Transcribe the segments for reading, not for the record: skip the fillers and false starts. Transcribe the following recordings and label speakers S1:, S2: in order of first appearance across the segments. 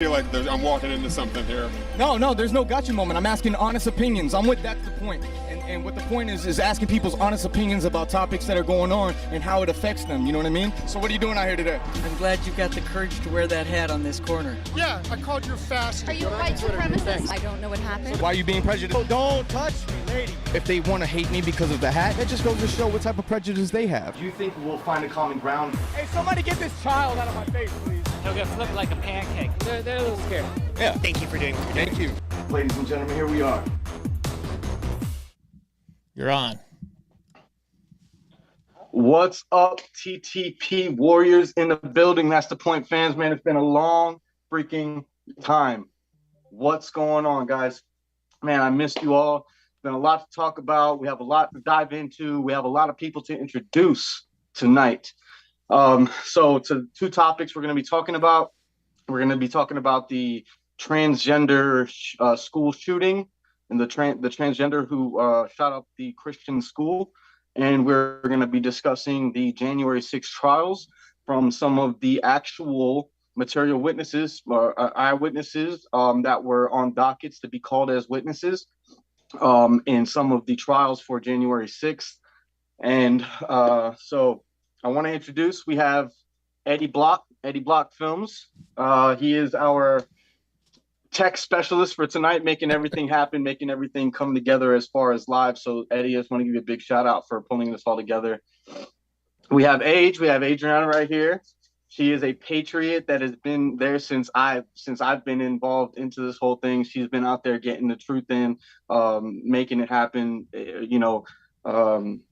S1: feel like I'm walking into something here.
S2: No, there's no gotcha moment. I'm asking honest opinions. That's the point. And what the point is asking people's honest opinions about topics that are going on and how it affects them. You know what I mean? So what are you doing out here today?
S3: I'm glad you got the courage to wear that hat on this corner.
S4: Yeah, I called you fast.
S5: Are you a white supremacist? I don't know what happened.
S2: So why are you being prejudiced?
S4: Don't touch me, lady.
S2: If they want to hate me because of the hat, that just goes to show what type of prejudice they have.
S6: Do you think we'll find a common ground?
S4: Hey, somebody get this child out of my face, please.
S3: He'll get flipped like a pancake.
S4: They're a little scared.
S2: Yeah.
S3: Thank you for doing what you're doing.
S2: Thank you.
S6: Ladies and gentlemen, here we are.
S7: You're on.
S6: What's up, TTP Warriors in the building? That's the point, fans, man. It's been a long freaking time. What's going on, guys? Man, I missed you all. Been a lot to talk about. We have a lot to dive into. We have a lot of people to introduce tonight. So to two topics we're going to be talking about. We're going to be talking about the transgender school shooting and the transgender who shot up the Christian school. And we're going to be discussing the January 6th trials from some of the actual material witnesses or eyewitnesses that were on dockets to be called as witnesses in some of the trials for January 6th. And so I want to introduce, we have Eddie Block Films. He is our tech specialist for tonight, making everything happen, making everything come together as far as live. So Eddie, I just want to give you a big shout out for pulling this all together. We have Adrienne right here. She is a patriot that has been there since I've been involved into this whole thing. She's been out there getting the truth in, making it happen,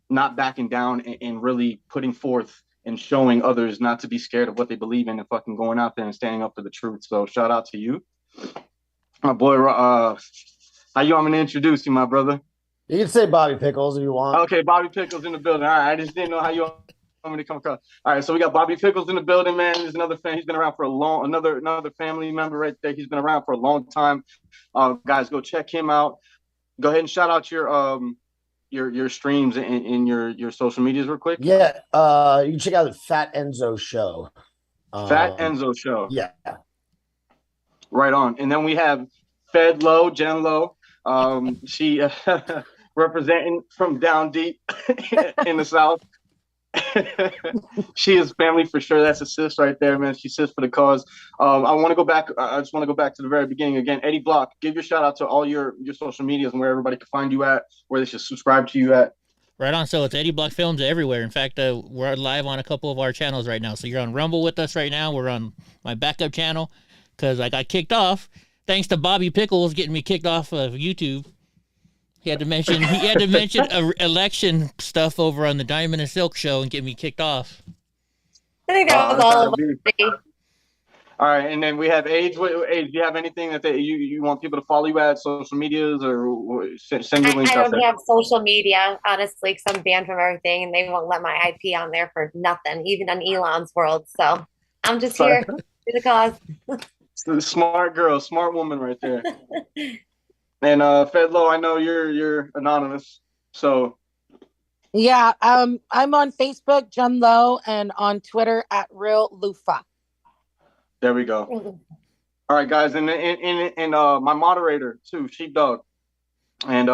S6: not backing down and really putting forth and showing others not to be scared of what they believe in and fucking going out there and standing up for the truth. So shout out to you. My boy, how you want me to introduce you, my brother?
S8: You can say Bobby Pickles if you want.
S6: Okay, Bobby Pickles in the building. All right, I just didn't know how you want me to come across. All right, so we got Bobby Pickles in the building, man. There's another fan. He's been around for another family member right there. He's been around for a long time. Guys, go check him out. Go ahead and shout out your streams and your social medias real quick.
S8: Yeah, you can check out the Fat Enzo Show.
S6: Fat Enzo Show.
S8: Yeah.
S6: Right on. And then we have Jen Low. She representing from down deep in the South. She is family for sure. That's a sis right there, man. She sits for the cause. I just want to go back to the very beginning again. Eddie Block, give your shout out to all your social medias and where everybody can find you at, where they should subscribe to you at.
S7: Right on. So it's Eddie Block Films everywhere. In fact, we're live on a couple of our channels right now. So you're on Rumble with us right now. We're on my backup channel because I got kicked off thanks to Bobby Pickles getting me kicked off of YouTube. He had to mention election stuff over on the Diamond and Silk show and get me kicked off.
S5: I think that was all of me.
S6: All right, and then we have Age. Age, do you have anything that you want people to follow you at, social medias, or send you links?
S5: I don't have social media, honestly, because I'm banned from everything, and they won't let my IP on there for nothing, even on Elon's world. So I'm just here for the cause.
S6: Smart girl, smart woman right there. And Fedlo, I know you're anonymous, so.
S9: Yeah, I'm on Facebook, Jen Low, and on Twitter at Real Lufa.
S6: There we go. All right, guys, and my moderator too, Sheepdog, and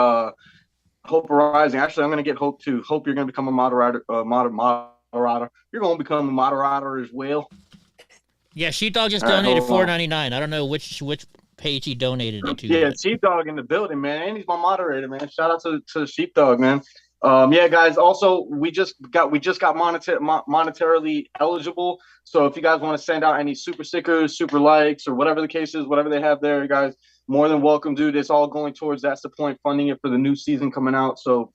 S6: Hope Rising. Actually, I'm gonna get Hope too. Hope you're gonna become a moderator. Moderator. You're gonna become a moderator as well.
S7: Yeah, Sheepdog just donated $4.99. I don't know which page he donated it to.
S6: Yeah, Sheepdog in the building, man, and he's my moderator, man. Shout out to Sheepdog, man. Yeah, guys. Also, we just got monetarily eligible. So if you guys want to send out any super stickers, super likes, or whatever the case is, whatever they have there, guys, more than welcome, dude. It's all going towards That's the Point, funding it for the new season coming out. So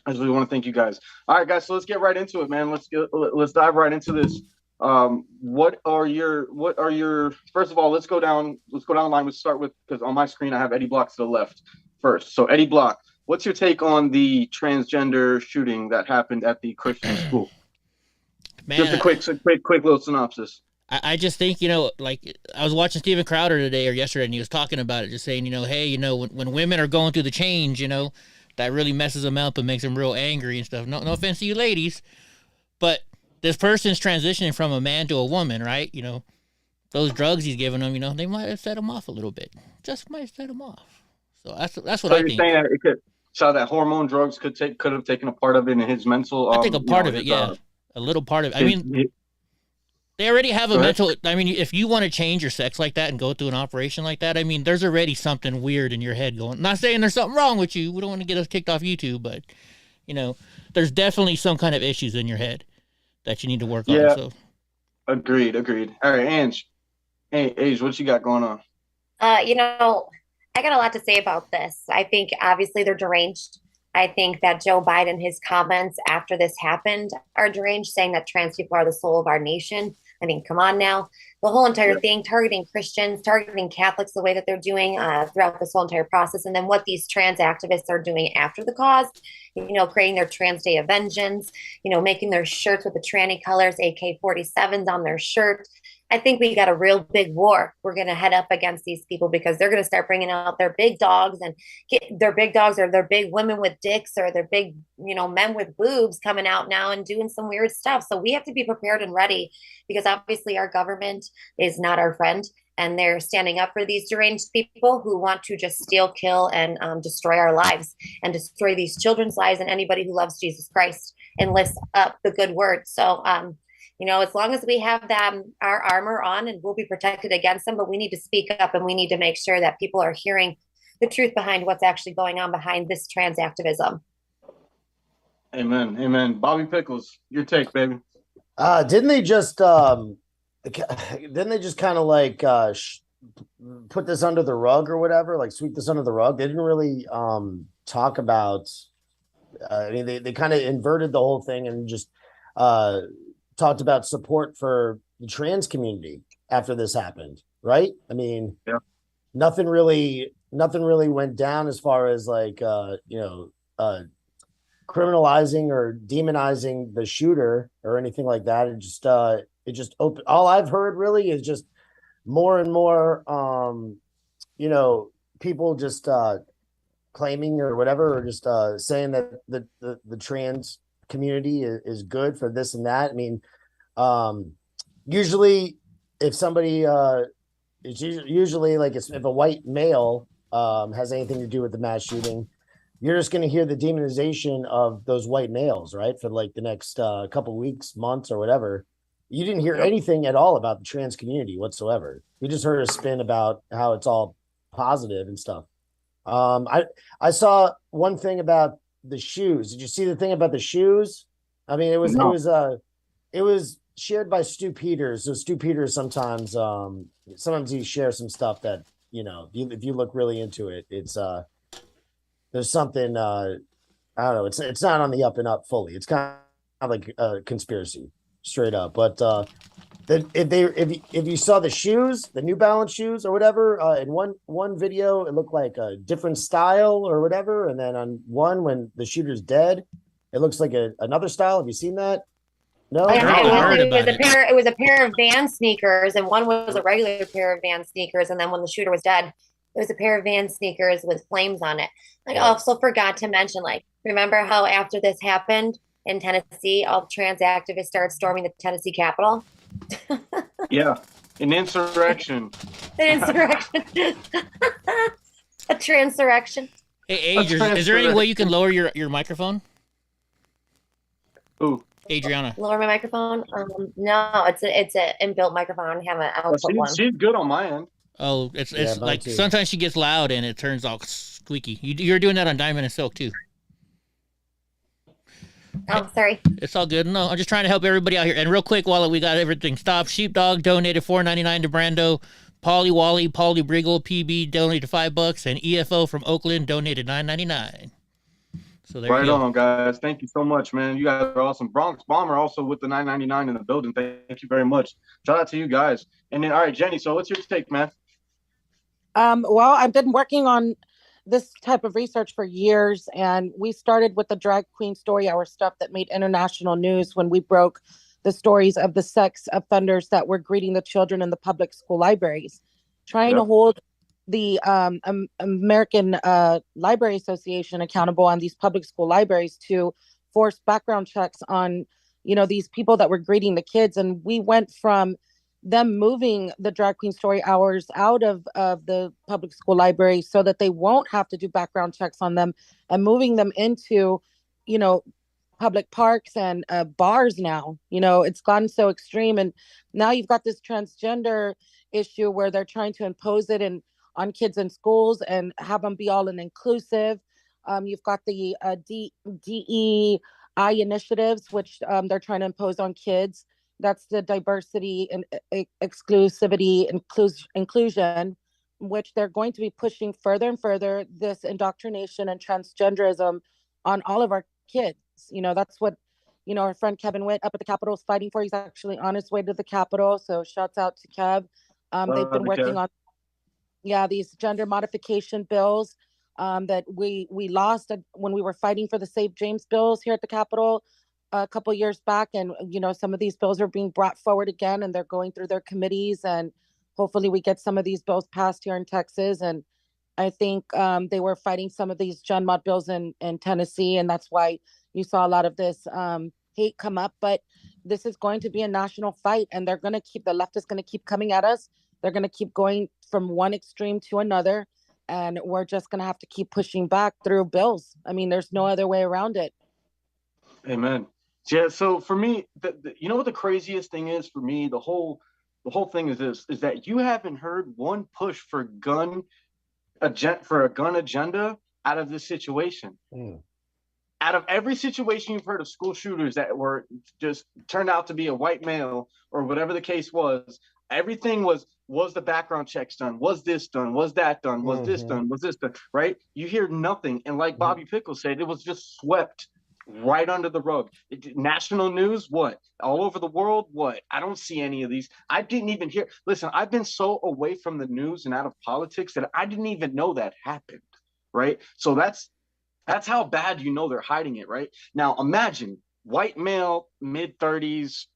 S6: I just really want to thank you guys. All right, guys. So let's get right into it, man. Let's dive right into this. What are your first of all, let's go down the line. Let's start with, because on my screen I have Eddie Block to the left first. So Eddie Block, what's your take on the transgender shooting that happened at the Christian school? Man, just a quick little synopsis.
S7: I just think, like I was watching Steven Crowder today or yesterday, and he was talking about it, just saying, hey, when women are going through the change, that really messes them up and makes them real angry and stuff. No offense to you ladies, but this person's transitioning from a man to a woman, right? those drugs he's giving them, they might have set him off a little bit. Just might set him off. So that's what
S6: So
S7: I
S6: you're
S7: think.
S6: saying that it could, so that hormone drugs could have taken a part of it in his mental.
S7: I think a part of it, yeah, a little part of it. I mean, they already have a mental. I mean, if you want to change your sex like that and go through an operation like that, I mean, there's already something weird in your head going. Not saying there's something wrong with you. We don't want to get us kicked off YouTube, but there's definitely some kind of issues in your head that you need to work on. So.
S6: Agreed. All right, Ange. Hey, Age, what you got going on?
S5: I got a lot to say about this. I think obviously they're deranged. I think that Joe Biden, his comments after this happened are deranged, saying that trans people are the soul of our nation. I mean, come on now. The whole entire thing, targeting Christians, targeting Catholics the way that they're doing throughout this whole entire process. And then what these trans activists are doing after the cause, creating their Trans Day of Vengeance, making their shirts with the tranny colors, AK-47s on their shirt. I think we got a real big war. We're going to head up against these people because they're going to start bringing out their big dogs and their big dogs or their big women with dicks or their big, men with boobs coming out now and doing some weird stuff. So we have to be prepared and ready because obviously our government is not our friend and they're standing up for these deranged people who want to just steal, kill, and destroy our lives and destroy these children's lives and anybody who loves Jesus Christ and lifts up the good word. So, as long as we have our armor on and we'll be protected against them, but we need to speak up and we need to make sure that people are hearing the truth behind what's actually going on behind this trans activism.
S6: Amen. Bobby Pickles, your take, baby.
S8: Didn't they just kind of like put this under the rug or whatever, like sweep this under the rug? They didn't really talk about. I mean, they kind of inverted the whole thing and just talked about support for the trans community after this happened, right? I mean, nothing really went down as far as like criminalizing or demonizing the shooter or anything like that. It just opened. All I've heard really is just more and more people just claiming or whatever, or just saying that the trans community is good for this and that. I mean, usually if somebody it's usually like if a white male has anything to do with the mass shooting, you're just going to hear the demonization of those white males, right, for like the next couple weeks, months, or whatever. You didn't hear anything at all about the trans community whatsoever. You just heard a spin about how it's all positive and stuff. I saw one thing about the shoes. Did you see the thing about the shoes? I mean, it was shared by Stu Peters. So Stu Peters sometimes he shares some stuff that if you look really into it, it's there's something I don't know. It's not on the up and up fully. It's kind of like a conspiracy, straight up. But if you saw the shoes, the New Balance shoes or whatever, in one video it looked like a different style or whatever, and then on one when the shooter's dead, it looks like another style. Have you seen that? No,
S5: it was a pair of Van sneakers, and one was a regular pair of Van sneakers, and then when the shooter was dead, it was a pair of Van sneakers with flames on it. I also forgot to mention, remember how after this happened in Tennessee, all the trans activists started storming the Tennessee Capitol?
S6: Yeah, an insurrection.
S5: A transurrection.
S7: Hey, Adrienne, is there any way you can lower your microphone?
S6: Ooh.
S7: Adriana.
S5: Lower my microphone? No, it's an inbuilt microphone. I have an output one.
S6: She's good on my end.
S7: Oh, it's like too. Sometimes she gets loud and it turns all squeaky. You're doing that on Diamond and Silk too.
S5: Oh, sorry.
S7: It's all good. No, I'm just trying to help everybody out here. And real quick, while we got everything stopped, Sheepdog donated $4.99 to Brando. Polly Wally, Polly Briggle, PB donated $5, and EFO from Oakland donated $9.99. So there
S6: right
S7: you go.
S6: On, guys. Thank you so much, man. You guys are awesome. Bronx Bomber also with the $9.99 in the building. Thank you very much. Shout out to you guys. And then, all right, Jenny. So what's your take, man?
S9: Well, I've been working on this type of research for years, and we started with the Drag Queen Story Hour stuff that made international news when we broke the stories of the sex offenders that were greeting the children in the public school libraries, trying to hold the American Library Association accountable on these public school libraries to force background checks on, these people that were greeting the kids. And we went from them moving the drag queen story hours out of the public school library so that they won't have to do background checks on them, and moving them into, you know, public parks and bars now. You know, it's gotten so extreme. And now you've got this transgender issue where they're trying to impose it on kids in schools and have them be all an inclusive. You've got the DEI initiatives, which they're trying to impose on kids. That's the diversity and exclusivity, inclusion, which they're going to be pushing further and further this indoctrination and transgenderism on all of our kids. You know, that's what, you know, our friend Kevin Witt up at the Capitol is fighting for. He's actually on his way to the Capitol. So shouts out to Kev. They've been working on, these gender modification bills that we lost when we were fighting for the Save James bills here at the Capitol a couple years back. And, you know, some of these bills are being brought forward again, and they're going through their committees, and hopefully we get some of these bills passed here in Texas. And I think they were fighting some of these gen mod bills in Tennessee, and that's why you saw a lot of this hate come up. But this is going to be a national fight, and they're going to keep, the left is going to keep coming at us. They're going to keep going from one extreme to another, and we're just going to have to keep pushing back through bills. I mean, there's no other way around it.
S6: Amen. Yeah. So for me, you know what the craziest thing is for me? The whole thing is this: is that you haven't heard one push for a gun agenda out of this situation. Out of every situation you've heard of school shooters that were just turned out to be a white male or whatever the case was, everything was the background checks done? Was this done? Was that done? Was this done? Was this done? Right? You hear nothing. And like Bobby Pickles said, it was just swept right under the rug. National news, what? All over the world, what? I don't see any of these. I didn't even hear. Listen, I've been so away from the news and out of politics that I didn't even know that happened. Right? So that's how bad you know they're hiding it. Right? Now imagine white male, mid-30s,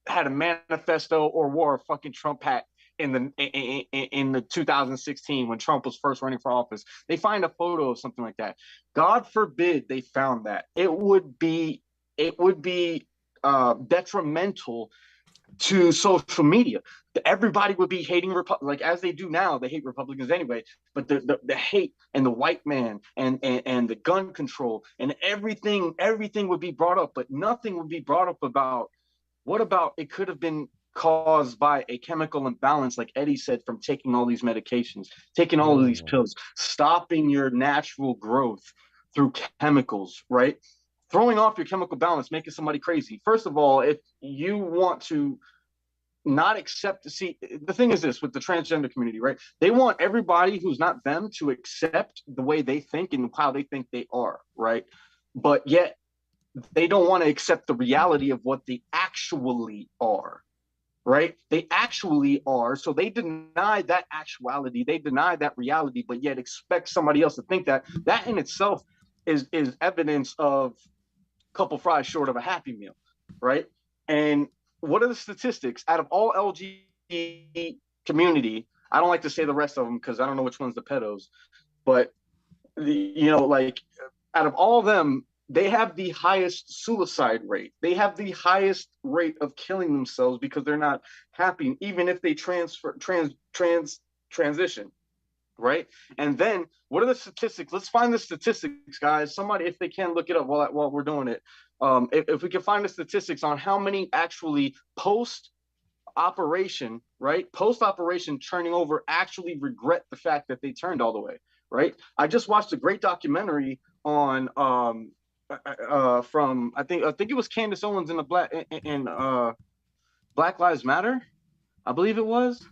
S6: had a manifesto or wore a fucking Trump hat in the 2016 when Trump was first running for office. They find a photo of something like that. God forbid they found that. It would be detrimental to social media. Everybody would be hating like as they do now. They hate Republicans anyway, but the hate and the white man and the gun control and everything would be brought up, but nothing would be brought up about what about it could have been caused by a chemical imbalance, like Eddie said, from taking all these medications, taking all of these pills, stopping your natural growth through chemicals, right? Throwing off your chemical balance, making somebody crazy. First of all, if you want to not accept, see, the thing is this with the transgender community, right? They want everybody who's not them to accept the way they think and how they think they are, right? But yet they don't want to accept the reality of what they actually are, right? They actually are. So they deny that actuality. They deny that reality, but yet expect somebody else to think that. That in itself is evidence of a couple fries short of a Happy Meal, right? And what are the statistics? Out of all LGBT community, I don't like to say the rest of them because I don't know which one's the pedos, but out of all of them, they have the highest suicide rate. They have the highest rate of killing themselves because they're not happy, even if they transition, right? And then what are the statistics? Let's find the statistics, guys. Somebody, if they can, look it up while we're doing it. If we can find the statistics on how many actually post-operation, right? Post-operation turning over actually regret the fact that they turned all the way, right? I just watched a great documentary on from I think it was Candace Owens in the Black Lives Matter, I believe it was,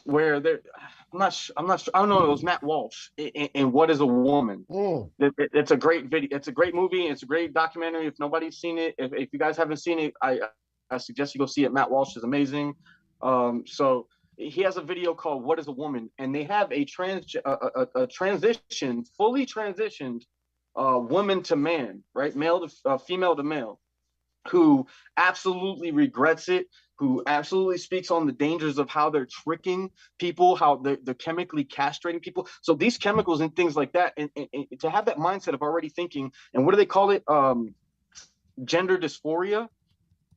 S6: where I'm not sure. I don't know. It was Matt Walsh in What Is a Woman. It's a great video. It's a great movie. It's a great documentary. If nobody's seen it, if you guys haven't seen it, I suggest you go see it. Matt Walsh is amazing. So he has a video called What Is a Woman, and they have a transition, fully transitioned woman to man, right? Male to female to male, who absolutely regrets it, who absolutely speaks on the dangers of how they're tricking people, how they're chemically castrating people. So these chemicals and things like that, and to have that mindset of already thinking, and what do they call it? Gender dysphoria.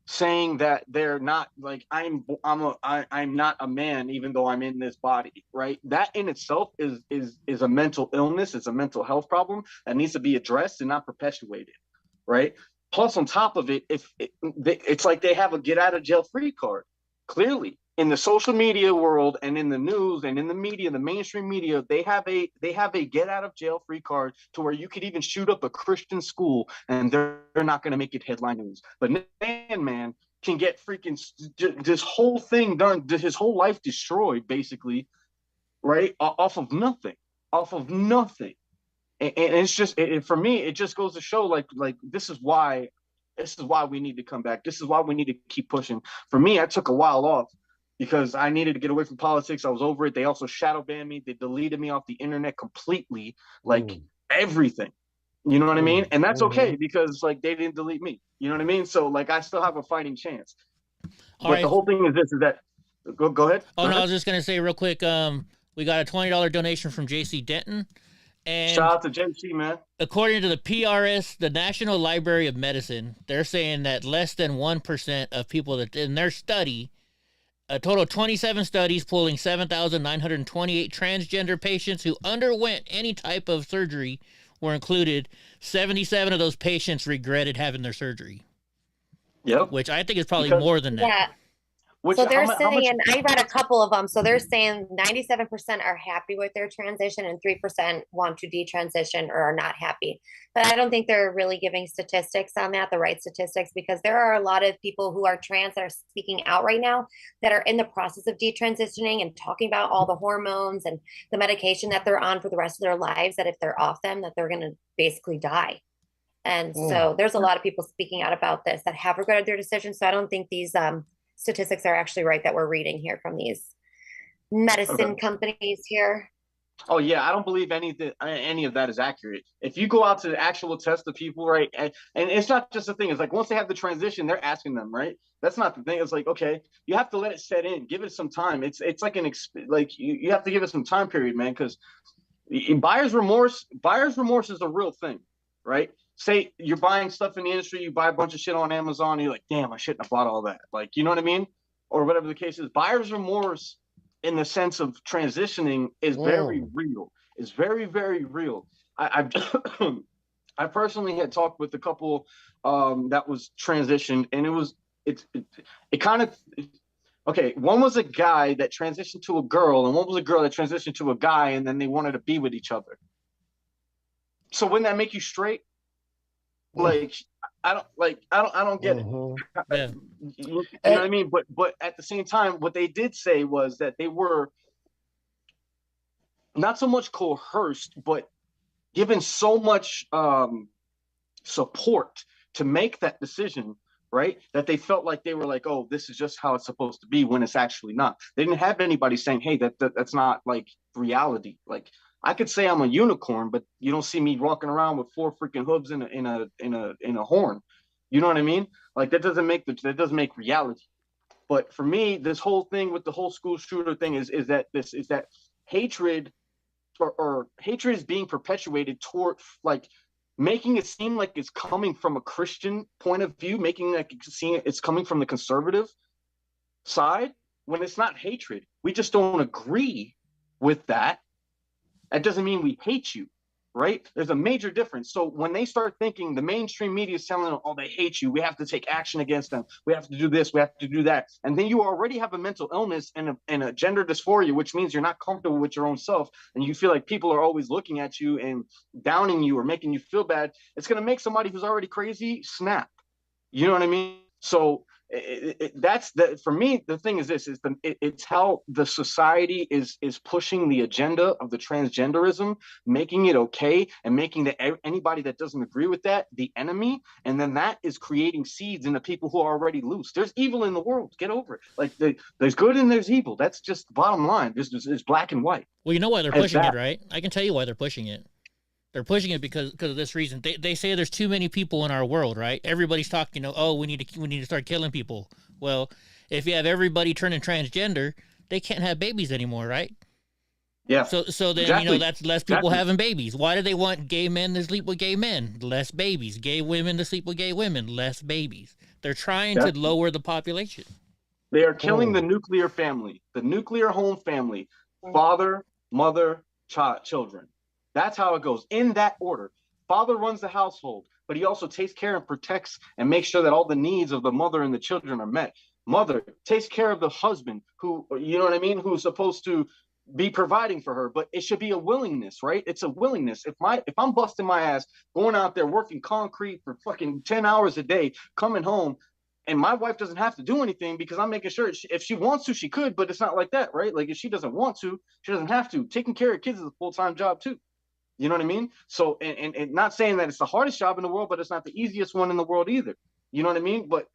S6: saying that they're not like I'm not a man even though I'm in this body, right? That in itself is a mental illness. It's a mental health problem that needs to be addressed and not perpetuated, right? Plus, on top of it, it's like they have a get out of jail free card. Clearly, in the social media world and in the news and in the media, the mainstream media, they have a get out of jail free card to where you could even shoot up a Christian school and they're not going to make it headline news. But man can get freaking this whole thing done, his whole life destroyed, basically, right? Off of nothing. And it's just for me, it just goes to show like this is why we need to come back. This is why we need to keep pushing. For me, I took a while off because I needed to get away from politics. I was over it. They also shadow banned me. They deleted me off the internet completely, like everything. You know what I mean? And that's okay because like they didn't delete me. You know what I mean? So like I still have a fighting chance. But the whole thing is this: is that go ahead.
S7: Oh no, I was just gonna say real quick. We got a $20 donation from JC Denton. And
S6: shout out to JC, man.
S7: According to the PRS, the National Library of Medicine, they're saying that less than 1% of people that in their study, a total of 27 studies pulling 7,928 transgender patients who underwent any type of surgery were included. 77 of those patients regretted having their surgery.
S6: Yep.
S7: Which I think is probably more than that.
S5: Yeah. So they're saying, and I read a couple of them. So they're saying 97% are happy with their transition and 3% want to detransition or are not happy. But I don't think they're really giving statistics on that, the right statistics, because there are a lot of people who are trans that are speaking out right now that are in the process of detransitioning and talking about all the hormones and the medication that they're on for the rest of their lives, that if they're off them, that they're going to basically die. And so there's a lot of people speaking out about this that have regretted their decision. So I don't think these statistics are actually right that we're reading here from these medicine companies here.
S6: Oh yeah, I don't believe any of that is accurate. If you go out to the actual test of people, right, and it's not just a thing. It's like once they have the transition, they're asking them, right? That's not the thing. It's like, okay, you have to let it set in, give it some time. It's like you have to give it some time period, man, because buyer's remorse is a real thing, right? Say you're buying stuff in the industry, you buy a bunch of shit on Amazon, and you're like, damn, I shouldn't have bought all that. Like, you know what I mean? Or whatever the case is. Buyer's remorse in the sense of transitioning is very real. It's very, very real. I personally had talked with a couple that was transitioned, and it kind of okay. One was a guy that transitioned to a girl, and one was a girl that transitioned to a guy, and then they wanted to be with each other. So wouldn't that make you straight? Like I don't get it.
S7: Yeah.
S6: You know what I mean? But at the same time, what they did say was that they were not so much coerced, but given so much support to make that decision, right? That they felt like they were like, oh, this is just how it's supposed to be, when it's actually not. They didn't have anybody saying, hey, that's not like reality. Like I could say I'm a unicorn, but you don't see me walking around with 4 freaking hooves in a horn. You know what I mean? Like that doesn't make reality. But for me, this whole thing with the whole school shooter thing is that hatred or hatred is being perpetuated toward like making it seem like it's coming from a Christian point of view, making like it's coming from the conservative side when it's not hatred. We just don't agree with that. That doesn't mean we hate you, right? There's a major difference. So when they start thinking the mainstream media is telling them, oh, they hate you, we have to take action against them, we have to do this, we have to do that, and then you already have a mental illness and a gender dysphoria, which means you're not comfortable with your own self, and you feel like people are always looking at you and downing you or making you feel bad, it's going to make somebody who's already crazy snap. You know what I mean? So for me, the thing is this it's how the society is pushing the agenda of the transgenderism, making it okay and making anybody that doesn't agree with that the enemy, and then that is creating seeds in the people who are already loose. There's evil in the world, get over it. Like there's good and there's evil. That's just the bottom line. It's black and white.
S7: Well, you know why they're pushing it, right? I can tell you why they're pushing it. They're pushing it because of this reason. They say there's too many people in our world, right? Everybody's talking, oh, we need to start killing people. Well, if you have everybody turning transgender, they can't have babies anymore, right?
S6: Yeah.
S7: So then
S6: exactly.
S7: That's less people having babies. Why do they want gay men to sleep with gay men? Less babies. Gay women to sleep with gay women? Less babies. They're trying to lower the population.
S6: They are killing the nuclear family, the nuclear home family, father, mother, children. That's how it goes in that order. Father runs the household, but he also takes care and protects and makes sure that all the needs of the mother and the children are met. Mother takes care of the husband who, you know what I mean, who's supposed to be providing for her, but it should be a willingness, right? It's a willingness. If I'm busting my ass, going out there working concrete for fucking 10 hours a day, coming home, and my wife doesn't have to do anything because I'm making sure if she wants to, she could, but it's not like that, right? Like if she doesn't want to, she doesn't have to. Taking care of kids is a full-time job too. You know what I mean? So, and not saying that it's the hardest job in the world, but it's not the easiest one in the world either. You know what I mean? But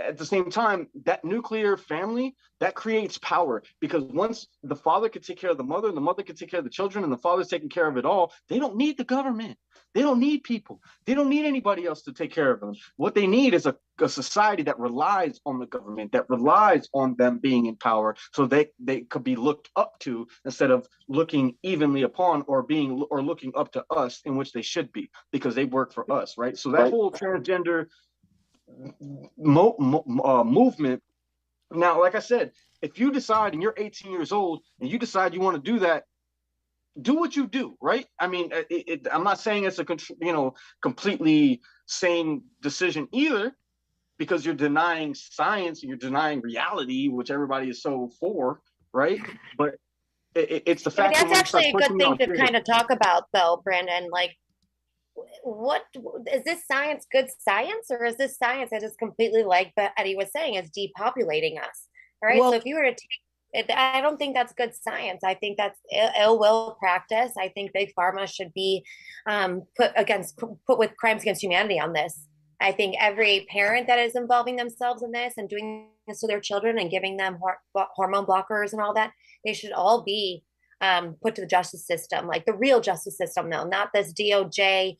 S6: at the same time, that nuclear family, that creates power, because once the father can take care of the mother and the mother can take care of the children and the father's taking care of it all, they don't need the government. They don't need people. They don't need anybody else to take care of them. What they need is a society that relies on the government, that relies on them being in power, so they could be looked up to instead of looking evenly upon or looking up to us, in which they should be, because they work for us, right? So that whole transgender movement. Now, like I said, if you decide and you're 18 years old and you decide you want to do that, do what you do, right? I mean, I'm not saying it's a completely sane decision either, because you're denying science and you're denying reality, which everybody is so for, right? But it's the fact
S5: that's actually a good thing to kind of talk about, though, Brandon. Like, what is this science? Good science, or is this science that is completely, like Eddie was saying, is depopulating us? All right. So if you were to take it, I don't think that's good science. I think that's ill will practice. I think big pharma should be put with crimes against humanity on this. I think every parent that is involving themselves in this and doing this to their children and giving them hormone blockers and all that, they should all be put to the justice system, like the real justice system, though, not this DOJ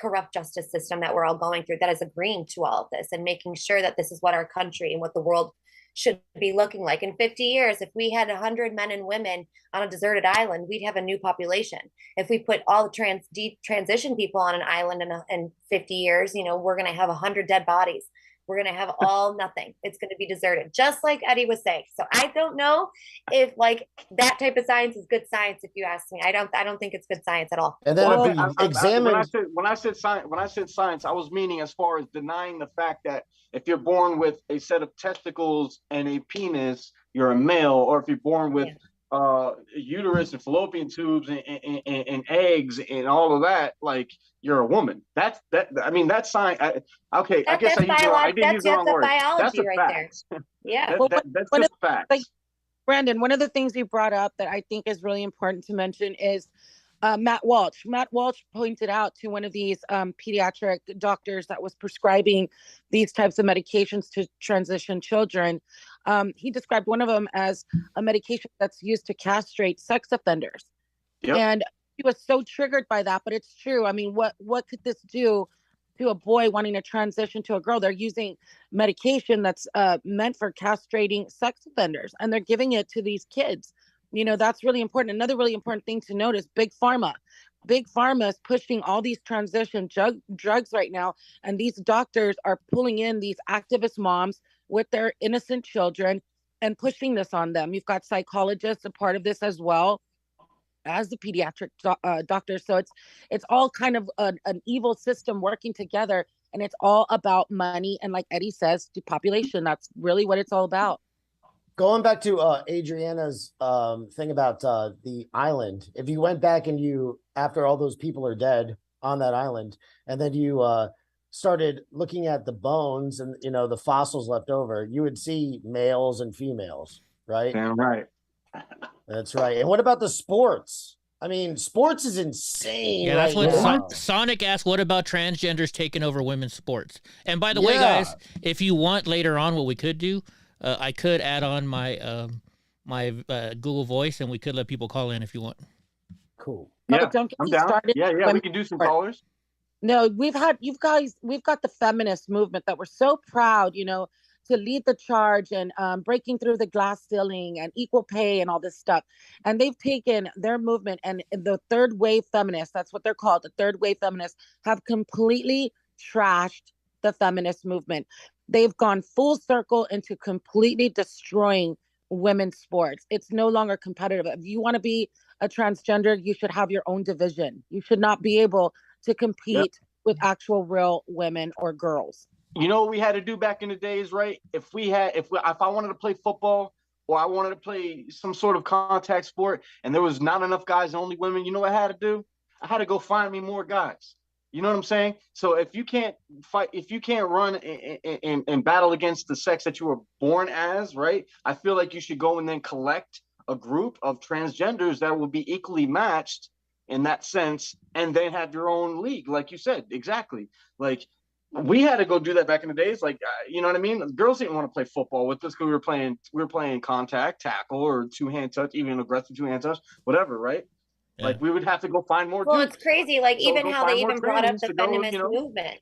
S5: corrupt justice system that we're all going through, that is agreeing to all of this and making sure that this is what our country and what the world should be looking like. In 50 years, if we had 100 men and women on a deserted island, we'd have a new population. If we put all the transition people on an island in 50 years, we're going to have 100 dead bodies. We're going to have all nothing. It's going to be deserted, just like Eddie was saying. So I don't know if like that type of science is good science. If you ask me, I don't think it's good science at all.
S8: And then
S6: when I said science, I was meaning as far as denying the fact that if you're born with a set of testicles and a penis, you're a male, or if you're born with uterus and fallopian tubes and eggs and all of that, like, you're a woman. That's science. I guess I did use the wrong word. That's a fact.
S5: Yeah.
S6: That's just facts.
S9: Like, Brandon, one of the things you brought up that I think is really important to mention is Matt Walsh. Matt Walsh pointed out to one of these pediatric doctors that was prescribing these types of medications to transition children. He described one of them as a medication that's used to castrate sex offenders. Yep. And he was so triggered by that, but it's true. I mean, what could this do to a boy wanting to transition to a girl? They're using medication that's meant for castrating sex offenders, and they're giving it to these kids. That's really important. Another really important thing to note is Big Pharma. Big Pharma is pushing all these transition drugs right now, and these doctors are pulling in these activist moms with their innocent children and pushing this on them. You've got psychologists a part of this as well as the pediatric doctors. So it's all kind of an evil system working together, and it's all about money. And like Eddie says, depopulation. That's really what it's all about.
S8: Going back to Adriana's thing about the island, if you went back and you, after all those people are dead on that island, and then you started looking at the bones and the fossils left over, you would see males and females, right?
S6: Damn right.
S8: That's right. And what about the sports? I mean, sports is insane.
S7: Yeah, that's what Sonic asked. What about transgenders taking over women's sports? And by the way, guys, if you want later on, what we could do, I could add on my Google Voice, and we could let people call in if you want.
S8: Cool.
S6: Yeah, I'm down. Yeah, we can do some callers.
S9: No, we've got the feminist movement that we're so proud, to lead the charge and breaking through the glass ceiling and equal pay and all this stuff. And they've taken their movement, and the third wave feminists, that's what they're called, the third wave feminists, have completely trashed the feminist movement. They've gone full circle into completely destroying women's sports. It's no longer competitive. If you want to be a transgender, you should have your own division. You should not be able to compete with actual real women or girls.
S6: You know what we had to do back in the days, right? If I wanted to play football or I wanted to play some sort of contact sport and there was not enough guys and only women, you know what I had to do? I had to go find me more guys. You know what I'm saying? So if you can't fight, if you can't run and battle against the sex that you were born as, right? I feel like you should go and then collect a group of transgenders that will be equally matched in that sense, and then have your own league, like you said. Exactly. Like, we had to go do that back in the days. Like, you know what I mean? The girls didn't want to play football with us because we were playing contact, tackle, or two-hand touch, even aggressive two-hand touch, whatever, right? Yeah. Like, we would have to go find more.
S5: Well, it's crazy. Like, even how they even brought up the feminist movement.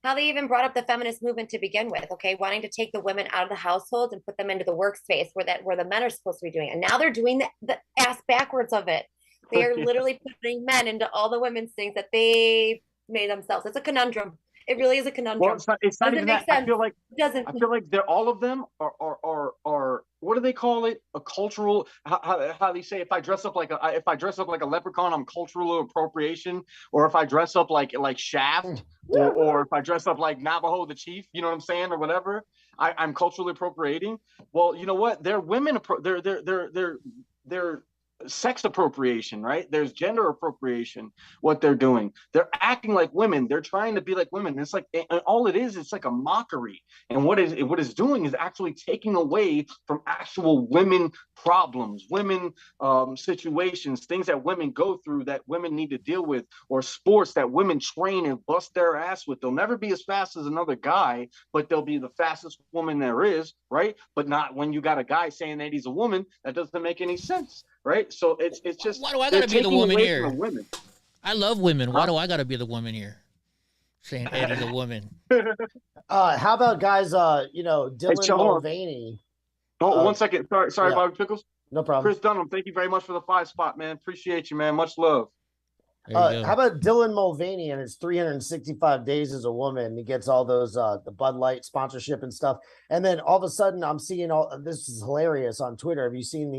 S5: How they even brought up the feminist movement to begin with, okay? Wanting to take the women out of the household and put them into the workspace where the men are supposed to be doing it. And now they're doing the ass backwards of it. They are literally putting men into all the women's things that they made themselves. It's a conundrum. It really is a conundrum.
S6: Well, it's not even that. I feel like they're all of them are what do they call it? A cultural, how they say, if I dress up like a leprechaun, I'm cultural appropriation. Or if I dress up like Shaft, or if I dress up like Navajo the Chief, you know what I'm saying, or whatever, I'm culturally appropriating. Well, you know what? They're women. They're sex appropriation, right? There's gender appropriation. What they're doing, they're acting like women. They're trying to be like women. It's like, and all it is, it's like a mockery. And what it's doing is actually taking away from actual women problems, women situations, things that women go through that women need to deal with, or sports that women train and bust their ass with. They'll never be as fast as another guy, but they'll be the fastest woman there is, right? But not when you got a guy saying that he's a woman. That doesn't make any sense. Right, so it's just,
S7: why do I gotta be the woman here? I love women. Why do I gotta be the woman here? Saying Ed is a woman.
S8: How about guys? Dylan Mulvaney.
S6: Oh, 1 second. Sorry, yeah. Bobby Pickles.
S8: No problem.
S6: Chris Dunham, thank you very much for the 5 spot, man. Appreciate you, man. Much love.
S8: How about Dylan Mulvaney and his 365 days as a woman? He gets all those the Bud Light sponsorship and stuff, and then all of a sudden I'm seeing all this is hilarious on Twitter. Have you seen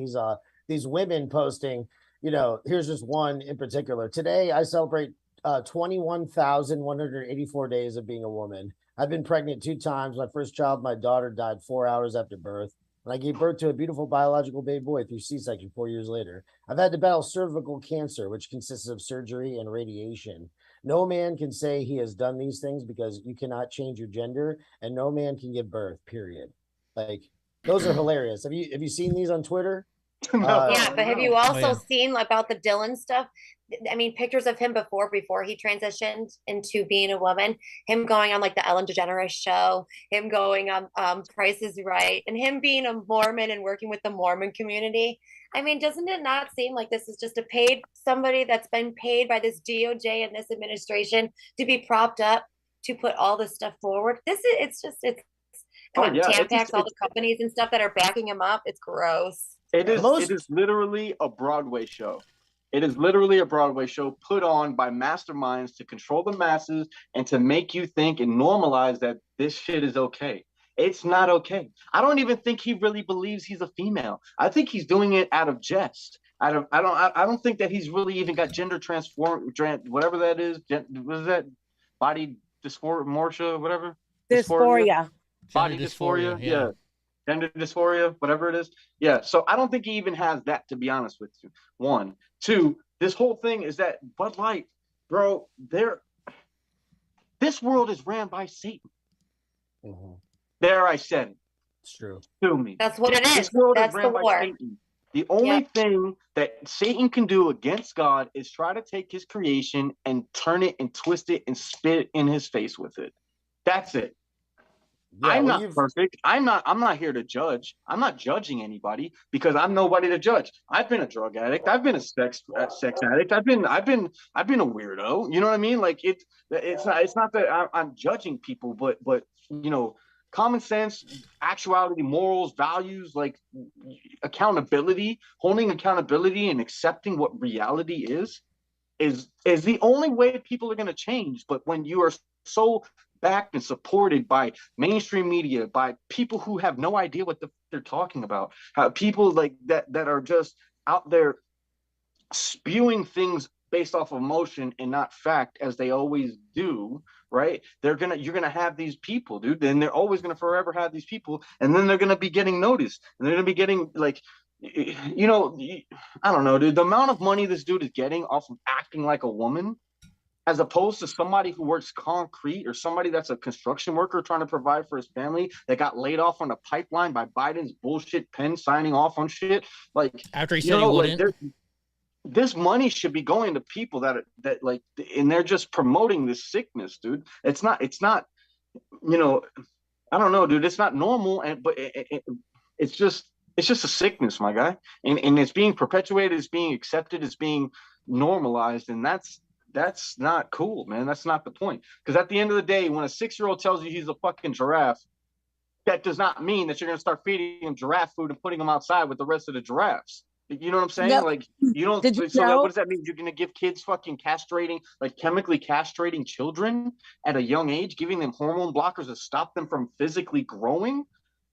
S8: these women posting, here's just one in particular. Today, I celebrate 21,184 days of being a woman. I've been pregnant 2 times. My first child, my daughter, died 4 hours after birth. And I gave birth to a beautiful biological baby boy through C-section 4 years later. I've had to battle cervical cancer, which consists of surgery and radiation. No man can say he has done these things because you cannot change your gender, and no man can give birth, period. Like, those are hilarious. Have you seen these on Twitter?
S5: Yeah, but have you also seen about the Dylan stuff? I mean, pictures of him before he transitioned into being a woman, him going on like the Ellen DeGeneres show, him going on Price is Right, and him being a Mormon and working with the Mormon community. I mean, doesn't it not seem like this is just somebody that's been paid by this DOJ and this administration to be propped up to put all this stuff forward? Tampax, all the companies and stuff that are backing him up. It's gross.
S6: It is literally a Broadway show. It is literally a Broadway show put on by masterminds to control the masses and to make you think and normalize that this shit is okay. It's not okay. I don't even think he really believes he's a female. I think he's doing it out of jest. I don't think that he's really even got gender whatever that is. What is that? Body dysphoria, whatever.
S9: Dysphoria.
S6: Body dysphoria. Yeah. Gender dysphoria, whatever it is. Yeah. So I don't think he even has that, to be honest with you. 1, 2, this whole thing is that Bud Light, bro, this world is ran by Satan. Mm-hmm. There, I said it.
S8: It's true.
S6: To me.
S5: That's what it is.
S6: This world is ran by Satan. The only thing that Satan can do against God is try to take his creation and turn it and twist it and spit it in his face with it. That's it. Yeah, I'm not perfect. I'm not here to judge. I'm not judging anybody because I'm nobody to judge. I've been a drug addict. I've been a sex addict. I've been a weirdo. You know what I mean? Like it's not that I'm judging people, but common sense, actuality, morals, values, like accountability, holding accountability and accepting what reality is the only way people are going to change. But when you are so backed and supported by mainstream media, by people who have no idea what they're talking about. People like that are just out there spewing things based off of emotion and not fact, as they always do, right? You're gonna have these people, dude, and they're always gonna forever have these people, and then they're gonna be getting noticed, and they're gonna be getting like, you know, I don't know, dude. The amount of money this dude is getting off of acting like a woman, as opposed to somebody who works concrete, or somebody that's a construction worker trying to provide for his family that got laid off on a pipeline by Biden's bullshit pen signing off on shit. Like,
S7: after he said he wouldn't.
S6: Like, this money should be going to people that like, and they're just promoting this sickness, dude. It's not, you know, I don't know, dude. It's not normal, but it's just a sickness, my guy, and it's being perpetuated, it's being accepted, it's being normalized, and that's not cool, man. That's not the point. Because at the end of the day, when a 6-year-old tells you he's a fucking giraffe, that does not mean that you're gonna start feeding him giraffe food and putting him outside with the rest of the giraffes. You know what I'm saying?
S9: Yep.
S6: Like, you don't. What does that mean? You're gonna give kids fucking castrating, like chemically castrating children at a young age, giving them hormone blockers to stop them from physically growing,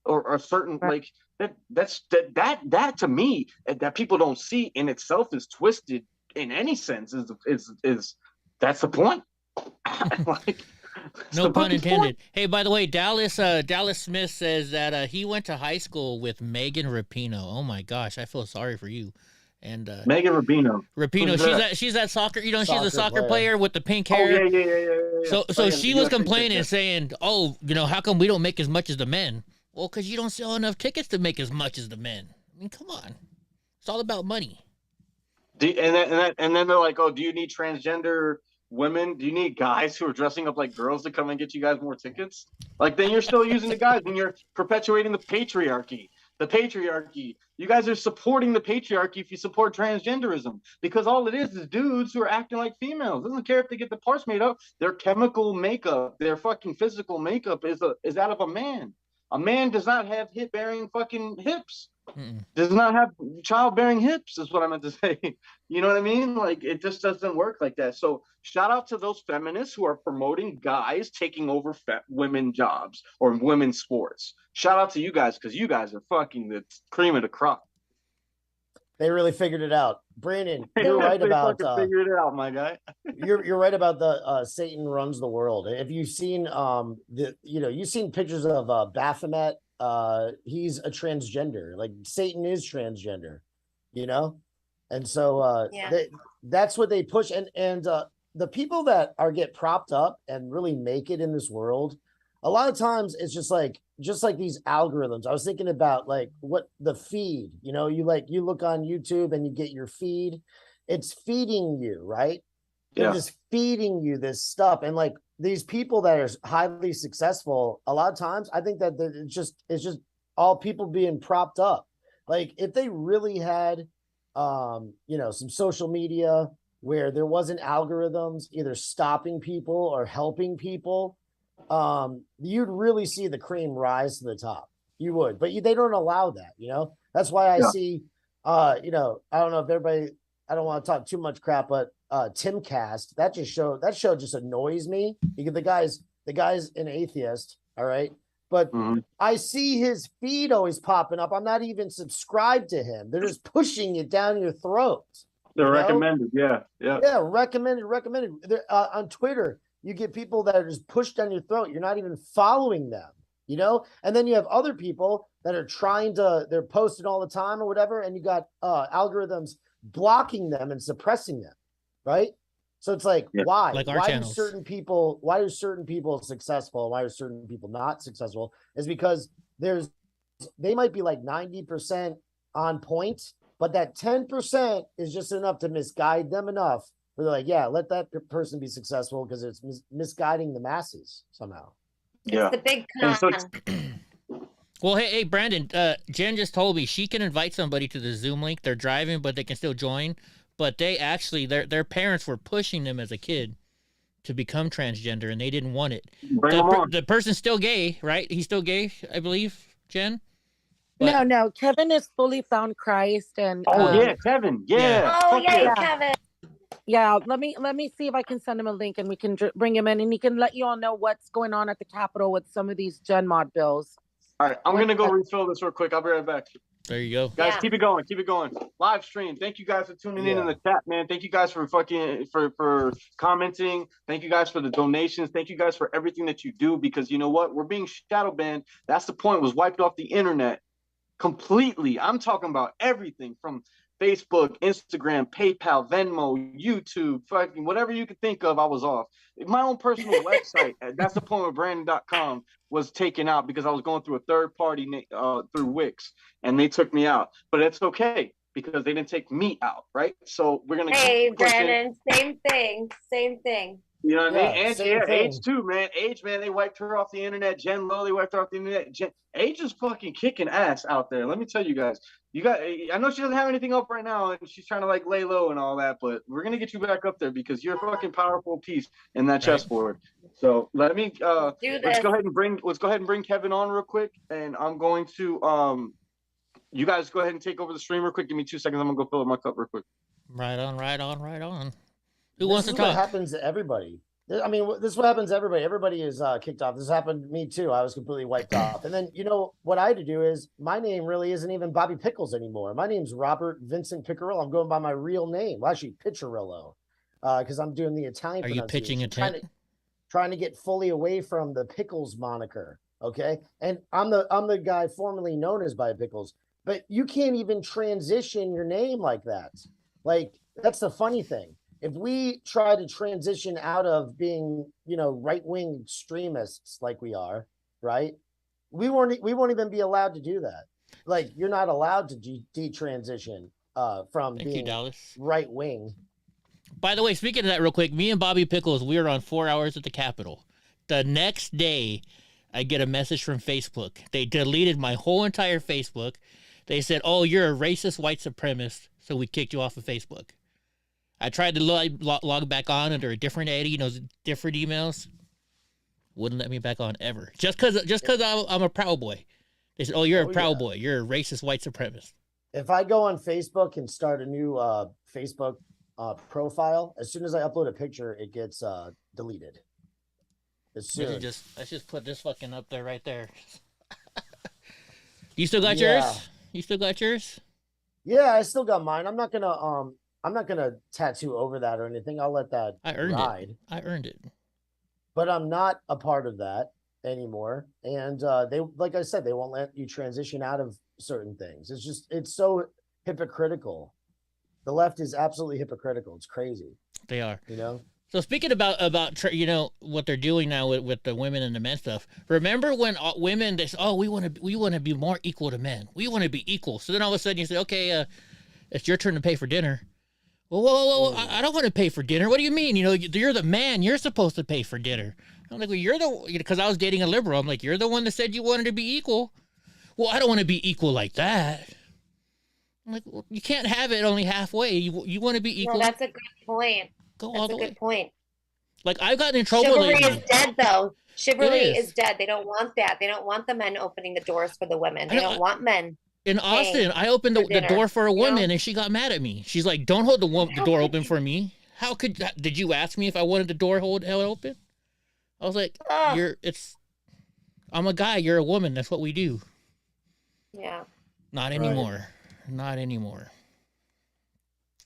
S6: or certain like that to me, that people don't see in itself is twisted in any sense. Is that's the point? Like,
S7: no pun intended. Hey, by the way, Dallas Smith says that he went to high school with Megan Rapinoe. Oh my gosh, I feel sorry for you. And
S6: Megan Rapinoe.
S7: She's that soccer. You know,
S8: Soccer
S7: she's a soccer player with the pink hair.
S6: Oh, yeah.
S7: So she was complaining, saying, "Oh, you know, how come we don't make as much as the men?" Well, because you don't sell enough tickets to make as much as the men. I mean, come on, it's all about money.
S6: And then they're like, "Oh, do you need transgender women? Do you need guys who are dressing up like girls to come and get you guys more tickets?" Like, then you're still using the guys, and you're perpetuating the patriarchy. You guys are supporting the patriarchy if you support transgenderism, because all it is dudes who are acting like females. Doesn't care if they get the parts made up. Their chemical makeup, their fucking physical makeup is that of a man. A man does not have hip-bearing fucking hips. Does not have childbearing hips, is what I meant to say. You know what I mean? Like, it just doesn't work like that. So shout out to those feminists who are promoting guys taking over women jobs or women's sports. Shout out to you guys, because you guys are fucking the cream of the crop.
S8: They really figured it out. Brandon, you're right about
S6: figured it out, my guy.
S8: you're right about the Satan runs the world. If you've seen you've seen pictures of Baphomet, he's a transgender. Like, Satan is transgender, you know? And so that's what they push. And the people that get propped up and really make it in this world, a lot of times it's just like these algorithms. I was thinking about like what the feed, you look on YouTube and you get your feed. It's feeding you, right? They're just feeding you this stuff. And like these people that are highly successful, a lot of times I think that it's just all people being propped up. Like, if they really had some social media where there wasn't algorithms either stopping people or helping people, you'd really see the cream rise to the top. You would, but they don't allow that, That's why I see, I don't know if everybody, I don't want to talk too much crap, but Timcast, that show just annoys me, because the guy's an atheist, all right? But I see his feed always popping up. I'm not even subscribed to him. They're just pushing it down your throat.
S6: They're recommended, yeah.
S8: Yeah, recommended. On Twitter, you get people that are just pushed down your throat. You're not even following them, And then you have other people that are they're posting all the time or whatever, and you got algorithms blocking them and suppressing them, right? So it's like, why?
S7: Like our
S8: why
S7: channels.
S8: Why are certain people successful? Why are certain people not successful? Is because they might be like 90% on point, but that 10% is just enough to misguide them enough where they're like, yeah, let that person be successful because it's misguiding the masses somehow.
S5: It's the big con.
S7: Well, hey, Brandon, Jen just told me she can invite somebody to the Zoom link. They're driving, but they can still join. But they actually, their parents were pushing them as a kid to become transgender, and they didn't want it. The person's still gay, right? He's still gay, I believe, Jen? But,
S9: no, Kevin is fully found Christ. And
S6: Kevin. Yeah.
S5: Oh, yeah, Kevin.
S9: Yeah, let me see if I can send him a link and we can bring him in and he can let you all know what's going on at the Capitol with some of these Gen Mod bills.
S6: All right, I'm gonna go refill this real quick. I'll be right back.
S7: There you go.
S6: Guys, keep it going. Keep it going. Live stream. Thank you guys for tuning in the chat, man. Thank you guys for for commenting. Thank you guys for the donations. Thank you guys for everything that you do, because you know what? We're being shadow banned. That's the point. Was wiped off the internet completely. I'm talking about everything from Facebook, Instagram, PayPal, Venmo, YouTube, fucking whatever you could think of, I was off. My own personal website, that's the point where Brandon.com was taken out because I was going through a third party through Wix, and they took me out. But it's okay because they didn't take me out, right? So we're gonna
S5: keep Brandon, same thing.
S6: You know what I mean? And Age too, man. Age, man, they wiped her off the internet. Jen Lowe, they wiped her off the internet. Age is fucking kicking ass out there. Let me tell you guys. I know she doesn't have anything up right now, and she's trying to like lay low and all that, but we're gonna get you back up there because you're a fucking powerful piece in that chessboard. So let me let's go ahead and bring Kevin on real quick, and I'm going to you guys go ahead and take over the stream real quick. Give me 2 seconds. I'm gonna go fill up my cup real quick.
S7: Right on. Who
S8: This
S7: wants to
S8: is
S7: talk?
S8: what happens to everybody. I mean, this is what happens to everybody. Everybody is kicked off. This happened to me too. I was completely wiped off. And then, you know, what I had to do is my name really isn't even Bobby Pickles anymore. My name's Robert Vincent Piccirillo. I'm going by my real name. Well, actually, Piccirillo, because I'm doing the Italian.
S7: Are you pitching a tent?
S8: Trying to get fully away from the Pickles moniker. Okay, and I'm the guy formerly known as Bobby Pickles. But you can't even transition your name like that. Like, that's the funny thing. If we try to transition out of being, you know, right-wing extremists like we are, right? We won't even be allowed to do that. Like, you're not allowed to detransition from being right-wing.
S7: By the way, speaking of that real quick, me and Bobby Pickles, we were on 4 hours at the Capitol. The next day, I get a message from Facebook. They deleted my whole entire Facebook. They said, oh, you're a racist white supremacist, so we kicked you off of Facebook. I tried to log back on under a different ID, you know, different emails. Wouldn't let me back on ever. Just because I'm a Proud Boy. They said, oh, you're a Proud Boy. You're a racist white supremacist.
S8: If I go on Facebook and start a new Facebook profile, as soon as I upload a picture, it gets deleted.
S7: Let's just put this fucking up there right there. You still got yours? You still got yours?
S8: Yeah, I still got mine. I'm not gonna tattoo over that or anything. I'll let that ride.
S7: I earned it.
S8: But I'm not a part of that anymore. And they, like I said, they won't let you transition out of certain things. It's so hypocritical. The left is absolutely hypocritical. It's crazy.
S7: They are.
S8: You know?
S7: So speaking about you know what they're doing now with the women and the men stuff. Remember when women they say, oh, we want to be more equal to men. We want to be equal. So then all of a sudden you say, okay, it's your turn to pay for dinner. Well, whoa, I don't want to pay for dinner. What do you mean? You know, you're the man. You're supposed to pay for dinner. I'm like, well, because I was dating a liberal. I'm like, you're the one that said you wanted to be equal. Well, I don't want to be equal like that. I'm like, well, you can't have it only halfway. You want to be equal.
S5: No, that's a good point.
S7: Go all the way.
S5: That's a good point.
S7: Like, I've gotten in trouble
S5: Chivalry
S7: lately.
S5: is dead, though. Chivalry is dead. They don't want that. They don't want the men opening the doors for the women. They don't want men.
S7: In Austin, I opened the door for a woman, and she got mad at me. She's like, "Don't hold the door open for me." How did you ask me if I wanted the door held open? I was like, I'm a guy. You're a woman. That's what we do.
S5: Yeah.
S7: Not anymore. Not anymore.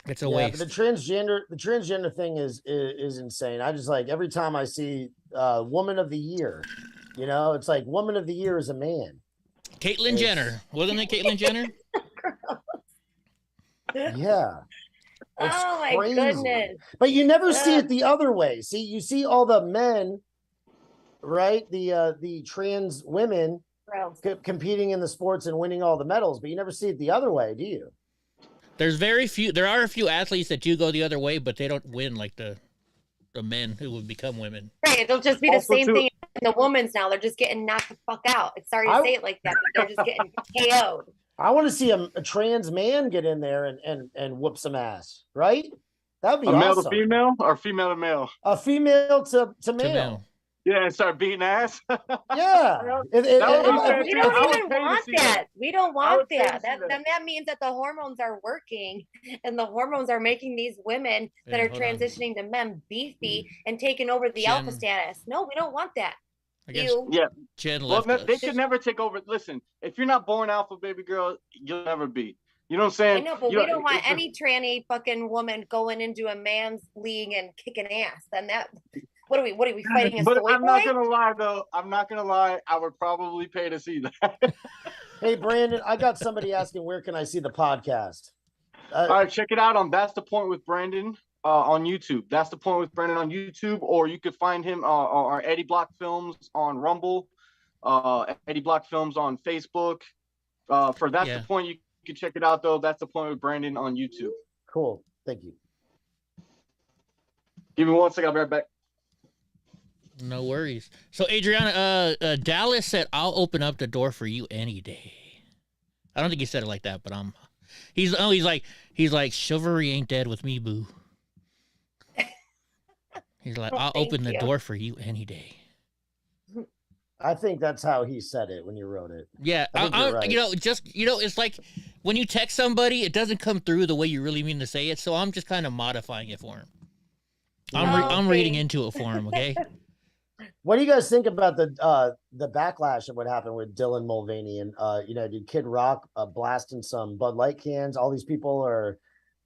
S7: It's a waste.
S8: But the transgender thing is insane. I just like every time I see woman of the year, you know, it's like woman of the year is a man.
S7: Caitlyn Jenner. Wasn't it Caitlyn Jenner?
S8: Yeah. It's
S5: oh my
S8: crazy.
S5: goodness.
S8: But you never see it the other way. See, you see all the men, right? The trans women competing in the sports and winning all the medals, but you never see it the other way, do you?
S7: There are a few athletes that do go the other way, but they don't win like the men who would become women.
S5: Right. It'll just be the same thing in the women's now. They're just getting knocked the fuck out. It's sorry to say it like that, but they're just getting KO'd.
S8: I want to see a trans man get in there and whoop some ass, right? That'd be
S6: a male
S8: awesome.
S6: to female or female to male?
S8: A female to male.
S6: Yeah, and start beating ass.
S8: Yeah.
S5: We don't even
S6: pay to
S5: want
S6: see
S5: that.
S6: that.
S5: We don't
S6: I
S5: want
S6: would pay to
S5: that.
S6: see that.
S5: Then that means that the hormones are working, and the hormones are making these women that are
S7: hold on.
S5: transitioning to men beefy and taking over the alpha status. No, we don't want that.
S7: I guess
S5: You.
S6: Yeah.
S7: Jen
S6: Well,
S7: left
S6: they
S7: us.
S6: could never take over. Listen, if you're not born alpha, baby girl, you'll never be. You know what I'm saying?
S5: I know, but
S6: You-
S5: we don't want
S6: it's-
S5: any tranny fucking woman going into a man's league and kicking ass. Then that, what are we fighting a
S6: But
S5: soy
S6: I'm
S5: boy?
S6: not gonna lie though. I'm not gonna lie. I would probably pay to see that.
S8: Hey, Brandon, I got somebody asking where can I see the podcast?
S6: All right, check it out on That's the Point with Brandon on YouTube. That's the Point with Brandon on YouTube, or you could find him on Eddie Block Films on Rumble, Eddie Block Films on Facebook. For That's the Point, you can check it out though. That's the Point with Brandon on YouTube.
S8: Cool. Thank you.
S6: Give me 1 second. I'll be right back.
S7: No worries. So Adriana, Dallas said, "I'll open up the door for you any day." I don't think he said it like that, but he's like chivalry ain't dead with me, boo. He's like, I'll open the door for you any day.
S8: I think that's how he said it when you wrote it.
S7: Yeah,
S8: I think you're right.
S7: It's like when you text somebody, it doesn't come through the way you really mean to say it. So I'm just kind of modifying it for him. I'm reading into it for him. Okay.
S8: What do you guys think about the backlash of what happened with Dylan Mulvaney and did Kid Rock blasting some Bud Light cans? All these people are,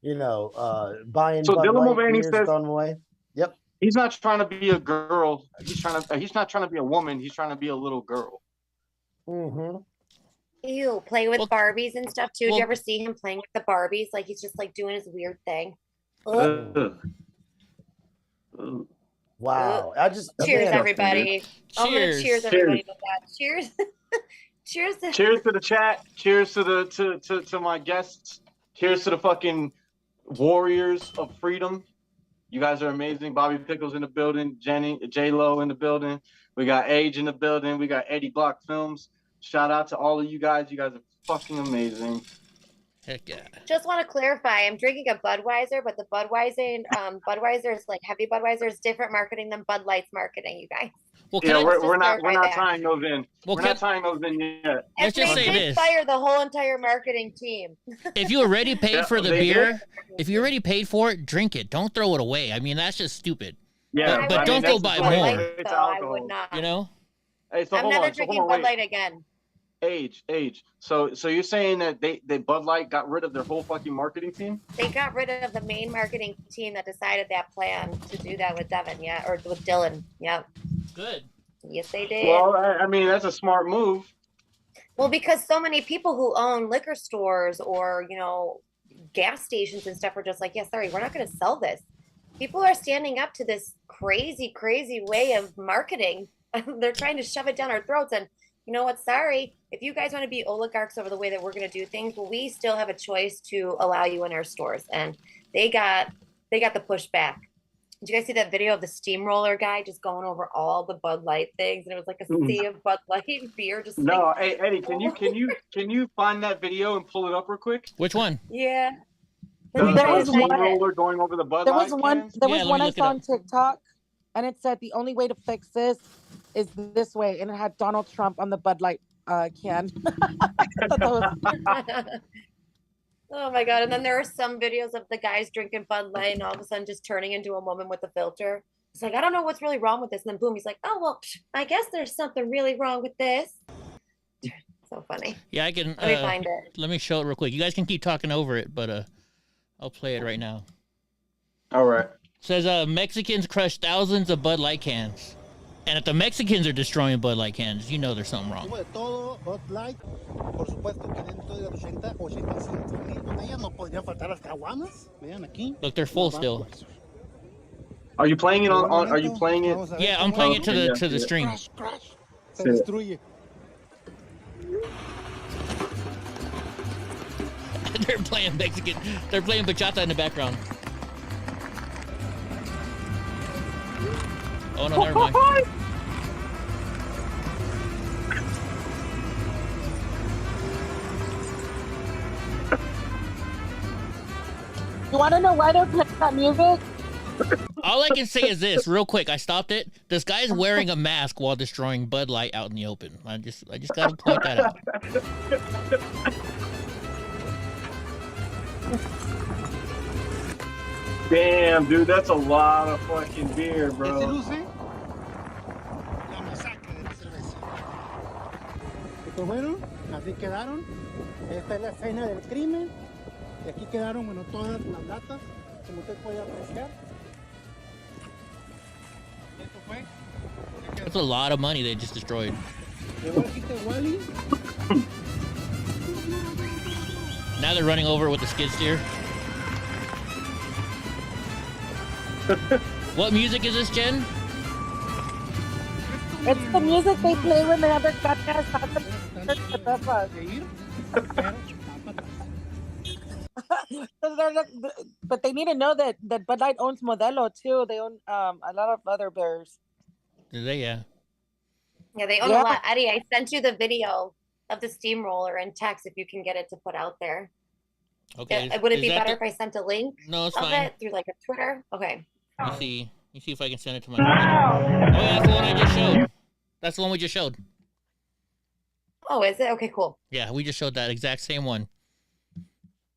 S8: buying
S6: So
S8: Bud
S6: Dylan
S8: Light
S6: Mulvaney
S8: beers
S6: says
S8: thrown away. Yep.
S6: He's not trying to be a girl. He's not trying to be a woman. He's trying to be a little girl.
S8: Mm-hmm.
S5: Ew, play with Barbies and stuff too. Did you ever see him playing with the Barbies? Like he's just like doing his weird thing.
S8: Wow.
S5: Cheers, everybody. I'm gonna cheers everybody to that. Cheers. Cheers
S6: to the chat. Cheers to my guests. Cheers to the fucking warriors of freedom. You guys are amazing. Bobby Pickles in the building. J-Lo in the building. We got Age in the building. We got Eddie Block Films. Shout out to all of you guys. You guys are fucking amazing.
S7: Heck yeah.
S5: Just want to clarify, I'm drinking a Budweiser, but the Budweiser is like heavy Budweiser is different marketing than Bud Light's marketing, you guys.
S7: Well,
S6: we're not tying those in. We're not tying those in yet.
S7: Let's just say
S5: they did
S7: this.
S5: fire the whole entire marketing team.
S7: If you already paid for the beer, if you already paid for it, drink it. Don't throw it away. I mean, that's just stupid.
S6: Yeah,
S7: but don't go buy more.
S5: I would not.
S7: You know?
S6: Hey, so
S5: I'm never drinking Bud Light again.
S6: Age. So you're saying that they Bud Light got rid of their whole fucking marketing team?
S5: They got rid of the main marketing team that decided that plan to do that with Devin, or with Dylan. Yep.
S7: Good.
S5: Yes, they did.
S6: Well, I mean, that's a smart move.
S5: Well, because so many people who own liquor stores or, gas stations and stuff are just like, yeah, sorry, we're not going to sell this. People are standing up to this crazy, crazy way of marketing. They're trying to shove it down our throats. And you know what? Sorry, if you guys want to be oligarchs over the way that we're going to do things, well, we still have a choice to allow you in our stores. And they got the pushback. Did you guys see that video of the steamroller guy just going over all the Bud Light things? And it was like a sea of Bud Light beer. Just
S6: hey, Eddie, can you find that video and pull it up real quick?
S7: Which one?
S5: Yeah.
S8: There was
S6: steamroller going over the Bud Light.
S9: There was one I saw on TikTok, and it said the only way to fix this is this way, and it had Donald Trump on the Bud Light can.
S5: Oh my God. And then there are some videos of the guys drinking Bud Light and all of a sudden just turning into a woman with a filter. It's like, I don't know what's really wrong with this. And then boom, he's like, oh, well, I guess there's something really wrong with this. So funny.
S7: Yeah, I can.
S5: Let me find it.
S7: Let me show it real quick. You guys can keep talking over it, but I'll play it right now.
S6: All right.
S7: It says Mexicans crush thousands of Bud Light cans. And if the Mexicans are destroying Bud Light cans, you know there's something wrong. Look, they're full still.
S6: Are you playing it on are you playing it?
S7: Yeah, I'm playing it to the stream. They're playing Mexican. They're playing bachata in the background. Oh no, never mind.
S9: You want to know why they're playing that music?
S7: All I can say is this, real quick. I stopped it. This guy's wearing a mask while destroying Bud Light out in the open. I just gotta point that out.
S6: Damn, dude, that's a lot of fucking beer, bro.
S4: La masacre de la cerveza. Y pues bueno, así quedaron. Esta es la escena del crimen. Y aquí quedaron, bueno, todas las latas, como usted puede apreciar. Esto fue.
S7: That's a lot of money they just destroyed.
S4: Llegó aquí Wally.
S7: Now they're running over it with the skid steer. What music is this, Jen?
S9: It's the music they play when they have their podcast. But they need to know that Bud Light owns Modelo too. They own a lot of other beers.
S7: Do they? Yeah.
S5: Yeah, they own
S9: Yeah.
S5: a lot. Eddie, I sent you the video of the steamroller in text if you can get it to put out there.
S7: Okay.
S5: Would it
S7: is
S5: be
S7: that
S5: better
S7: the-
S5: if I sent a link
S7: No, it's
S5: of
S7: fine.
S5: it through like a Twitter? Okay.
S7: Let me see if I can send it to my. Oh, yeah, that's the one I just showed. That's the one we just showed.
S5: Oh, is it? Okay, cool.
S7: Yeah, we just showed that exact same one.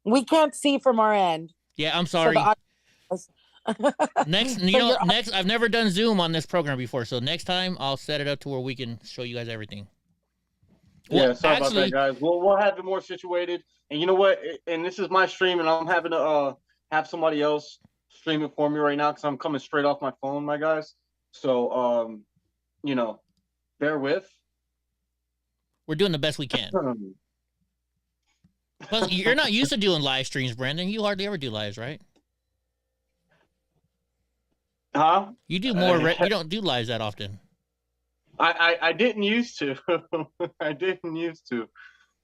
S9: We can't see from our end.
S7: Yeah, I'm
S9: So
S7: sorry.
S9: the
S7: Next,
S9: So you're-
S7: next, I've never done Zoom on this program before, so next time I'll set it up to where we can show you guys everything.
S6: Yeah,
S7: Well,
S6: sorry
S7: actually-
S6: about that, guys. We'll have it more situated. And you know what? And this is my stream, and I'm having to have somebody else stream it for me right now because I'm coming straight off my phone, my guys. So you know, bear with.
S7: We're doing the best we can. Plus, you're not used to doing live streams, Brandon. You hardly ever do lives, right?
S6: Huh?
S7: You do more. You don't do lives that often.
S6: I didn't used to. I didn't used to,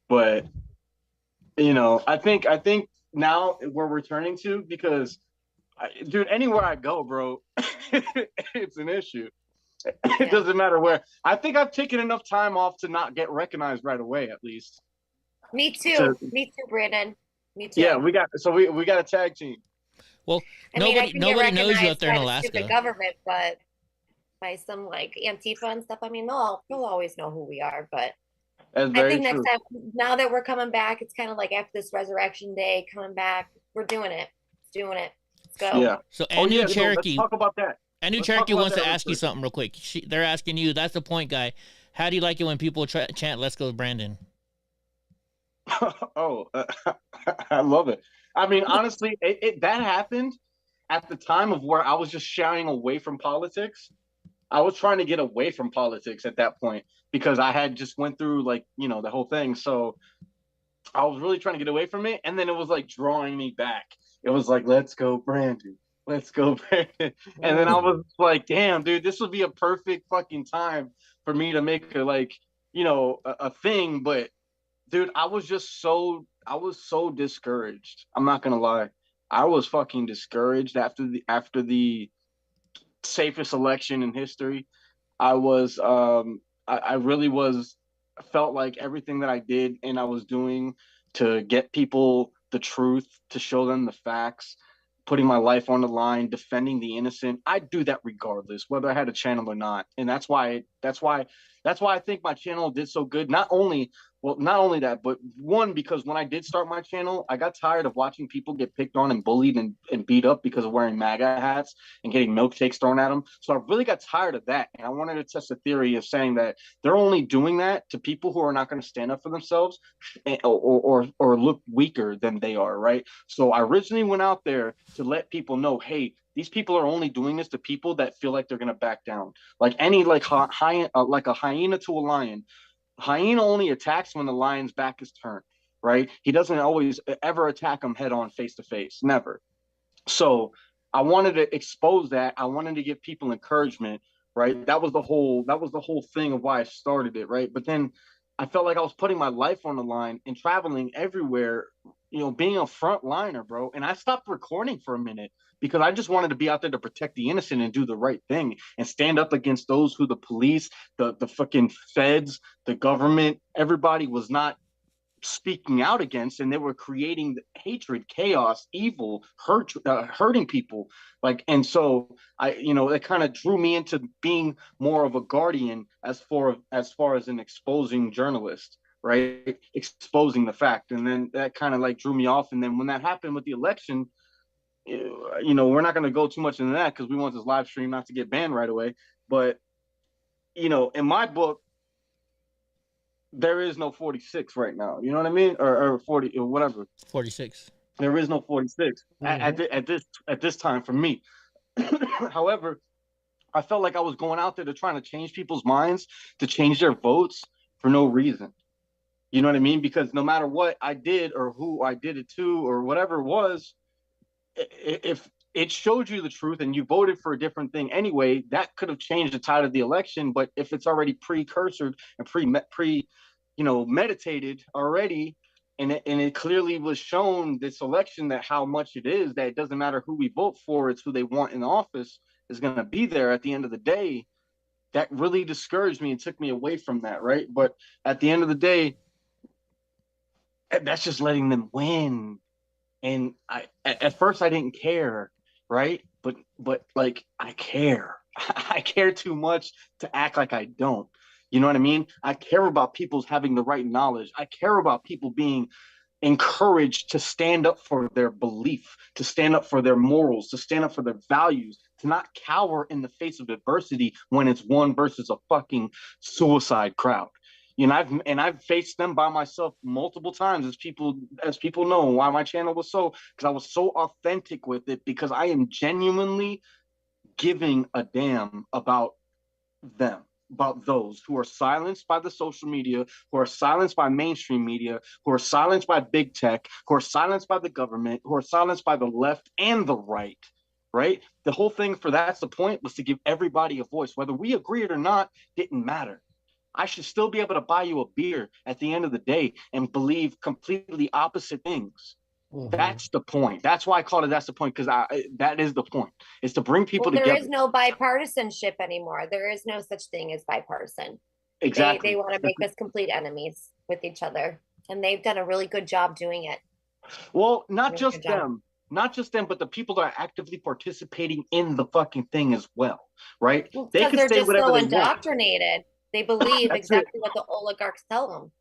S6: but you know, I think now we're returning to because, dude, anywhere I go, bro, it's an issue. It doesn't matter where. I think I've taken enough time off to not get recognized right away, at least.
S5: Me too.
S6: So-
S5: Me too, Brandon. Me too.
S6: Yeah, we got a tag team.
S7: Well,
S5: I mean, I
S7: nobody
S5: can get
S7: knows you
S5: recognized
S7: up there in
S5: by the
S7: Alaska.
S5: stupid government, but by some like Antifa and stuff. I mean, they'll always know who we are. But
S6: That's
S5: I
S6: very
S5: think
S6: true.
S5: next time, now that we're coming back, it's kind of like after this Resurrection Day, coming back, we're doing it. Doing it. Let's go.
S6: Yeah.
S7: So,
S6: Oh
S7: Anu
S6: yeah. No,
S7: Cherokee.
S6: let's talk about that.
S7: Anu
S6: Let's
S7: Cherokee
S6: talk about
S7: wants
S6: that
S7: to
S6: real
S7: ask you
S6: quick.
S7: something real quick. They're asking you. That's the point, guy. How do you like it when people chant "Let's go, Brandon"?
S6: Oh, I love it. I mean, honestly, that happened at the time of where I was just shying away from politics. I was trying to get away from politics at that point because I had just went through like, you know, the whole thing. So I was really trying to get away from it. And then it was like drawing me back. It was like, let's go, Brandon. Let's go, Brandon. And then I was like, damn, dude, this would be a perfect fucking time for me to make a, like, you know, a thing. But dude, I was so discouraged. I'm not gonna lie. I was fucking discouraged after the safest election in history. I was I really was felt like everything that I did and I was doing to get people the truth, to show them the facts, putting my life on the line, defending the innocent. I'd do that regardless, whether I had a channel or not. And that's why I think my channel did so good. Not only that, but one, because when I did start my channel, I got tired of watching people get picked on and bullied and beat up because of wearing MAGA hats and getting milkshakes thrown at them. So I really got tired of that. And I wanted to test the theory of saying that they're only doing that to people who are not going to stand up for themselves or look weaker than they are, right? So I originally went out there to let people know, hey, these people are only doing this to people that feel like they're going to back down. Like any like a hyena to a lion. Hyena only attacks when the lion's back is turned, right? He doesn't always ever attack them head on, face to face, never. So I wanted to expose that. I wanted to give people encouragement, right? That was the whole thing of why I started it, right? But then I felt like I was putting my life on the line and traveling everywhere, you know, being a front liner, bro. And I stopped recording for a minute because I just wanted to be out there to protect the innocent and do the right thing and stand up against those who the police, the fucking feds, the government, everybody was not speaking out against, and they were creating hatred, chaos, evil, hurting people. Like, and so it kind of drew me into being more of a guardian as far as an exposing journalist, right? Exposing the fact. And then that kind of like drew me off. And then when that happened with the election, we're not going to go too much into that because we want this live stream not to get banned right away. But, in my book, there is no 46 right now. You know what I mean? Or 40 or whatever.
S7: 46.
S6: There is no 46 at this time for me. However, I felt like I was going out there to trying to change people's minds, to change their votes for no reason. You know what I mean? Because no matter what I did or who I did it to or whatever it was, if it showed you the truth and you voted for a different thing anyway, that could have changed the tide of the election. But if it's already precursored and meditated already, and it clearly was shown this election that how much it is, that it doesn't matter who we vote for, it's who they want in the office is going to be there at the end of the day. That really discouraged me and took me away from that, right? But at the end of the day, that's just letting them win. And at first I didn't care, right? But like I care. I care too much to act like I don't. You know what I mean? I care about people having the right knowledge. I care about people being encouraged to stand up for their belief, to stand up for their morals, to stand up for their values, to not cower in the face of adversity when it's one versus a fucking suicide crowd. I've faced them by myself multiple times, as people know why my channel was because I was so authentic with it, because I am genuinely giving a damn about them, about those who are silenced by the social media, who are silenced by mainstream media, who are silenced by big tech, who are silenced by the government, who are silenced by the left and the right. Right? The whole thing for That's the Point was to give everybody a voice. Whether we agree it or not, didn't matter. I should still be able to buy you a beer at the end of the day and believe completely opposite things. Mm-hmm. That's the point. That's why I call it That's the Point, because that is the point. Is to bring people together.
S5: There is no bipartisanship anymore. There is no such thing as bipartisan.
S6: Exactly.
S5: They want to make us complete enemies with each other, and they've done a really good job doing it.
S6: Well, not just them, but the people that are actively participating in the fucking thing as well, right?
S5: Well, they can say whatever they indoctrinated. Want. They believe exactly what the oligarchs tell them.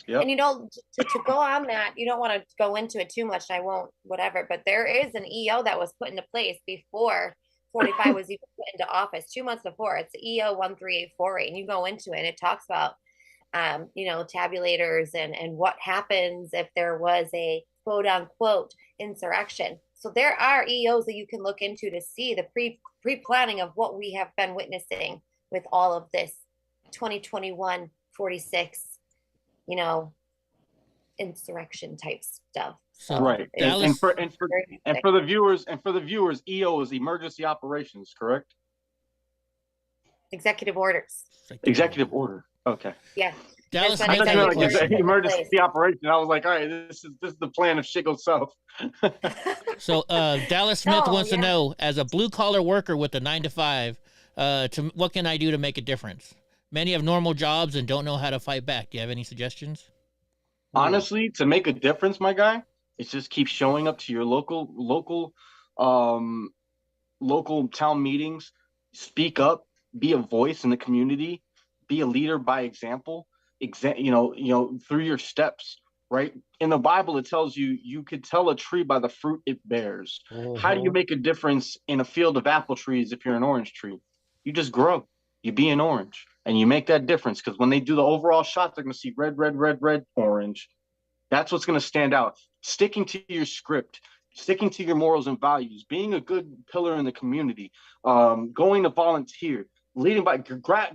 S5: Yep. And to go on that, you don't want to go into it too much, and I won't, whatever, but there is an EO that was put into place before 45 was even put into office, 2 months before. It's EO 13848, and you go into it, and it talks about, tabulators and what happens if there was a quote unquote insurrection. So there are EOs that you can look into to see the pre-planning of what we have been witnessing with all of this 2021 46 insurrection type stuff. So
S6: right. And for the viewers, EO is emergency operations, correct?
S5: Executive orders.
S6: Executive order. Okay.
S5: Yeah.
S7: Dallas
S6: Smith emergency operation. I was like, all right, this is the plan if shit goes south.
S7: So Dallas Smith wants to know, as a blue collar worker with a 9 to 5, what can I do to make a difference? Many have normal jobs and don't know how to fight back. Do you have any suggestions?
S6: Honestly, to make a difference, my guy, it's just keep showing up to your local town meetings. Speak up, be a voice in the community, be a leader by example. Through your steps, right? In the Bible, it tells you could tell a tree by the fruit it bears. Mm-hmm. How do you make a difference in a field of apple trees if you're an orange tree? You just grow. You be an orange. And you make that difference, because when they do the overall shot, they're going to see red, red, red, red, orange. That's what's going to stand out. Sticking to your script, sticking to your morals and values, being a good pillar in the community, going to volunteer, leading by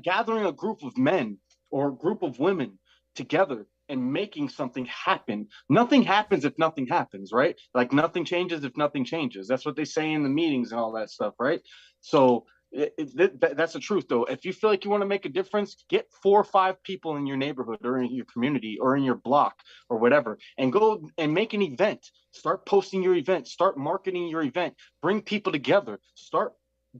S6: gathering a group of men or a group of women together and making something happen. Nothing happens if nothing happens, right? Like nothing changes if nothing changes. That's what they say in the meetings and all that stuff, right? So that's the truth, though. If you feel like you want to make a difference, get 4 or 5 people in your neighborhood or in your community or in your block or whatever, and go and make an event. Start posting your event. Start marketing your event. Bring people together. Start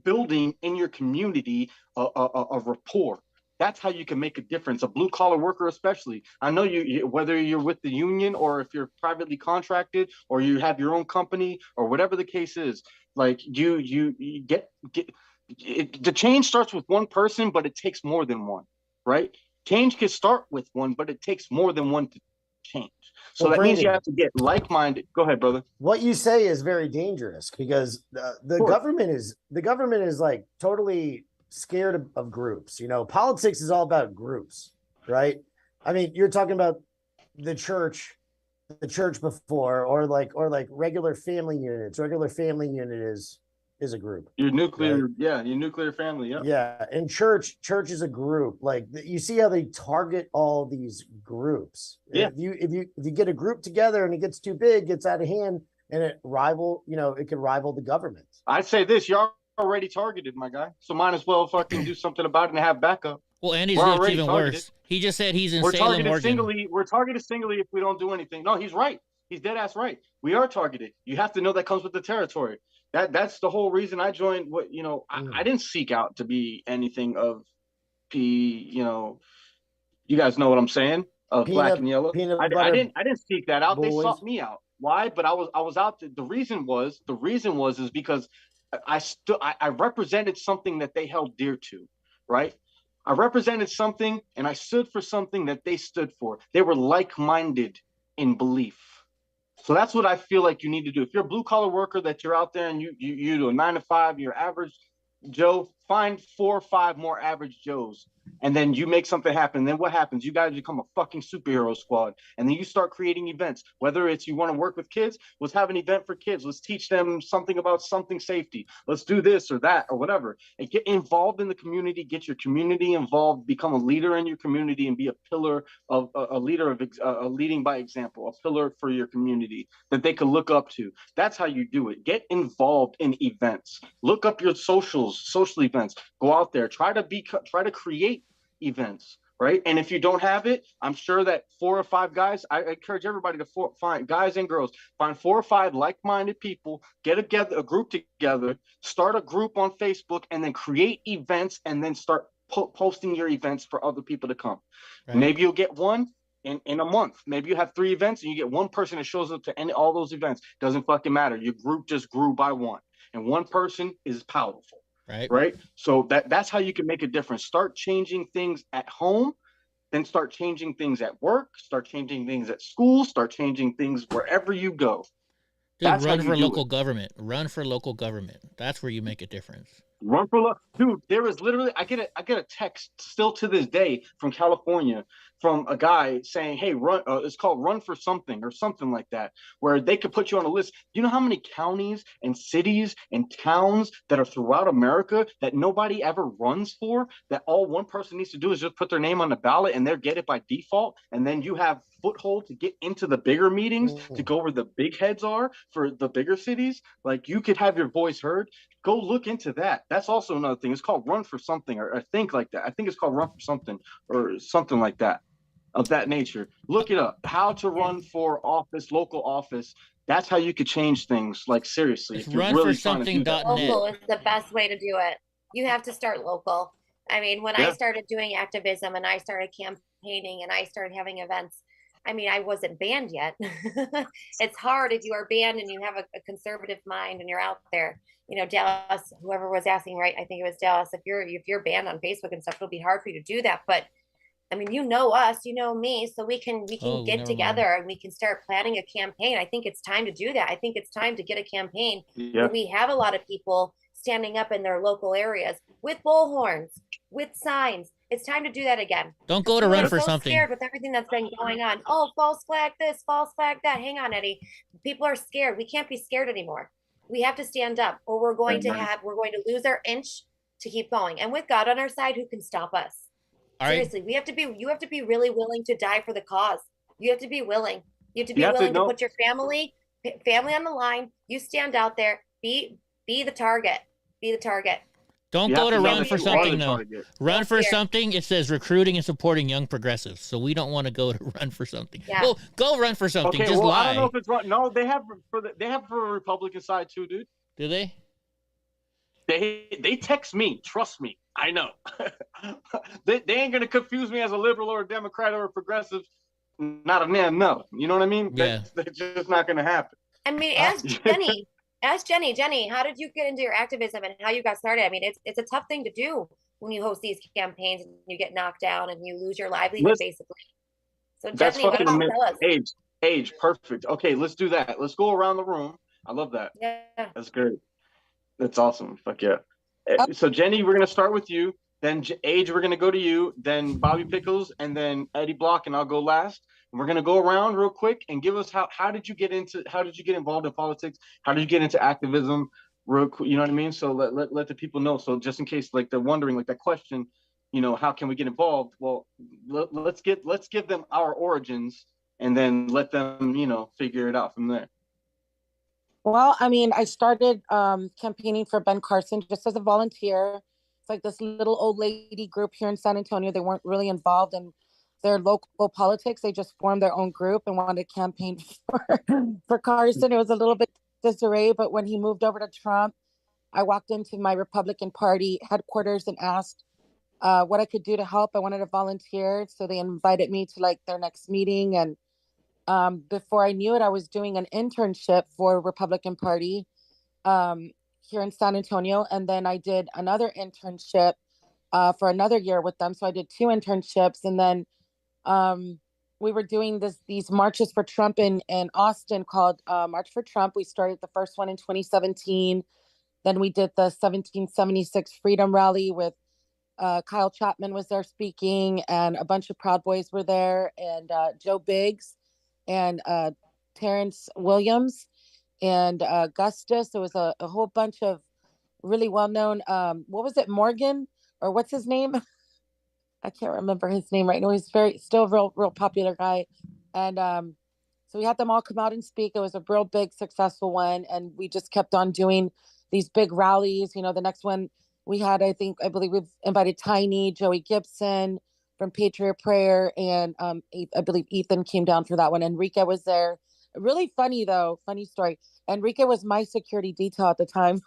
S6: building in your community a rapport. That's how you can make a difference. A blue collar worker, especially. I know whether you're with the union or if you're privately contracted or you have your own company or whatever the case is. Like you get the change starts with one person, but it takes more than one, right? Change can start with one, but it takes more than one to change. So that means you have to get like-minded. Go ahead, brother.
S8: What you say is very dangerous because the government is like totally scared of groups. You know, politics is all about groups, right? I mean, you're talking about the church before, or like regular family units. Regular family unit is a group.
S6: Your nuclear,
S8: right?
S6: Yeah, your nuclear family, yeah.
S8: Yeah, and church is a group. Like you see how they target all these groups.
S6: Yeah.
S8: If you get a group together and it gets too big, gets out of hand, and it can rival the government.
S6: I'd say this: you're already targeted, my guy. So might as well fucking do something about it and have backup.
S7: Well, Andy's doing even worse. He just said he's in Salem, Oregon.
S6: We're targeted singly if we don't do anything. No, he's right. He's dead ass right. We are targeted. You have to know that comes with the territory. That's the whole reason I joined. I didn't seek out to be anything of you guys know what I'm saying, of black and yellow. I didn't seek that out. Boys. They sought me out. Why? But I was out there. The reason was because I represented something that they held dear to, right? I represented something and I stood for something that they stood for. They were like-minded in belief. So that's what I feel like you need to do. If you're a blue collar worker that you're out there and you do a 9 to 5, you're average Joe, find 4 or 5 more average Joes. And then you make something happen. Then what happens? You guys become a fucking superhero squad. And then you start creating events. Whether it's you want to work with kids, let's have an event for kids. Let's teach them something about something safety. Let's do this or that or whatever. And get involved in the community. Get your community involved. Become a leader in your community and be a pillar of a leader of leading by example. A pillar for your community that they can look up to. That's how you do it. Get involved in events. Look up your social events. Go out there. Try to create events, right? And if you don't have it, I'm sure that 4 or 5 guys, I encourage everybody to find guys and girls, find 4 or 5 like-minded people, get a group together, start a group on Facebook, and then create events, and then start posting your events for other people to come. Right. Maybe you'll get one in a month. Maybe you have 3 events and you get one person that shows up to all those events. Doesn't fucking matter. Your group just grew by one, and one person is powerful. Right. So that's how you can make a difference. Start changing things at home, then start changing things at work, start changing things at school, start changing things wherever you go.
S7: Dude, run for local government. Run for local government. That's where you make a difference.
S6: Run for dude. There is literally I get a text still to this day from California from a guy saying, "Hey, run." It's called Run for Something or something like that, where they could put you on a list. You know how many counties and cities and towns that are throughout America that nobody ever runs for? That all one person needs to do is just put their name on the ballot and they'll get it by default. And then you have foothold to get into the bigger meetings, to go where the big heads are for the bigger cities. Like you could have your voice heard. Go look into that. That's also another thing. It's called Run for Something, or I think like that. I think it's called Run for Something or something like that, of that nature. Look it up. How to run for office, local office. That's how you could change things. Like seriously,
S7: if you're really trying to do that.
S5: Local is the best way to do it. You have to start local. I mean, when I started doing activism and I started campaigning and I started having events, I mean, I wasn't banned yet. It's hard if you are banned and you have a conservative mind and you're out there. You know, Dallas, whoever was asking, right? I think it was Dallas. If you're banned on Facebook and stuff, it'll be hard for you to do that. But I mean, you know us, you know me, so we can get together and we can start planning a campaign. I think it's time to do that. I think it's time to get a campaign. Yeah. We have a lot of people standing up in their local areas with bullhorns, with signs. It's time to do that again.
S7: Don't go to Run for Something.
S5: Scared with everything that's been going on. Oh, false flag this, false flag that. Hang on, Eddie. People are scared. We can't be scared anymore. We have to stand up, or we're going to lose our inch to keep going. And with God on our side, who can stop us? Seriously, you have to be really willing to die for the cause. You have to be willing. You have to be willing to put your family on the line. You stand out there. Be the target. Be the target.
S7: Don't go to Run for Something, though. Run for Something, it says recruiting and supporting young progressives. So we don't want to go to Run for Something. Yeah. Well, go Run for Something.
S6: Okay,
S7: just lie.
S6: I don't know if it's right. No, they have for the Republican side too, dude.
S7: Do they?
S6: They text me. Trust me. I know. They ain't gonna confuse me as a liberal or a Democrat or a progressive. Not a man, no. You know what I mean?
S7: Yeah.
S6: That's just not gonna happen.
S5: I mean, ask Jenny, how did you get into your activism and how you got started? I mean, it's a tough thing to do when you host these campaigns and you get knocked down and you lose your livelihood, basically. So
S6: That's
S5: Jenny, why
S6: fucking
S5: don't you tell us?
S6: Age, perfect. Okay, let's do that. Let's go around the room. I love that.
S5: Yeah.
S6: That's great. That's awesome. Fuck yeah. So Jenny, we're gonna start with you. Then Age, we're gonna go to you. Then Bobby Pickles, and then Eddie Block, and I'll go last. And we're gonna go around real quick and give us how did you get involved in politics? How did you get into activism? Real quick, you know what I mean? So let the people know. So just in case like they're wondering like that question, you know, how can we get involved? Well, let's give them our origins and then let them, you know, figure it out from there.
S9: Well, I mean, I started campaigning for Ben Carson just as a volunteer. It's like this little old lady group here in San Antonio. They weren't really involved in their local politics. They just formed their own group and wanted to campaign for Carson. It was a little bit disarray, but when he moved over to Trump, I walked into my Republican Party headquarters and asked what I could do to help. I wanted to volunteer, so they invited me to like their next meeting. And before I knew it, I was doing an internship for Republican Party here in San Antonio, and then I did another internship for another year with them. So I did 2 internships, and then we were doing these marches for Trump in Austin called March for Trump. We started the first one in 2017. Then we did the 1776 Freedom Rally with Kyle Chapman was there speaking, and a bunch of Proud Boys were there, and Joe Biggs and Terrence Williams and Gustus. There was a whole bunch of really well-known, what was it, Morgan? Or what's his name? I can't remember his name right now. He's still a real popular guy. And so we had them all come out and speak. It was a real big, successful one. And we just kept on doing these big rallies. You know, the next one we had, I believe we've invited Tiny, Joey Gibson from Patriot Prayer. And I believe Ethan came down for that one. Enrique was there. Really funny though, funny story. Enrique was my security detail at the time.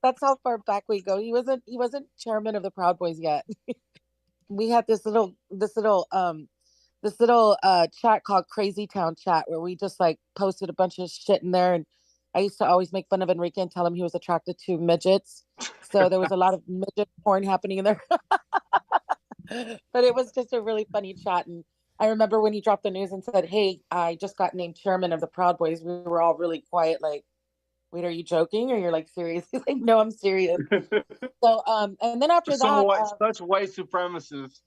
S9: That's how far back we go. He wasn't chairman of the Proud Boys yet. We had this little chat called Crazy Town Chat where we just like posted a bunch of shit in there. And I used to always make fun of Enrique and tell him he was attracted to midgets. So there was a lot of midget porn happening in there. But it was just a really funny chat. And I remember when he dropped the news and said, "Hey, I just got named chairman of the Proud Boys," we were all really quiet, like, "Wait, are you joking? Or you're like serious?" He's like, "No, I'm serious." So, and then after
S6: such white supremacists.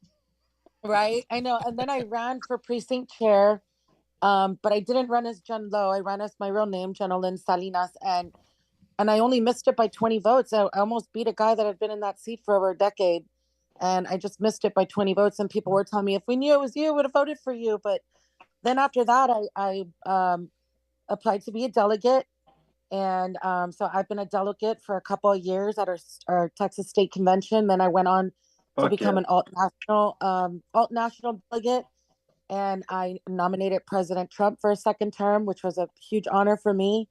S9: Right? I know. And then I ran for precinct chair, but I didn't run as Jen Lowe. I ran as my real name, Jenalyn Salinas, and I only missed it by 20 votes. I almost beat a guy that had been in that seat for over a decade. And I just missed it by 20 votes. And people were telling me, if we knew it was you, we would have voted for you. But then after that, I applied to be a delegate. And so I've been a delegate for a couple of years at our Texas State Convention. Then I went on to become an alt national delegate. And I nominated President Trump for a second term, which was a huge honor for me.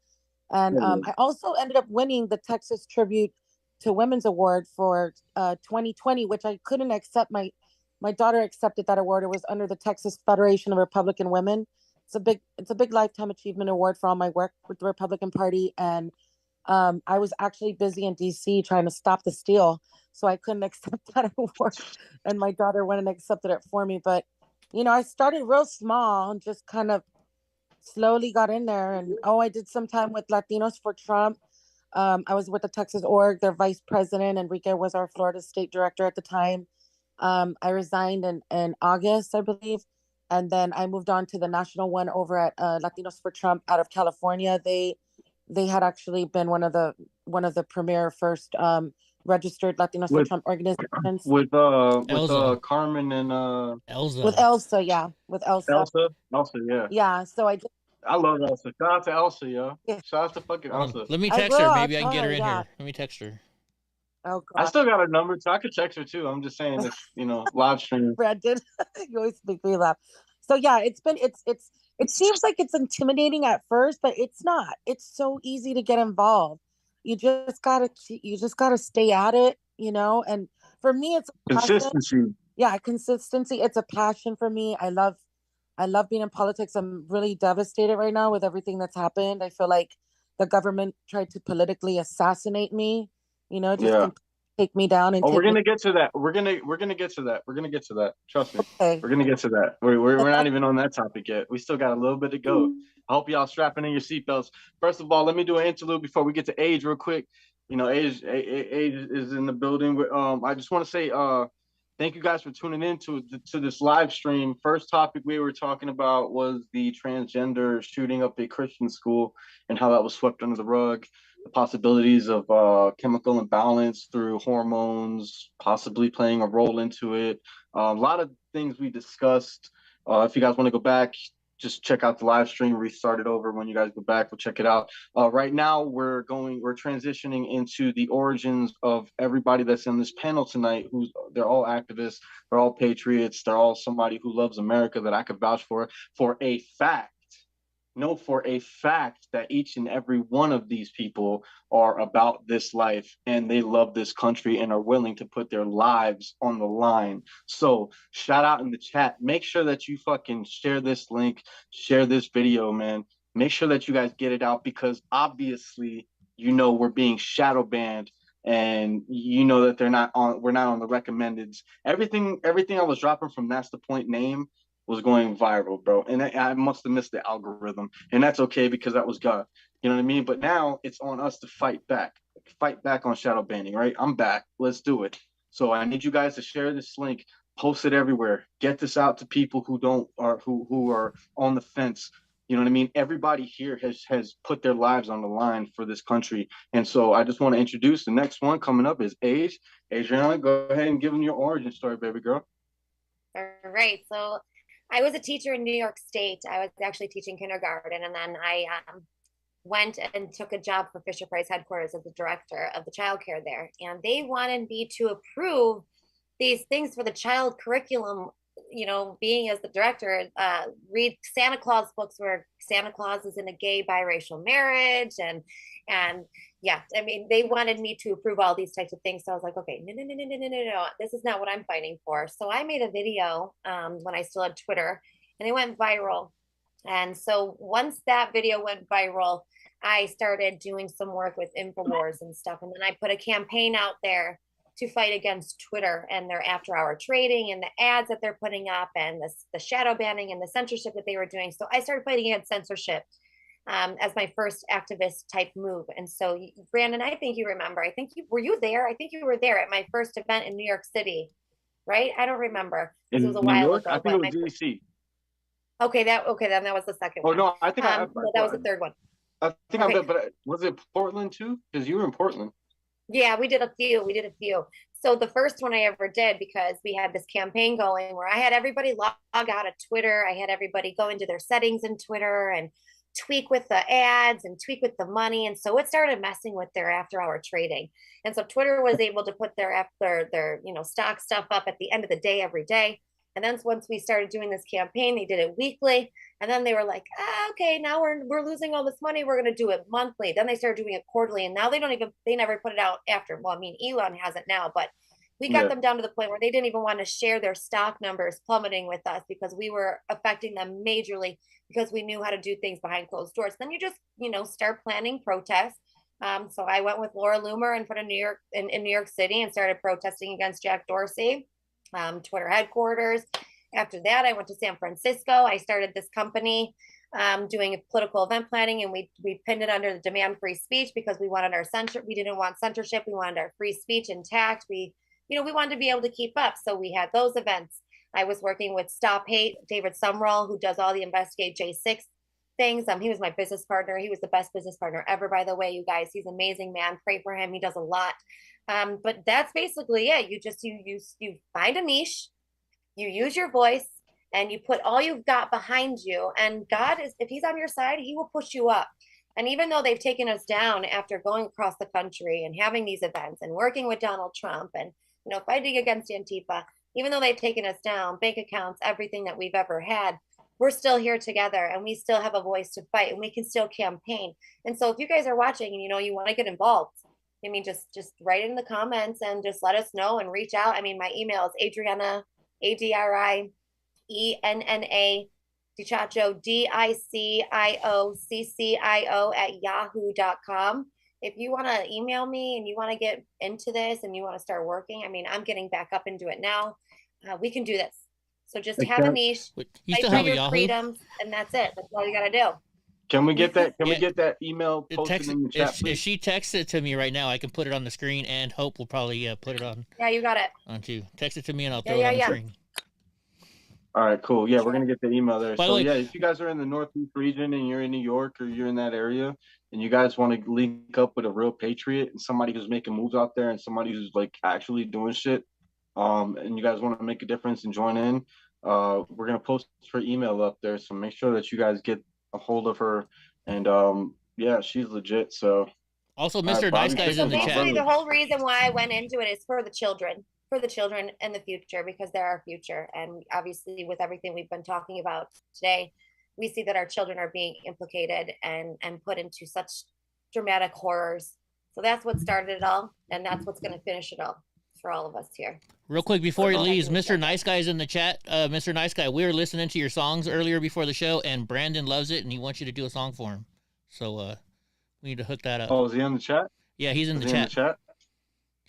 S9: And I also ended up winning the Texas Tribute to Women's Award for 2020, which I couldn't accept. My daughter accepted that award. It was under the Texas Federation of Republican Women. It's a big lifetime achievement award for all my work with the Republican Party. And I was actually busy in DC trying to stop the steal, so I couldn't accept that award. And my daughter went and accepted it for me. But you know, I started real small and just kind of slowly got in there. And I did some time with Latinos for Trump. I was with the Texas org. Their vice president, Enrique, was our Florida state director at the time. I resigned in August, I believe. And then I moved on to the national one over at Latinos for Trump out of California. They had actually been one of the premier first registered Latinos for Trump organizations.
S6: With Carmen and
S7: Elsa.
S9: With Elsa, yeah. With Elsa.
S6: Elsa, yeah.
S9: Yeah, so
S6: I love Elsa. Shout out to Elsa, yo. Shout out to fucking Elsa.
S7: Let me text her. Maybe I can get her in here. Let me text her.
S9: Oh, God.
S6: I still got her number, so I could text her too. I'm just saying this, live stream.
S9: Brandon, you always make me laugh. So yeah, it seems like it's intimidating at first, but it's not. It's so easy to get involved. you just gotta stay at it, and for me it's a passion.
S6: Consistency.
S9: Yeah, consistency, it's a passion for me. I love being in politics. I'm really devastated right now with everything that's happened. I feel like the government tried to politically assassinate me, just
S6: Yeah.
S9: to take me down and
S6: Oh, we're
S9: take me.
S6: gonna get to that. We're gonna get to that. We're gonna get to that. Trust me.
S9: Okay.
S6: We're gonna get to that. We're not even on that topic yet. We still got a little bit to go. I hope y'all strapping in your seatbelts. First of all, let me do an interlude before we get to Age real quick. Age is in the building. I just want to say thank you guys for tuning in to this live stream. First topic we were talking about was the transgender shooting up a Christian school and how that was swept under the rug. The possibilities of chemical imbalance through hormones possibly playing a role into it. A lot of things we discussed. If you guys want to go back, just check out the live stream, restart it over when you guys go back. We'll check it out. Right now, we're transitioning into the origins of everybody that's in this panel tonight. They're all activists, they're all patriots, they're all somebody who loves America that I could vouch for a fact. Know for a fact that each and every one of these people are about this life and they love this country and are willing to put their lives on the line. So shout out in the chat. Make sure that you fucking share this link, share this video, man. Make sure that you guys get it out because obviously, we're being shadow banned and that we're not on the recommendeds. Everything I was dropping from That's the Point name was going viral, bro. And I must have missed the algorithm. And that's okay because that was God. You know what I mean? But now it's on us to fight back on shadow banning, right? I'm back. Let's do it. So I need you guys to share this link, post it everywhere, get this out to people who are on the fence. You know what I mean? Everybody here has put their lives on the line for this country. And so I just want to introduce the next one coming up is Adrienne, go ahead and give them your origin story, baby girl.
S5: All right. So I was a teacher in New York State. I was actually teaching kindergarten, and then I went and took a job for Fisher Price headquarters as the director of the childcare there. And they wanted me to approve these things for the child curriculum. Being as the director, read Santa Claus books where Santa Claus is in a gay biracial marriage, and yeah, I mean, they wanted me to approve all these types of things. So I was like, okay, no, this is not what I'm fighting for. So I made a video when I still had Twitter, and it went viral. And so once that video went viral, I started doing some work with InfoWars and stuff. And then I put a campaign out there to fight against Twitter and their after-hour trading and the ads that they're putting up and the shadow banning and the censorship that they were doing. So I started fighting against censorship as my first activist type move. And so, Brandon, I think you remember. Were you there? I think you were there at my first event in New York City, right? I don't remember. This was a while ago.
S6: I think it was DC.
S5: Okay, then that was the second one.
S6: Oh no, I think
S5: that was the third one.
S6: I think okay. But was it Portland too? Because you were in Portland.
S5: Yeah, we did a few. So the first one I ever did, because we had this campaign going where I had everybody log out of Twitter. I had everybody go into their settings in Twitter and tweak with the ads and tweak with the money. And so it started messing with their after hour trading. And so Twitter was able to put their stock stuff up at the end of the day every day. And then once we started doing this campaign, they did it weekly. And then they were like, okay, now we're losing all this money. We're going to do it monthly. Then they started doing it quarterly. And now they never put it out after. Well, I mean, Elon has it now, but we got them down to the point where they didn't even want to share their stock numbers plummeting with us because we were affecting them majorly because we knew how to do things behind closed doors. Then you just, start planning protests. So I went with Laura Loomer in front of New York City and started protesting against Jack Dorsey. Twitter headquarters. After that, I went to San Francisco. I started this company doing political event planning, and we pinned it under the demand free speech because we wanted we didn't want censorship. We wanted our free speech intact. We wanted to be able to keep up. So we had those events. I was working with Stop Hate, David Sumrall, who does all the Investigate J6 things. He was my business partner. He was the best business partner ever, by the way, you guys. He's an amazing man. Pray for him. He does a lot. But that's basically it. You find a niche, you use your voice, and you put all you've got behind you. And God if he's on your side, he will push you up. And even though they've taken us down after going across the country and having these events and working with Donald Trump and, fighting against Antifa, even though they've taken us down, bank accounts, everything that we've ever had, we're still here together and we still have a voice to fight and we can still campaign. And so if you guys are watching and you want to get involved, I mean, just write it in the comments and just let us know and reach out. I mean, my email is Adriana, Adrienna Dichacho, DICIOCCIO @yahoo.com. If you want to email me and you want to get into this and you want to start working, I mean, I'm getting back up into it now. We can do this. So just have a niche,
S7: You
S5: fight
S7: still
S5: for
S7: have a
S5: your
S7: Yahoo?
S5: freedoms, and that's it. That's all you got to do.
S6: Can we get that? Can we
S7: Yeah.
S6: get that email posted in the chat,
S7: If
S6: please?
S7: she texts it to me right now, I can put it on the screen, and Hope will probably put it on.
S5: Yeah, you got it.
S7: On too. Text it to me, and I'll
S5: Yeah,
S7: throw it on the
S5: yeah.
S7: screen.
S6: All right, cool. Yeah, we're gonna get the email there.
S7: By the
S6: So
S7: way-
S6: yeah, if you guys are in the Northeast region and you're in New York or you're in that area and you guys want to link up with a real patriot and somebody who's making moves out there and somebody who's like actually doing shit, and you guys want to make a difference and join in, we're gonna post her email up there. So make sure that you guys get a hold of her. And yeah, she's legit. So
S7: Also, Mr. Nice Guy's
S5: So
S7: in the
S5: basically,
S7: chat.
S5: the whole reason why I went into it is for the children in the future, because they're our future. And obviously, with everything we've been talking about today, we see that our children are being implicated and put into such dramatic horrors. So that's what started it all, and that's what's going to finish it all for all of us here.
S7: Real quick before he
S5: That's all I
S7: leaves,
S5: can
S7: Mr.
S5: say.
S7: Nice Guy's in the chat. Mr. Nice Guy, we were listening to your songs earlier before the show, and Brandon loves it, and he wants you to do a song for him. So we need to hook that up.
S6: oh, is he in the chat?
S7: Yeah, he's in
S6: Is
S7: the
S6: he
S7: chat.
S6: in the chat?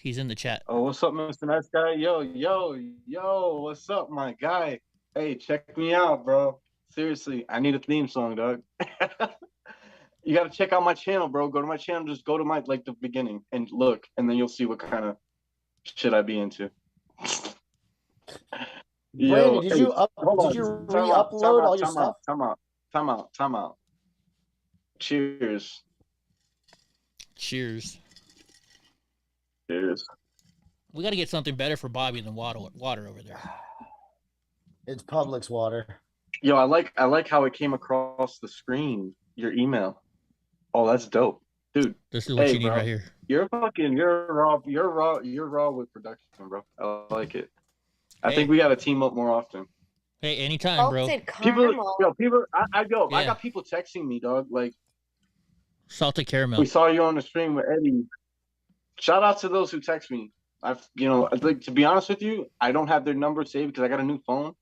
S7: He's in the chat.
S6: Oh, what's up, Mr. Nice Guy? Yo, what's up, my guy? Hey, check me out, bro. Seriously, I need a theme song, dog. You got to check out my channel, bro. Go to my channel. Just go to my, like, the beginning and look, and then you'll see what kind of shit I be into.
S8: Brandon, did
S6: hey,
S8: you
S6: hold on.
S8: did you
S6: Time out,
S8: re-upload all your stuff?
S6: Time out. Cheers.
S7: Cheers.
S6: Cheers.
S7: We got to get something better for Bobby than water over there.
S8: It's Publix water.
S6: Yo, I like how it came across the screen, your email. Oh, that's dope. Dude.
S7: This is what
S6: hey,
S7: you need
S6: bro.
S7: right here.
S6: You're raw with production, bro. I like it. I think we got to team up more often.
S7: Hey, anytime, bro.
S5: Salted
S6: People,
S5: caramel.
S6: I
S7: Yeah.
S6: got people texting me, dog. Like,
S7: Salted caramel.
S6: we saw you on the stream with Eddie. Shout out to those who text me. Like, to be honest with you, I don't have their number saved because I got a new phone,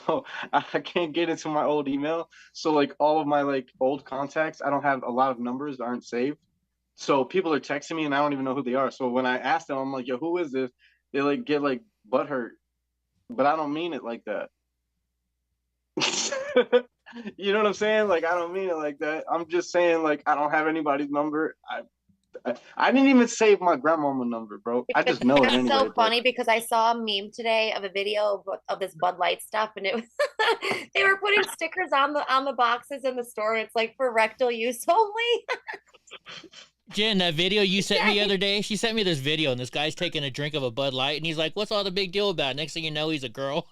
S6: so I can't get into my old email. So like all of my like old contacts, I don't have a lot of numbers that aren't saved. So people are texting me and I don't even know who they are. So when I ask them, I'm like, yo, who is this? They like get like butthurt, but I don't mean it like that. You know what I'm saying? Like, I don't mean it like that. I'm just saying, like, I don't have anybody's number. I didn't even save my grandmama number, bro. I just know it
S5: It's
S6: anyway.
S5: so
S6: but-
S5: funny because I saw a meme today of a video of this Bud Light stuff, and it was they were putting stickers on the boxes in the store. It's like for rectal use only.
S7: Jen, that video you sent me the other day, she sent me this video, and this guy's taking a drink of a Bud Light, and he's like, what's all the big deal about? Next thing you know, he's a girl.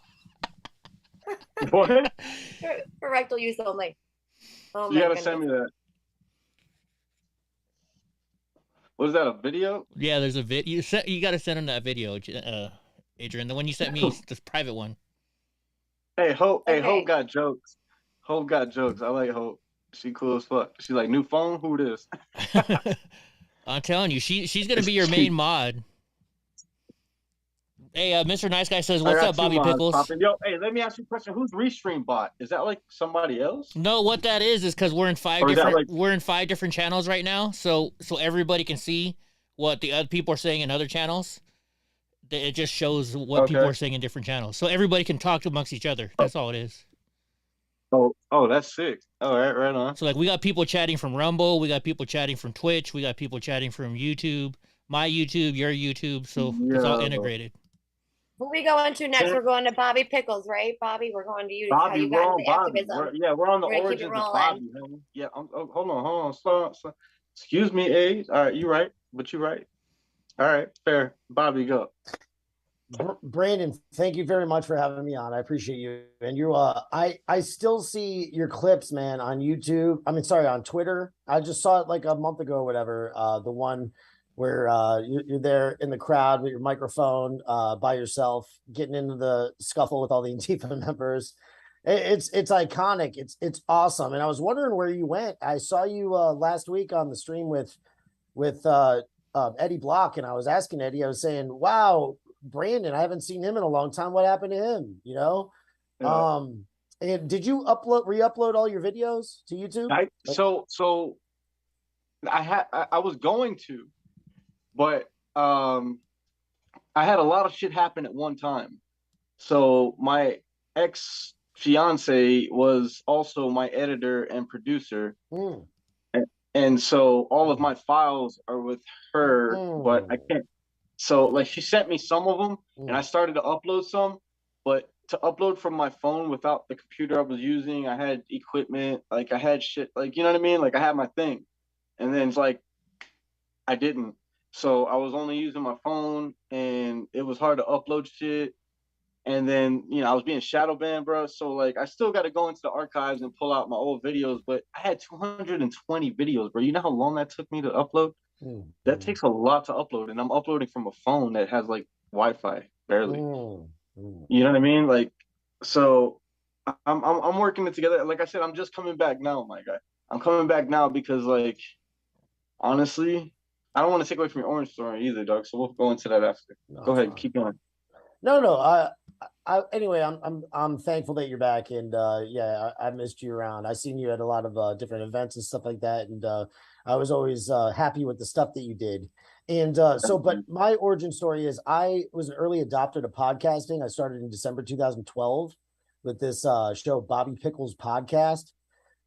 S6: What?
S5: For rectal use only. Oh
S6: You
S5: my
S6: gotta
S5: goodness.
S6: send me that. Was that a video?
S7: Yeah, there's a you got to send him that video, Adrienne. The one you sent me, this private one.
S6: Hey, Hope. Hey,
S5: Okay.
S6: Hope got jokes. Hope got jokes. I like Hope. She cool as fuck. She like, new phone. Who this?
S7: I'm telling you, she's gonna be your main mod. Hey, Mr. Nice Guy says, "What's up, Bobby Pickles?"
S6: Yo, hey, let me ask you a question. Who's Restream bot? Is that like somebody else?
S7: No, what that is because we're in five
S6: Or is that
S7: different
S6: like-
S7: we're in 5 different channels right now, so everybody can see what the other people are saying in other channels. It just shows what people
S6: Okay.
S7: are saying in different channels, so everybody can talk amongst each other. That's all it is.
S6: Oh, that's sick. All right, right on.
S7: So like we got people chatting from Rumble, we got people chatting from Twitch, we got people chatting from YouTube, my YouTube, your YouTube, so it's all
S6: Yeah.
S7: integrated.
S5: Who we going to next?
S6: Yeah.
S5: We're going to Bobby Pickles, right? Bobby, we're going to you. how
S6: Bobby,
S5: you
S6: we're
S5: got
S6: on
S5: into
S6: Bobby.
S5: activism.
S6: We're on the
S5: We're gonna keep
S6: origins
S5: it
S6: of
S5: rolling.
S6: Bobby. Man. Yeah, hold on. Slow. Excuse me, A. All right, you're right, but you're right. All right, fair. Bobby, go.
S8: Brandon, thank you very much for having me on. I appreciate you. And you, I still see your clips, man, on YouTube. I mean, sorry, on Twitter. I just saw it like a month ago, or whatever. The one where you're there in the crowd with your microphone by yourself, getting into the scuffle with all the Antifa members. It's iconic. It's awesome. And I was wondering where you went. I saw you last week on the stream with Eddie Block, and I was asking Eddie. I was saying, "Wow, Brandon, I haven't seen him in a long time. What happened to him?" You know.
S6: Yeah.
S8: And did you re-upload all your videos to YouTube?
S6: So I was going to, but I had a lot of shit happen at one time. So my ex fiance was also my editor and producer. And so all of my files are with her, but I can't. So like she sent me some of them and I started to upload some, but to upload from my phone without the computer I was using, I had equipment, like I had shit, like, you know what I mean? Like I had my thing. And then it's like, I didn't. So I was only using my phone and it was hard to upload shit. And then, you know, I was being shadow banned, bro. So like, I still got to go into the archives and pull out my old videos, but I had 220 videos, bro. You know how long that took me to upload? That takes a lot to upload. And I'm uploading from a phone that has like Wi-Fi, barely. You know what I mean? Like, so I'm working it together. Like I said, I'm just coming back now, my guy. I'm coming back now because like, honestly, I don't want to take away from your orange story either, Doug. So we'll go into that after. Go ahead, keep going.
S8: No. Anyway, I'm thankful that you're back, and yeah, I missed you around. I seen you at a lot of different events and stuff like that, and I was always happy with the stuff that you did. And but my origin story is I was an early adopter to podcasting. I started in December 2012 with this show, Bobby Pickles Podcast,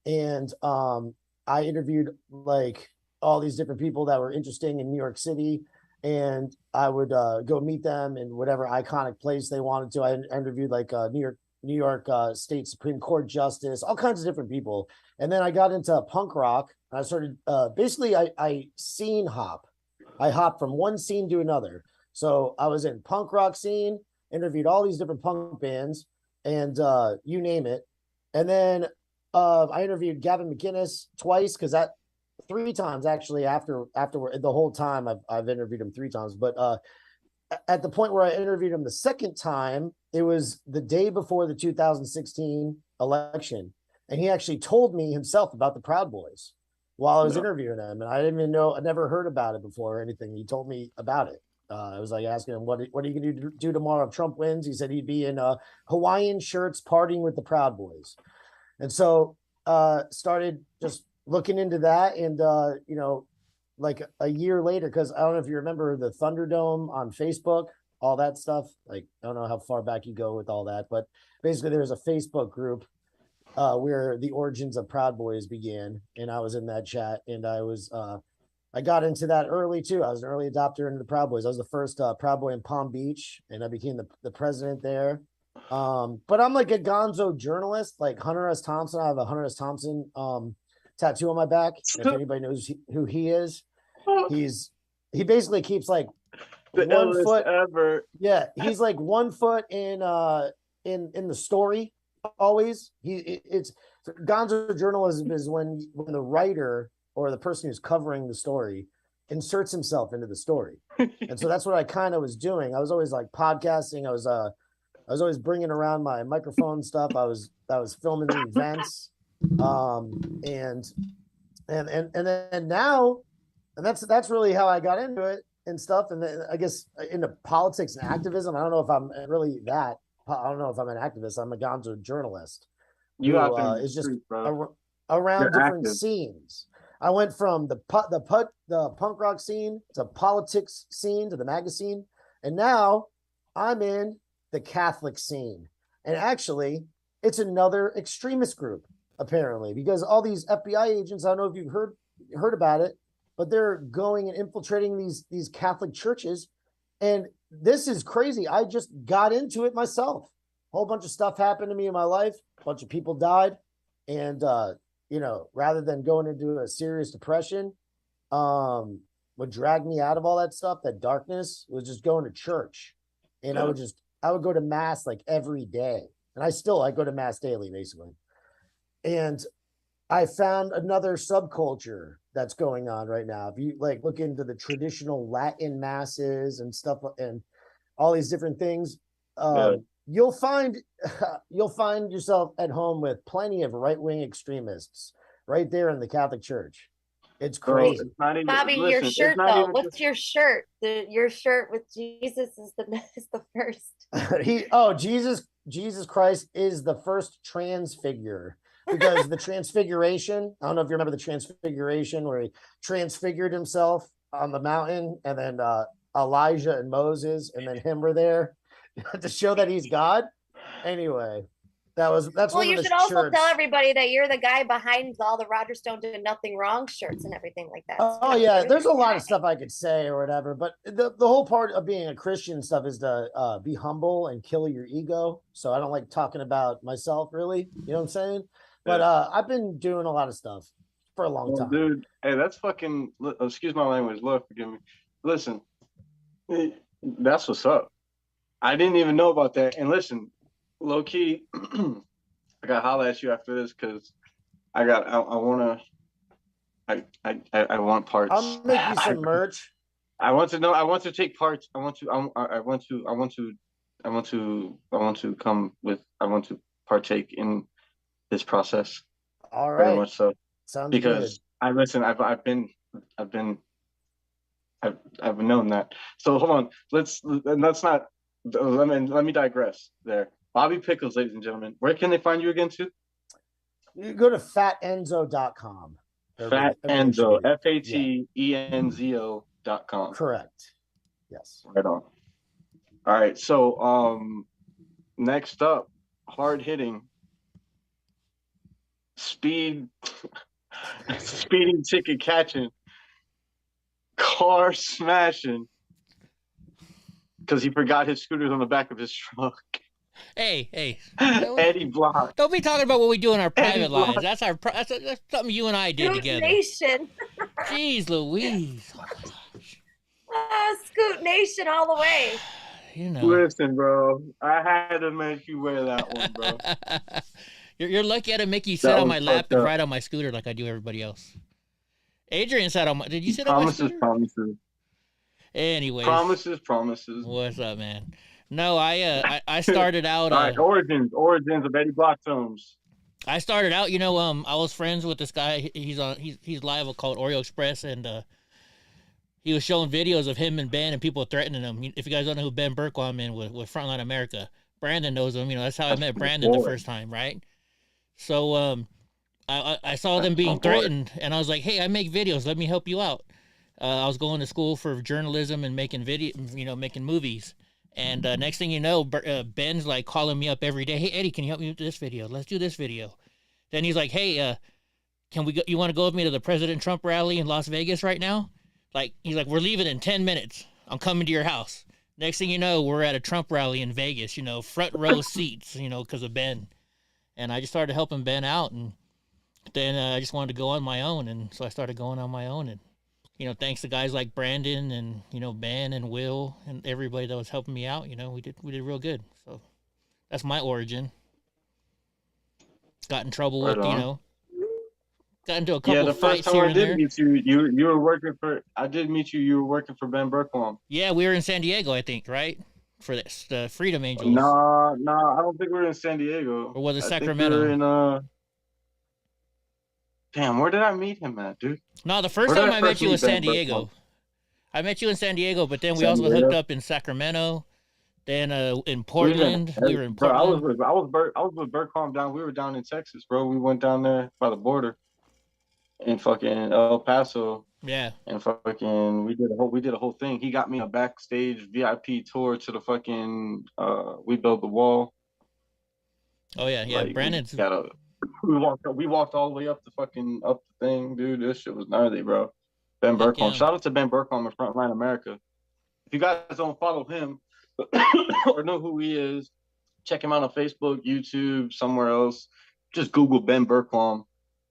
S8: and I interviewed like all these different people that were interesting in New York City. And I would go meet them in whatever iconic place they wanted to. I interviewed like New York State Supreme Court Justice, all kinds of different people. And then I got into punk rock. And I started basically I scene hop. I hopped from one scene to another. So I was in punk rock scene, interviewed all these different punk bands, and you name it. And then I interviewed Gavin McInnes twice because that. 3 times actually after the whole time I've interviewed him 3 times, but at the point where I interviewed him the second time, it was the day before the 2016 election, and he actually told me himself about the Proud Boys while I was interviewing him, and I didn't even know, I never heard about it before or anything. He told me about it. I was like asking him, what are you going to do tomorrow if Trump wins? He said he'd be in Hawaiian shirts partying with the Proud Boys. And so started just looking into that, and you know, like a year later, because I don't know if you remember the Thunderdome on Facebook, all that stuff. Like, I don't know how far back you go with all that, but basically there was a Facebook group where the origins of Proud Boys began, and I was in that chat, and I got into that early too. I was an early adopter into the Proud Boys. I was the first Proud Boy in Palm Beach, and I became the president there. But I'm like a gonzo journalist, like Hunter S. Thompson. I have a Hunter S. Thompson tattoo on my back. If anybody knows who he is, he basically keeps like
S6: the
S8: 1 foot
S6: ever.
S8: Yeah, he's like 1 foot in the story always. It's gonzo journalism is when the writer or the person who's covering the story inserts himself into the story. And so that's what I kind of was doing. I was always like podcasting. I was always bringing around my microphone stuff. I was filming the events. And then now, and that's really how I got into it and stuff. And then I guess into politics and activism. I don't know if I'm really that. I don't know if I'm an activist. I'm a gonzo journalist.
S6: You
S8: who, is just around different scenes. I went from the punk rock scene to politics scene to the magazine, and now I'm in the Catholic scene. And actually, it's another extremist group, apparently, because all these FBI agents, I don't know if you've heard about it, but they're going and infiltrating these Catholic churches. And this is crazy. I just got into it myself. A whole bunch of stuff happened to me in my life. A bunch of people died. And, you know, rather than going into a serious depression, what dragged me out of all that stuff, that darkness, was just going to church. And I would go to mass like every day. And I go to mass daily, basically. And I found another subculture that's going on right now. If you like look into the traditional Latin masses and stuff and all these different things, you'll find you'll find yourself at home with plenty of right-wing extremists right there in the Catholic Church. It's
S6: Bro,
S8: crazy.
S6: it's not even,
S5: Bobby,
S6: listen,
S5: your
S6: it's
S5: shirt
S6: not
S5: though.
S6: even
S5: What's
S6: just,
S5: your shirt? Your shirt with Jesus is the first.
S8: Jesus Christ is the first transfigure, because the transfiguration, I don't know if you remember the transfiguration where he transfigured himself on the mountain, and then Elijah and Moses and then him were there to show that he's God. Anyway, that's
S5: Well,
S8: one
S5: you
S8: of the
S5: should also
S8: shirts.
S5: tell everybody that you're the guy behind all the Roger Stone did nothing wrong shirts and everything like that. So,
S8: Oh
S5: you know,
S8: yeah,
S5: you're
S8: there's
S5: the
S8: a lot
S5: guy.
S8: of stuff I could say or whatever, but the whole part of being a Christian stuff is to be humble and kill your ego. So I don't like talking about myself really, you know what I'm saying? But I've been doing a lot of stuff for a long time.
S6: dude, hey, that's fucking, excuse my language, Lord, forgive me. Listen, that's what's up. I didn't even know about that. And listen, low key, I gotta holler at you after this because I want parts.
S8: I'll make you some merch.
S6: I want to know. I want to take parts. I want to come with. I want to partake in this process.
S8: All
S6: Very
S8: right.
S6: much so.
S8: Sounds
S6: Because
S8: good.
S6: I've known that. So hold on. Let's not. Let me digress there. Bobby Pickles, ladies and gentlemen. Where can they find you again, too?
S8: You go to fatenzo.com.
S6: Fat Enzo, FATENZO.com.
S8: Correct. Yes.
S6: Right on. All right. So next up, hard hitting, speeding ticket catching, car smashing, because he forgot his scooters on the back of his truck.
S7: Hey.
S6: Eddie Block.
S7: Don't be talking about what we do in our private
S6: Block.
S7: lives. That's something you and I did
S5: Scoot
S7: together.
S5: Nation.
S7: Jeez Louise.
S5: Scoot Nation all the way.
S7: You know.
S6: Listen, bro. I had to make you wear that one, bro.
S7: You're lucky I didn't make you sit on my lap
S6: fucked
S7: and
S6: up.
S7: ride on my scooter like I do everybody else. Adrienne sat on my. Did you sit on my scooter?
S6: Promises.
S7: Anyways.
S6: Promises.
S7: What's up, man? No, I started out.
S6: All right, origins of Eddie Block films.
S7: I started out, I was friends with this guy. He's live called Oreo Express, and he was showing videos of him and Ben and people threatening him. If you guys don't know who Ben Berkwam is with Frontline America, Brandon knows him. That's how I met Brandon the first time, right? So I saw them being threatened, and I was like, hey, I make videos. Let me help you out. I was going to school for journalism and making making movies. And next thing you know, Ben's like calling me up every day. Hey, Eddie, can you help me with this video? Let's do this video. Then he's like, hey, you want to go with me to the President Trump rally in Las Vegas right now? He's like, we're leaving in 10 minutes. I'm coming to your house. Next thing you know, we're at a Trump rally in Vegas, front row seats, because of Ben. And I just started helping Ben out. And then I just wanted to go on my own. And so I started going on my own. And thanks to guys like Brandon and, Ben and Will and everybody that was helping me out, we did real good. So that's my origin. Got in trouble with, got into a couple
S6: the
S7: fights
S6: first time
S7: here
S6: I
S7: and
S6: did
S7: there.
S6: meet you, you were working for, you were working for Ben Berkwam.
S7: Yeah, we were in San Diego, I think, right? For this, the Freedom Angels.
S6: No, I don't think we were in San Diego.
S7: Or was it
S6: I
S7: Sacramento?
S6: think we were in, damn, where did I meet him at, dude?
S7: No, the first time I met you was San Diego. I met you in San Diego, but then we also hooked up in Sacramento. Then in Portland, we were in Portland.
S6: Bro, I was with Berkwam down. We were down in Texas, bro. We went down there by the border in fucking El Paso.
S7: Yeah.
S6: And fucking we did a whole thing. He got me a backstage VIP tour to the fucking We Built the Wall.
S7: Oh yeah. Brandon's
S6: we walked all the way up the thing, dude. This shit was gnarly, bro. Ben Berkwam.
S7: Yeah.
S6: Shout out to Ben Berkwam of Frontline America. If you guys don't follow him or know who he is, check him out on Facebook, YouTube, somewhere else. Just Google Ben Berkwam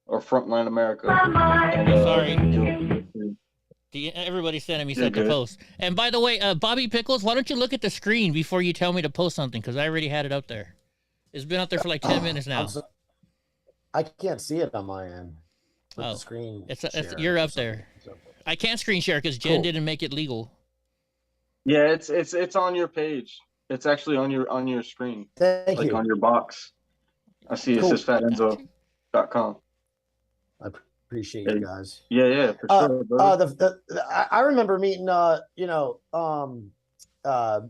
S6: or Frontline America.
S7: Sorry. Everybody's sending me such a post. And by the way, Bobby Pickles, why don't you look at the screen before you tell me to post something? Because I already had it up there. It's been up there for like 10 minutes now.
S8: I can't see it on my end.
S7: The
S8: screen.
S7: You're up there. I can't screen share because Jen didn't make it legal.
S6: Yeah, it's on your page. It's actually on your screen,
S8: Thank
S6: like
S8: you.
S6: on your box. I see it
S8: Cool.
S6: says fatenzo.com.
S8: I appreciate you guys.
S6: Yeah, for sure, bro.
S8: I remember meeting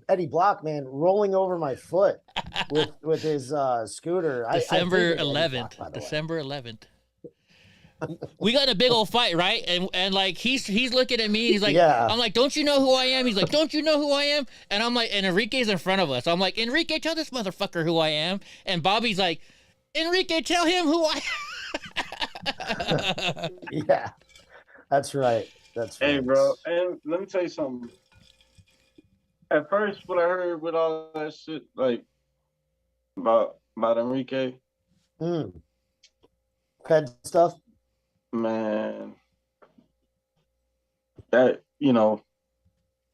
S8: Eddie Block, man, rolling over my foot with his scooter.
S7: December
S8: I hated Eddie
S7: 11th.
S8: Block, by the way.
S7: December 11th. We got a big old fight, right? And like he's looking at me. He's like,
S8: Yeah.
S7: I'm like, don't you know who I am? He's like, don't you know who I am? And I'm like, and Enrique's in front of us. I'm like, Enrique, tell this motherfucker who I am. And Bobby's like, Enrique, tell him who I am.
S8: Yeah, that's right. That's right.
S6: Hey, bro, and let me tell you something. At first, what I heard with all that shit, like about Enrique,
S8: Fed stuff,
S6: man, that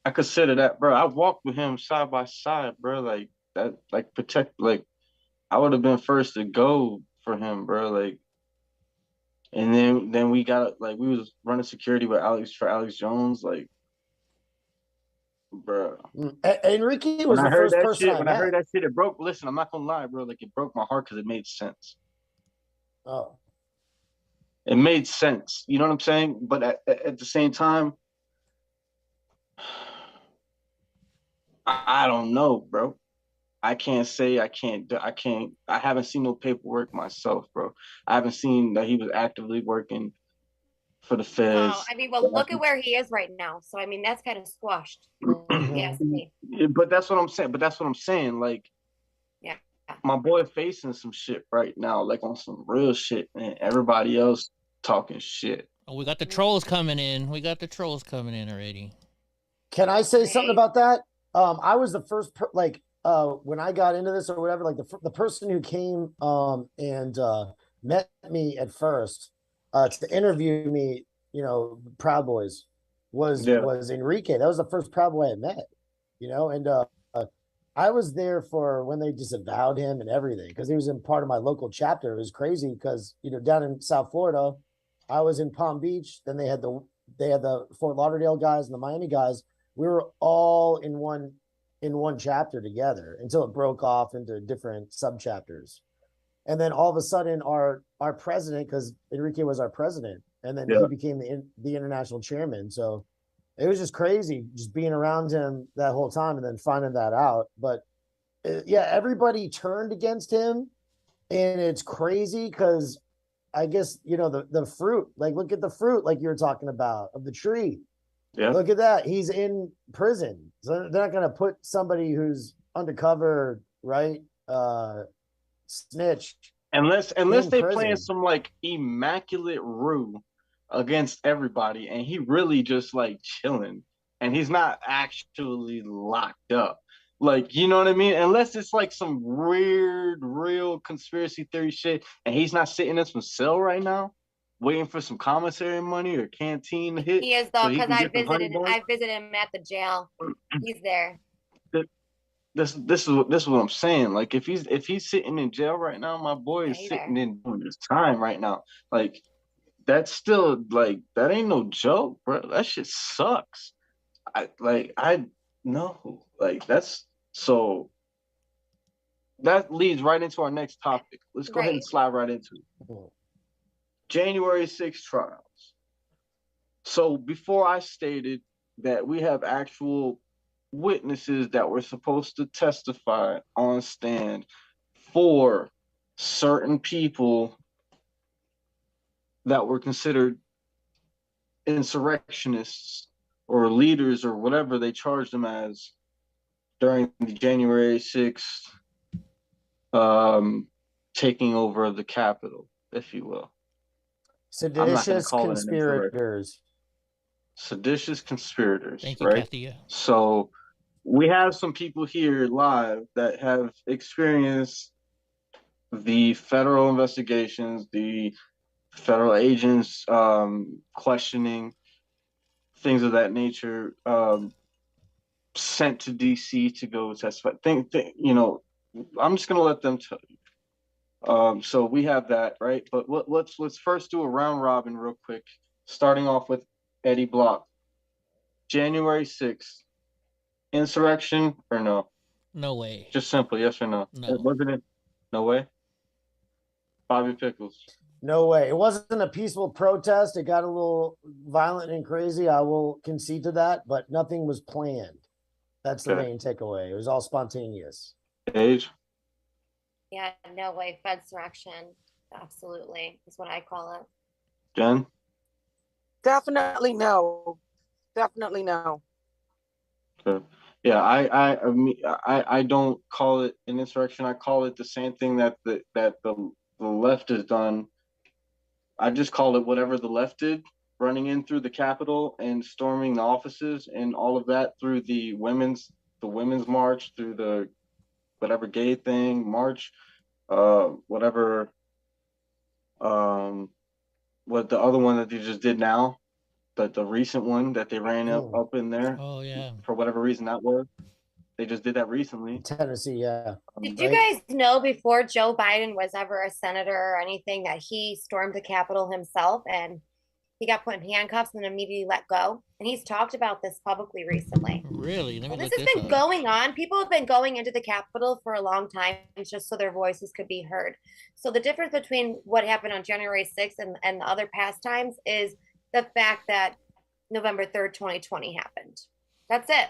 S6: I consider that, bro. I walked with him side by side, bro. Like that, like protect, like I would have been first to go for him, bro. Like, and then we got like we was running security with Alex Jones, like, bro.
S8: Enrique was the first person I met.
S6: I heard that shit, it broke. Listen, I'm not gonna lie, bro. Like it broke my heart because it made sense.
S8: Oh.
S6: It made sense. You know what I'm saying? But at the same time, I don't know, bro. I can't say I haven't seen no paperwork myself, bro. I haven't seen that he was actively working for the feds.
S5: Oh, I mean, well, look at where he is right now. So I mean, that's kind of squashed. Yes, me.
S6: But that's what I'm saying. Like,
S5: yeah,
S6: my boy facing some shit right now, like on some real shit, and everybody else talking shit.
S7: Oh, we got the trolls coming in. We got the trolls coming in already.
S8: Can I say something about that? I was the first, when I got into this or whatever, like the person who came and met me at first to interview me, Proud Boys, was Enrique. That was the first Proud Boy I met, and I was there for when they disavowed him and everything because he was in part of my local chapter. It was crazy because down in South Florida, I was in Palm Beach. Then they had the Fort Lauderdale guys and the Miami guys. We were all in one chapter together until it broke off into different sub chapters. And then all of a sudden our president, because Enrique was our president, and then he became the international chairman. So it was just crazy just being around him that whole time and then finding that out. But everybody turned against him, and it's crazy because I guess, the fruit, like look at the fruit, like you were talking about, of the tree. Yeah. Look at that. He's in prison. So they're not going to put somebody who's undercover, right? Snitch.
S6: Unless they playing some like immaculate rue against everybody, and he really just like chilling, and he's not actually locked up. Like, you know what I mean? Unless it's like some weird, real conspiracy theory shit, and he's not sitting in some cell right now, waiting for some commissary money or canteen to hit.
S5: He is though, because I visited him at the jail. He's there.
S6: This is what I'm saying. Like if he's sitting in jail right now, my boy is sitting in doing his time right now. Like that's still like that ain't no joke, bro. That shit sucks. I know. Like so that leads right into our next topic. Let's go ahead and slide right into it. January 6th trials. So before I stated that we have actual witnesses that were supposed to testify on stand for certain people that were considered insurrectionists or leaders or whatever they charged them as during the January 6th taking over of the Capitol, if you will.
S8: Seditious conspirators.
S6: Seditious conspirators.
S7: Thank you,
S6: right?
S7: Kathy.
S6: So we have some people here live that have experienced the federal investigations, the federal agents questioning, things of that nature, sent to DC to go testify. I'm just gonna let them tell you. So we have that, right? But let's first do a round robin real quick, starting off with Eddie Block. January 6th, insurrection or no?
S7: No way.
S6: Just simple, yes or no?
S7: No.
S6: Wasn't it? No way. Bobby Pickles.
S8: No way. It wasn't a peaceful protest. It got a little violent and crazy. I will concede to that, but nothing was planned. That's the
S6: Okay.
S8: main takeaway. It was all spontaneous.
S6: Age.
S5: Yeah, no way. Fedsurrection. Absolutely. Is what I call it.
S6: Jen.
S9: Definitely no. Definitely no.
S6: Okay. Yeah, I don't call it an insurrection. I call it the same thing that the left has done. I just call it whatever the left did, running in through the Capitol and storming the offices and all of that through the women's march, through the whatever gay thing march, whatever, what the other one that they just did now, the recent one that they ran up in there.
S7: Oh yeah.
S6: For whatever reason that was. They just did that recently.
S8: Tennessee, yeah.
S5: Did you guys know before Joe Biden was ever a senator or anything that he stormed the Capitol himself and he got put in handcuffs and immediately let go? And he's talked about this publicly recently.
S7: Really? Let me
S5: And
S7: look
S5: this has
S7: this
S5: been
S7: up.
S5: going on. People have been going into the Capitol for a long time just so their voices could be heard. So the difference between what happened on January 6th and the other past times is the fact that November 3rd, 2020 happened. That's it.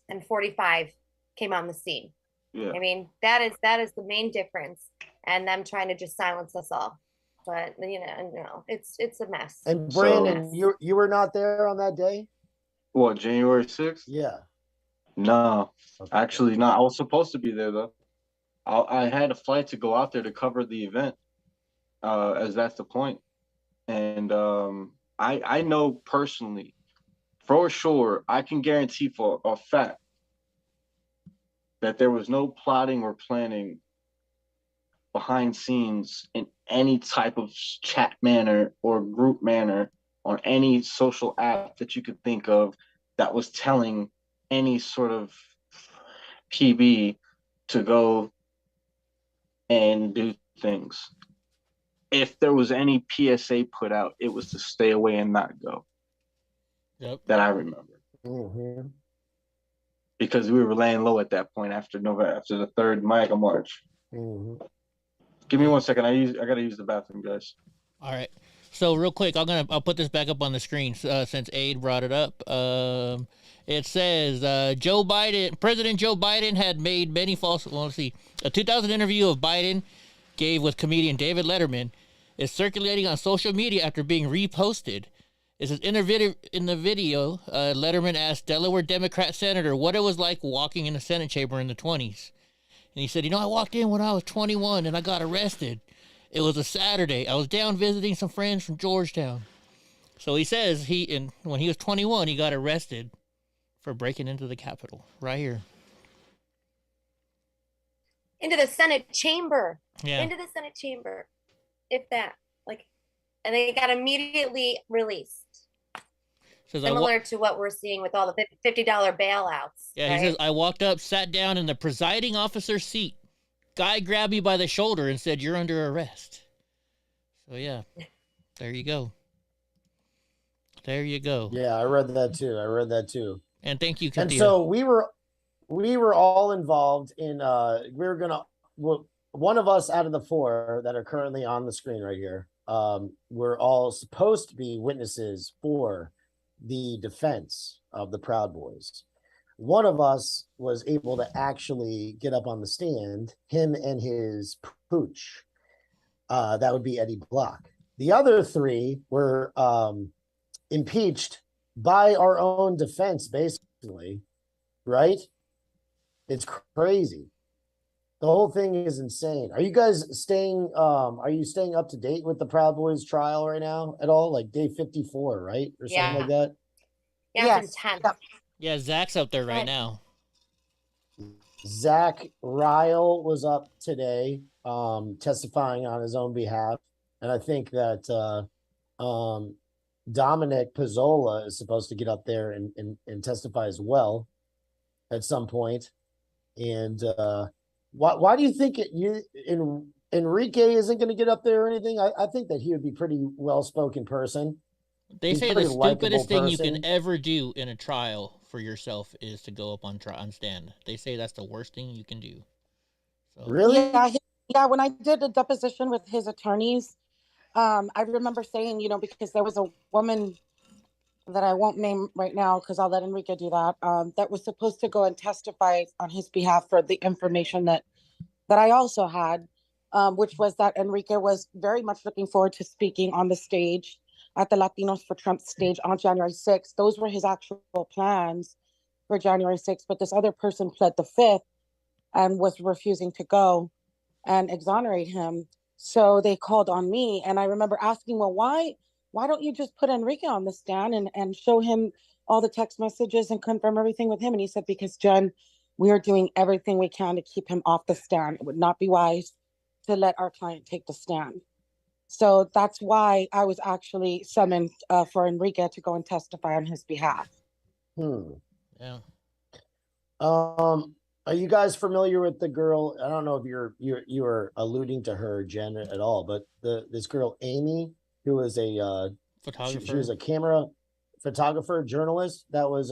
S5: And 45 came on the scene.
S6: Yeah.
S5: I mean, that is the main difference, and them trying to just silence us all. But no, it's a mess.
S8: And Brandon, you were not there on that day?
S6: What, January 6th?
S8: Yeah.
S6: No, actually not. I was supposed to be there though. I had a flight to go out there to cover the event, as that's the point. And I know personally, for sure, I can guarantee for a fact that there was no plotting or planning behind scenes in any type of chat manner or group manner on any social app that you could think of that was telling any sort of PB to go and do things. If there was any PSA put out, it was to stay away and not go.
S7: Yep.
S6: That I remember.
S8: Mm-hmm.
S6: Because we were laying low at that point after the third MAGA march.
S8: Mm-hmm.
S6: Give me 1 second. I gotta use the bathroom, guys.
S7: All right. So real quick, I'll put this back up on the screen since Aid brought it up. It says President Joe Biden had made many false. Well, let's see. A 2000 interview of Biden gave with comedian David Letterman is circulating on social media after being reposted. It says in the video, Letterman asked Delaware Democrat Senator what it was like walking in the Senate chamber in the 20s. And he said, I walked in when I was 21 and I got arrested. It was a Saturday. I was down visiting some friends from Georgetown. So he says when he was 21, he got arrested for breaking into the Capitol. Right here.
S5: Into the Senate chamber.
S7: Yeah.
S5: Into the Senate chamber. If that. And they got immediately released. Similar to what we're seeing with all the $50 bailouts.
S7: Yeah, he says, I walked up, sat down in the presiding officer's seat. Guy grabbed me by the shoulder and said, "You're under arrest." So, yeah, there you go. There you go.
S8: Yeah, I read that too.
S7: And thank you, Katia.
S8: And so we were all involved in, one of us out of the four that are currently on the screen right here, we're all supposed to be witnesses for the defense of the Proud Boys. One of us was able to actually get up on the stand, him and his pooch. That would be Eddie Block. The other three were impeached by our own defense, basically, right? It's crazy. The whole thing is insane. Are you guys staying up to date with the Proud Boys trial right now at all? Like day 54, right? Or something like that?
S5: Yeah,
S9: Yes.
S5: it's intense.
S9: Yep.
S7: Yeah, Zach's up there right now.
S8: Zach Ryle was up today, testifying on his own behalf. And I think that Dominic Pizzola is supposed to get up there and testify as well at some point. And why do you think Enrique isn't going to get up there or anything? I think that he would be pretty well-spoken person.
S7: They
S8: He's
S7: say
S8: a pretty
S7: the stupidest
S8: likable
S7: thing you
S8: person.
S7: can ever do in a trial for yourself is to go up on stand. They say that's the worst thing you can do. So
S8: Really?
S9: Yeah. When I did a deposition with his attorneys, I remember saying, because there was a woman that I won't name right now because I'll let Enrique do that. That was supposed to go and testify on his behalf for the information that I also had, which was that Enrique was very much looking forward to speaking on the stage at the Latinos for Trump stage on January 6th. Those were his actual plans for January 6th, but this other person pled the fifth and was refusing to go and exonerate him. So they called on me, and I remember asking, well, why don't you just put Enrique on the stand and show him all the text messages and confirm everything with him? And he said, because Jen, we are doing everything we can to keep him off the stand. It would not be wise to let our client take the stand. So that's why I was actually summoned for Enrique to go and testify on his behalf.
S7: yeah.
S8: Are you guys familiar with the girl? I don't know if you were alluding to her, Jen, at all, but this girl Amy, who was a
S7: photographer.
S8: She was a camera photographer, journalist that was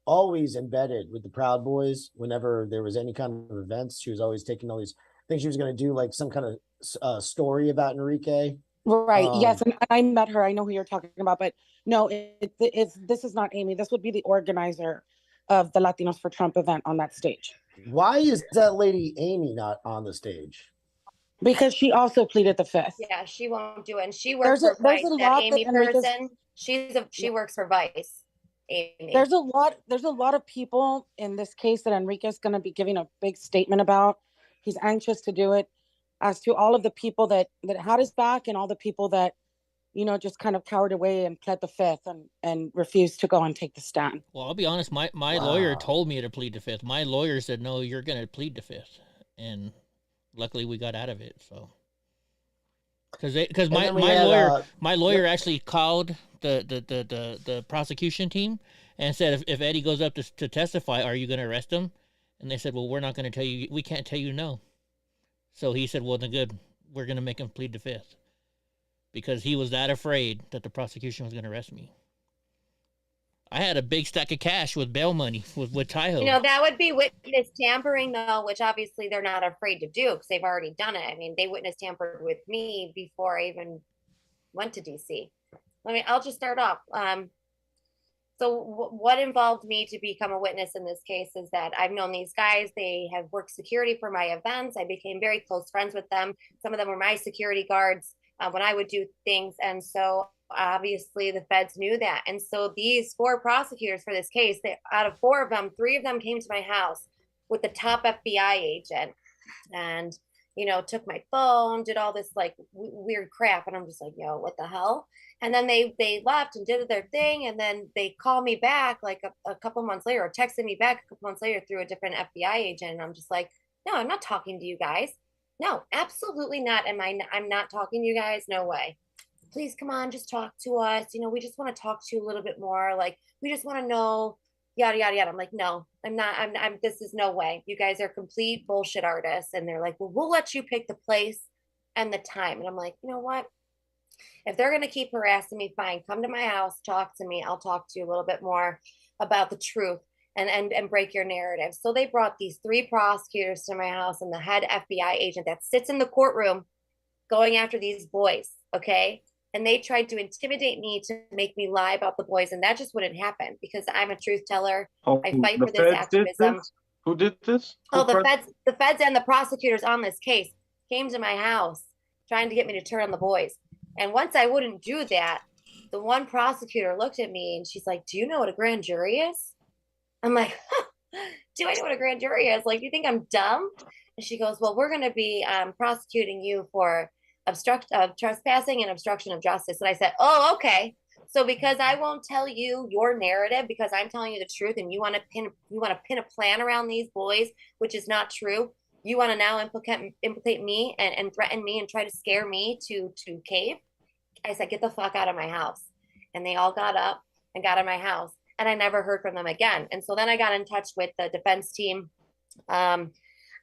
S8: always embedded with the Proud Boys. Whenever there was any kind of events, she was always taking all these things. She was going to do like some kind of story about Enrique.
S9: Right. Yes, and I met her. I know who you're talking about, but no, this is not Amy. This would be the organizer of the Latinos for Trump event on that stage.
S8: Why is that lady Amy not on the stage?
S9: Because she also pleaded the fifth.
S5: Yeah, she won't do it. And she works for Vice. That Amy person, she works for Vice. Amy.
S9: There's a lot of people in this case that Enrique's going to be giving a big statement about. He's anxious to do it. As to all of the people that had his back and all the people that, just kind of cowered away and pled the fifth and refused to go and take the stand.
S7: Well, I'll be honest. My lawyer told me to plead the fifth. My lawyer said, no, you're going to plead the fifth. And luckily we got out of it. So, because my lawyer actually called the prosecution team and said, if Eddie goes up to testify, are you going to arrest him? And they said, well, we're not going to tell you. We can't tell you no. So he said, well, then good. We're going to make him plead the fifth. Because he was that afraid that the prosecution was going to arrest me. I had a big stack of cash with bail money with Tahoe.
S5: That would be witness tampering, though, which obviously they're not afraid to do because they've already done it. I mean, they witness tampered with me before I even went to DC. I'll just start off. So what involved me to become a witness in this case is that I've known these guys. They have worked security for my events. I became very close friends with them. Some of them were my security guards when I would do things. And so obviously the feds knew that. And so these 4 prosecutors for this case, out of 4 of them, 3 of them came to my house with the top FBI agent and, took my phone, did all this like weird crap. And I'm just like, yo, what the hell? And then they left and did their thing. And then they called me back like a couple months later, or texted me back a couple months later through a different FBI agent. And I'm just like, no, I'm not talking to you guys. No, absolutely not. I'm not talking to you guys. No way. Please come on, just talk to us. We just want to talk to you a little bit more. Like, we just want to know, yada, yada, yada. I'm like, no, I'm not. This is no way. You guys are complete bullshit artists. And they're like, well, we'll let you pick the place and the time. And I'm like, you know what? If they're going to keep harassing me, fine. Come to my house, talk to me. I'll talk to you a little bit more about the truth and break your narrative. So they brought these 3 prosecutors to my house and the head FBI agent that sits in the courtroom going after these boys. Okay. And they tried to intimidate me to make me lie about the boys. And that just wouldn't happen because I'm a truth teller. I fight for this activism.
S6: Who did this?
S5: The feds and the prosecutors on this case came to my house trying to get me to turn on the boys. And once I wouldn't do that, the one prosecutor looked at me and she's like, do you know what a grand jury is? I'm like, do I know what a grand jury is? Like, you think I'm dumb? And she goes, well, we're going to be prosecuting you for trespassing and obstruction of justice. And I said, oh, okay. So because I won't tell you your narrative, because I'm telling you the truth, and you want to pin a plan around these boys, which is not true. You want to now implicate me and threaten me and try to scare me to cave. I said, get the fuck out of my house. And they all got up and got in my house. And I never heard from them again. And so then I got in touch with the defense team.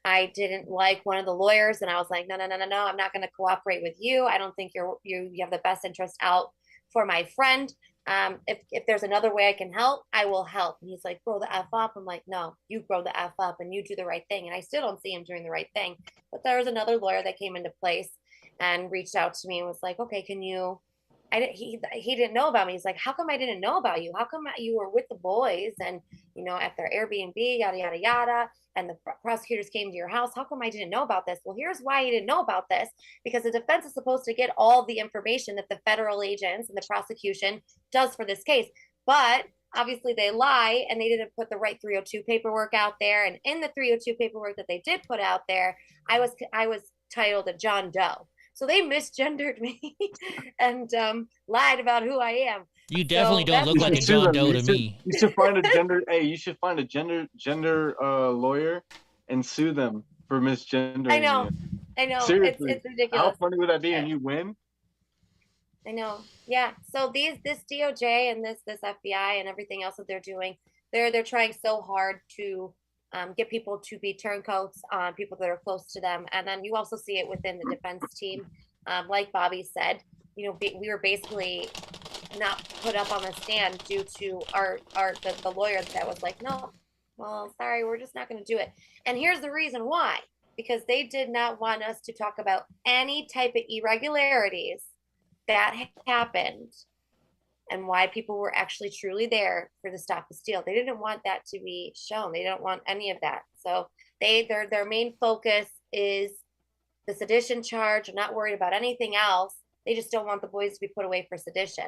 S5: I didn't like one of the lawyers, and I was like, no, I'm not going to cooperate with you. I don't think you have the best interest out for my friend. If there's another way I can help, I will help. And he's like, grow the F up. I'm like, no, you grow the F up and you do the right thing. And I still don't see him doing the right thing. But there was another lawyer that came into place and reached out to me and was like, okay, can you, he didn't know about me. He's like, how come I didn't know about you? How come you were with the boys and, you know, at their Airbnb, yada, yada, yada. And the prosecutors came to your house. How come I didn't know about this? Well, here's why he didn't know about this, because the defense is supposed to get all the information that the federal agents and the prosecution does for this case. But obviously they lie and they didn't put the right 302 paperwork out there. And in the 302 paperwork that they did put out there, I was titled a John Doe. So they misgendered me and lied about who I am.
S7: You definitely don't look like a John Doe to me.
S6: You should find a gender. Hey, you should find a gender lawyer and sue them for misgendering.
S5: I know.
S6: You.
S5: I know.
S6: Seriously,
S5: it's ridiculous.
S6: How funny would that be? And you win.
S5: I know. Yeah. So this DOJ and this FBI and everything else that they're doing, they're trying so hard to get people to be turncoats on people that are close to them. And then you also see it within the defense team. Like Bobby said, you know, we were basically not put up on the stand due to the lawyer that was like, no, well, sorry, we're just not going to do it. And here's the reason why, because they did not want us to talk about any type of irregularities that happened and why people were actually truly there for the stop the steal. They didn't want that to be shown. They don't want any of that. So their main focus is the sedition charge. They're not worried about anything else. They just don't want the boys to be put away for sedition.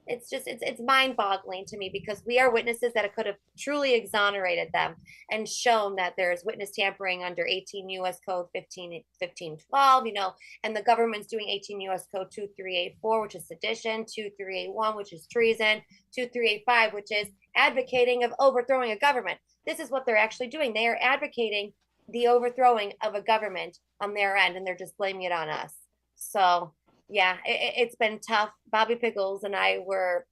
S5: It's just, it's mind-boggling to me, because we are witnesses that could have truly exonerated them and shown that there's witness tampering under 18 U.S. Code 1512, you know, and the government's doing 18 U.S. Code 2384, which is sedition, 2381, which is treason, 2385, which is advocating of overthrowing a government. This is what they're actually doing. They are advocating the overthrowing of a government on their end, and they're just blaming it on us. So yeah, it's been tough. Bobby Pickles and I were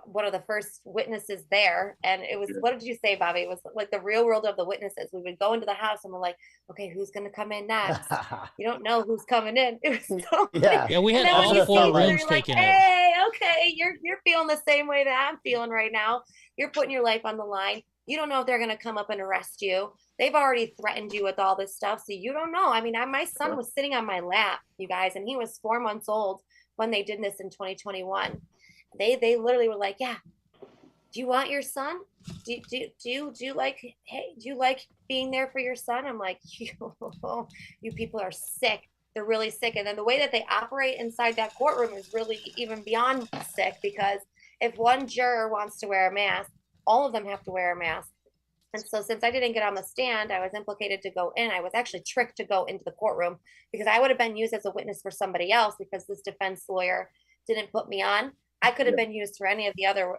S5: one of the first witnesses there. And it was, what did you say, Bobby? It was like the real world of the witnesses. We would go into the house and we're like, okay, who's going to come in next? You don't know who's coming in. It was so
S7: yeah, we had all 4 rooms taken.
S5: Hey, okay, you're feeling the same way that I'm feeling right now. You're putting your life on the line. You don't know if they're going to come up and arrest you. They've already threatened you with all this stuff. So you don't know. I mean, my son was sitting on my lap, you guys, and he was 4 months old when they did this in 2021. They literally were like, yeah, do you want your son? Do you like, hey, do you like being there for your son? I'm like, you people are sick. They're really sick. And then the way that they operate inside that courtroom is really even beyond sick, because if one juror wants to wear a mask, all of them have to wear a mask. And so since I didn't get on the stand, I was implicated to go in. I was actually tricked to go into the courtroom, because I would have been used as a witness for somebody else, because this defense lawyer didn't put me on. I could have been used for any of the other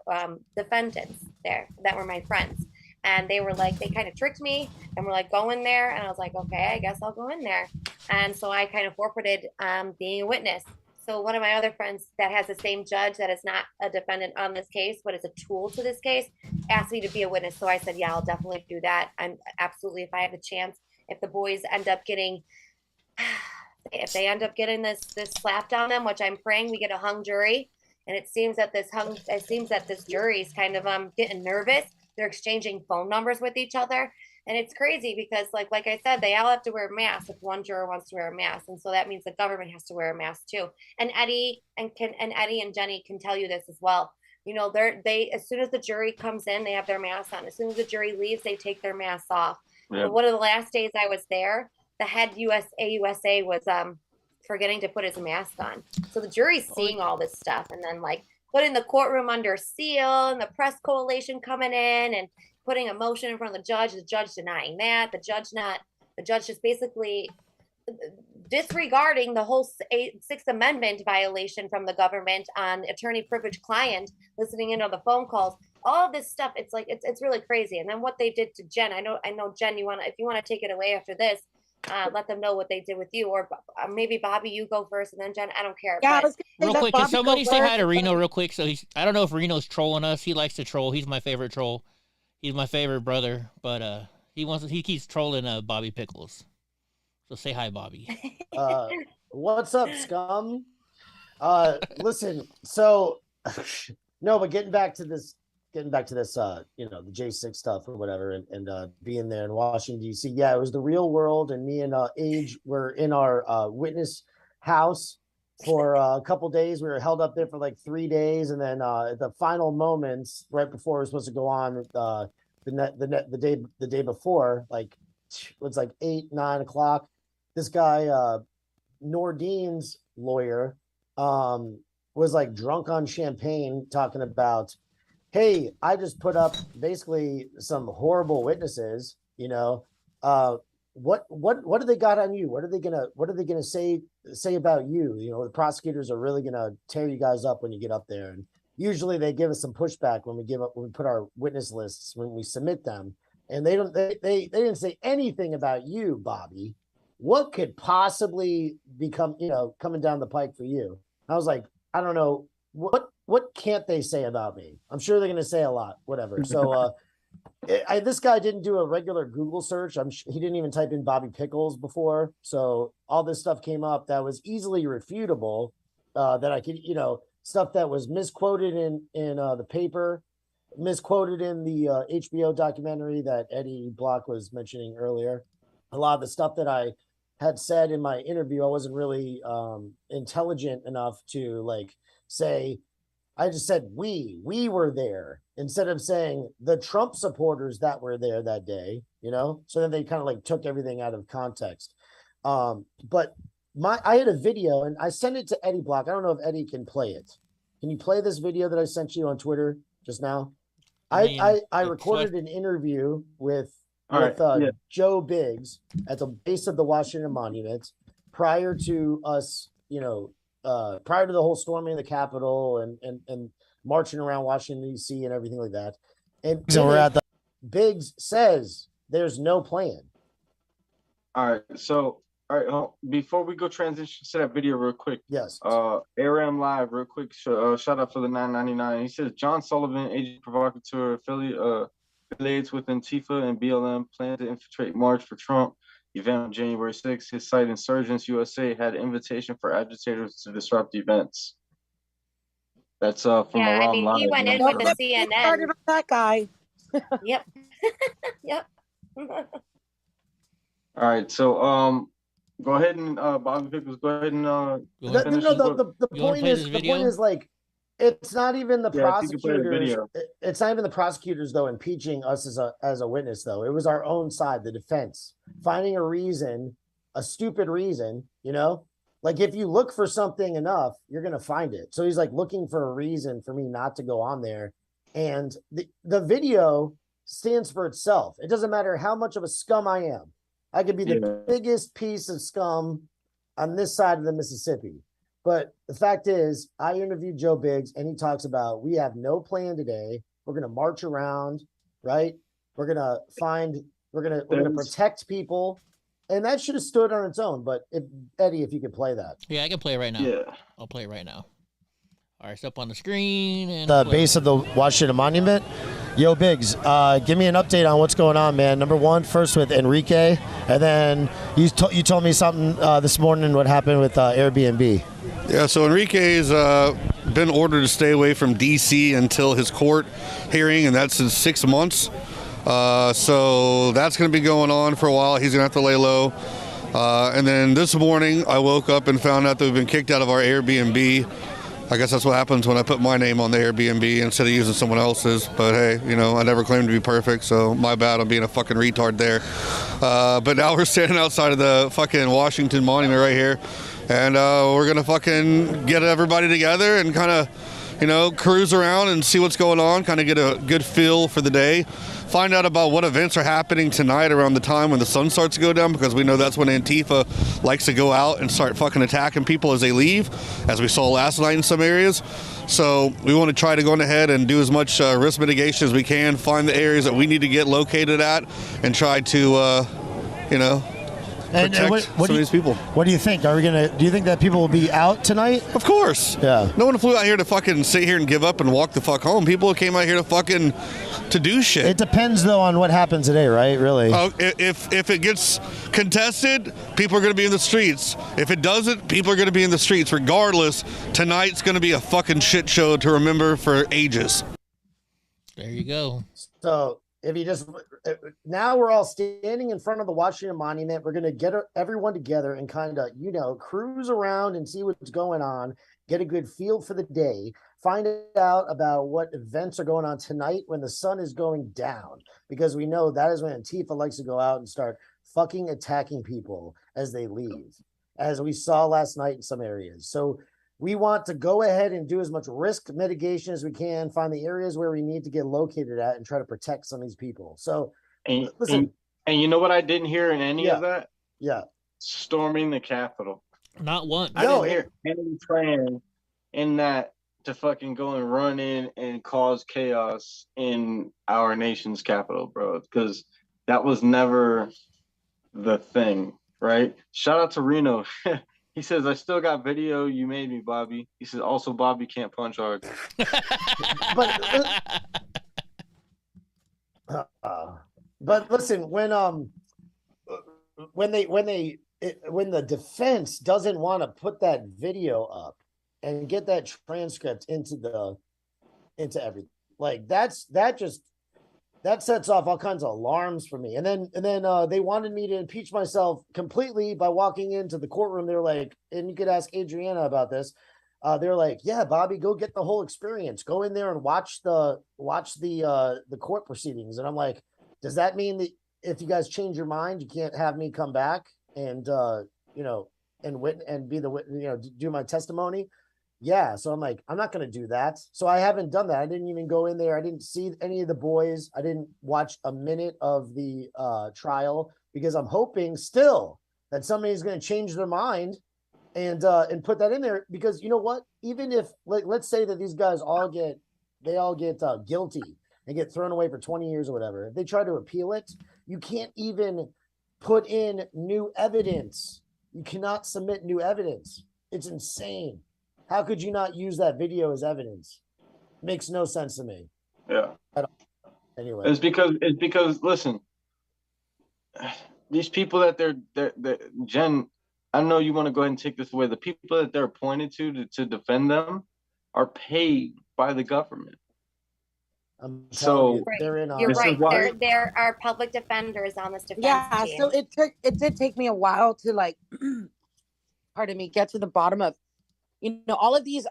S5: defendants there that were my friends. And they were like, they kind of tricked me and were like, go in there. And I was like, okay, I guess I'll go in there. And so I kind of forfeited being a witness. So one of my other friends that has the same judge that is not a defendant on this case, but is a tool to this case, asked me to be a witness. So I said, yeah, I'll definitely do that. I'm absolutely, if I have a chance, if the boys end up getting, if they end up getting this slapped on them, which I'm praying we get a hung jury. And it seems that this jury is kind of getting nervous. They're exchanging phone numbers with each other. And it's crazy because like I said, they all have to wear masks if one juror wants to wear a mask. And so that means the government has to wear a mask too. And Eddie and Jenny can tell you this as well. You know, they as soon as the jury comes in, they have their masks on. As soon as the jury leaves, they take their masks off. Yeah. But one of the last days I was there, the head USA was forgetting to put his mask on. So the jury's seeing all this stuff, and then like putting the courtroom under seal, and the press coalition coming in and putting a motion in front of the judge denying that, the judge just basically disregarding the whole Sixth Amendment violation from the government on attorney privilege client listening in on the phone calls, all this stuff. It's like, it's really crazy. And then what they did to Jen, I know Jen, if you want to take it away after this, let them know what they did with you, or maybe Bobby, you go first, and then Jen, I don't care.
S9: Yeah,
S7: real quick, can somebody say hi to Reno real quick? So I don't know if Reno's trolling us. He likes to troll. He's my favorite troll. He's my favorite brother, but he keeps trolling Bobby Pickles. So say hi, Bobby.
S8: What's up, scum? Listen, so No, but getting back to this, you know, the J6 stuff or whatever, and being there in Washington D.C. Yeah, it was the real world, and me and Age were in our witness house for a couple days. We were held up there for like 3 days, and then at the final moments, right before we were supposed to go on, the day before, like it's like 8-9 o'clock. This guy, Nordine's lawyer, was like drunk on champagne, talking about, hey, I just put up basically some horrible witnesses, you know. What do they got on you? What are they gonna say about you? You know, the prosecutors are really gonna tear you guys up when you get up there. And usually they give us some pushback when we put our witness lists, when we submit them. And they didn't say anything about you, Bobby. What could possibly become, you know, coming down the pike for you? I was like, I don't know. What can't they say about me? I'm sure they're going to say a lot, whatever. So this guy didn't do a regular Google search. He didn't even type in Bobby Pickles before. So all this stuff came up that was easily refutable, that I could, you know, stuff that was misquoted in the paper, misquoted in the HBO documentary that Eddie Block was mentioning earlier. A lot of the stuff that I had said in my interview, I wasn't really intelligent enough to like say. I just said we were there instead of saying the Trump supporters that were there that day, you know. So then they kind of like took everything out of context. But I had a video and I sent it to Eddie Block. I don't know if Eddie can play it. Can you play this video that I sent you on Twitter just now? I recorded an interview with Joe Biggs at the base of the Washington Monument prior to us, you know, prior to the whole storming of the Capitol and marching around Washington D.C. and everything like that. And so we're at the Biggs says there's no plan.
S6: All right, so before we go transition to that video real quick.
S8: Yes.
S6: ARM Live real quick. Shout out for the $9.99. He says John Sullivan, agent provocateur, affiliates with Antifa and BLM, plan to infiltrate March for Trump event on January 6th. His site, Insurgents USA, had an invitation for agitators to disrupt events. That's from ARM Live.
S5: He went in with the CNN.
S9: Started on that guy.
S5: Yep. Yep.
S6: All right, so go ahead and Bobby Pickles, go ahead and finish
S8: the point is like it's not even the prosecutors. It's not even the prosecutors though impeaching us as a witness though. It was our own side, the defense, finding a reason, a stupid reason, you know? Like if you look for something enough, you're gonna find it. So he's like looking for a reason for me not to go on there. And the video stands for itself. It doesn't matter how much of a scum I am. I could be the biggest piece of scum on this side of the Mississippi. But the fact is, I interviewed Joe Biggs, and he talks about we have no plan today. We're going to march around, right? We're going to protect people, and that should have stood on its own. But Eddie, if you could play that,
S7: yeah, I can play it right now. Yeah, I'll play it right now. All right, it's up on the screen. And
S8: the base of the Washington Monument. Yo, Biggs, give me an update on what's going on, man. Number one, first with Enrique, and then you told me something this morning, what happened with Airbnb.
S10: Yeah, so Enrique's been ordered to stay away from D.C. until his court hearing, and that's in 6 months. So that's going to be going on for a while. He's going to have to lay low. And then this morning, I woke up and found out that we've been kicked out of our Airbnb. I guess that's what happens when I put my name on the Airbnb instead of using someone else's. But hey, you know, I never claimed to be perfect, so my bad on being a fucking retard there. But now we're standing outside of the fucking Washington Monument right here, and we're gonna fucking get everybody together and kind of, you know, cruise around and see what's going on, kind of get a good feel for the day. Find out about what events are happening tonight around the time when the sun starts to go down, because we know that's when Antifa likes to go out and start fucking attacking people as they leave, as we saw last night in some areas. So we want to try to go ahead and do as much risk mitigation as we can, find the areas that we need to get located at, and try to, you know,
S8: And
S10: protect
S8: what
S10: some of
S8: do you,
S10: these people.
S8: What do you think? Do you think that people will be out tonight?
S10: Of course.
S8: Yeah.
S10: No one flew out here to fucking sit here and give up and walk the fuck home. People came out here to do shit.
S8: It depends though on what happens today, right? Really.
S10: Oh, if it gets contested, people are going to be in the streets. If it doesn't, people are going to be in the streets. Regardless, tonight's going to be a fucking shit show to remember for ages.
S7: There you go.
S8: So if you just now we're all standing in front of the Washington Monument. We're going to get everyone together and kind of cruise around and see what's going on, get a good feel for the day, find out about what events are going on tonight when the sun is going down, because we know that is when Antifa likes to go out and start fucking attacking people as they leave, as we saw last night in some areas. So we want to go ahead and do as much risk mitigation as we can, find the areas where we need to get located at, and try to protect some of these people. So, listen.
S6: And you know what I didn't hear in any of that?
S8: Yeah.
S6: Storming the Capitol.
S7: Not once.
S6: I didn't hear any plan in that to fucking go and run in and cause chaos in our nation's capital, bro. Because that was never the thing, right? Shout out to Reno. He says, I still got video. You made me, Bobby. He says, also, Bobby can't punch hard.
S8: But listen, when the defense doesn't want to put that video up and get that transcript into everything, like that sets off all kinds of alarms for me. And then they wanted me to impeach myself completely by walking into the courtroom. They're like, and you could ask Adriana about this. They're like, yeah, Bobby, go get the whole experience. Go in there and watch the court proceedings. And I'm like, does that mean that if you guys change your mind, you can't have me come back and do my testimony? Yeah. So I'm like, I'm not going to do that. So I haven't done that. I didn't even go in there. I didn't see any of the boys. I didn't watch a minute of the trial, because I'm hoping still that somebody's going to change their mind and put that in there. Because you know what? Even if, let's say that these guys all get guilty and get thrown away for 20 years or whatever, if they try to appeal it, you can't even put in new evidence. You cannot submit new evidence. It's insane. How could you not use that video as evidence? Makes no sense to me.
S6: Yeah.
S8: Anyway,
S6: it's because listen, these people that they're Jen, I know you want to go ahead and take this away. The people that they're appointed to defend them are paid by the government.
S8: So
S5: they're in. You're right. There are public defenders on this defense team.
S9: So it did take me a while to pardon me, get to the bottom of, all of these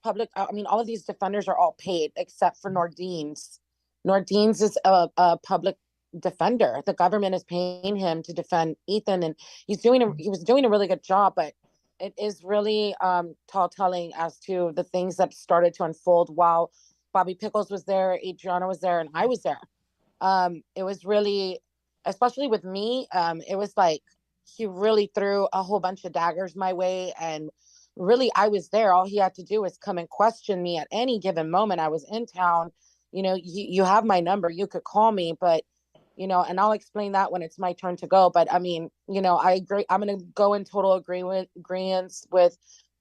S9: public. All of these defenders are all paid except for Nordine's. Nordine's is a public defender. The government is paying him to defend Ethan, and he was doing a really good job, but it is really tell-telling as to the things that started to unfold while Bobby Pickles was there, Adriana was there, and I was there. It was really, especially with me, it was like he really threw a whole bunch of daggers my way, and really I was there. All he had to do was come and question me at any given moment. I was in town. You have my number. You could call me, but and I'll explain that when it's my turn to go. But I agree. I'm going to go in total agreement with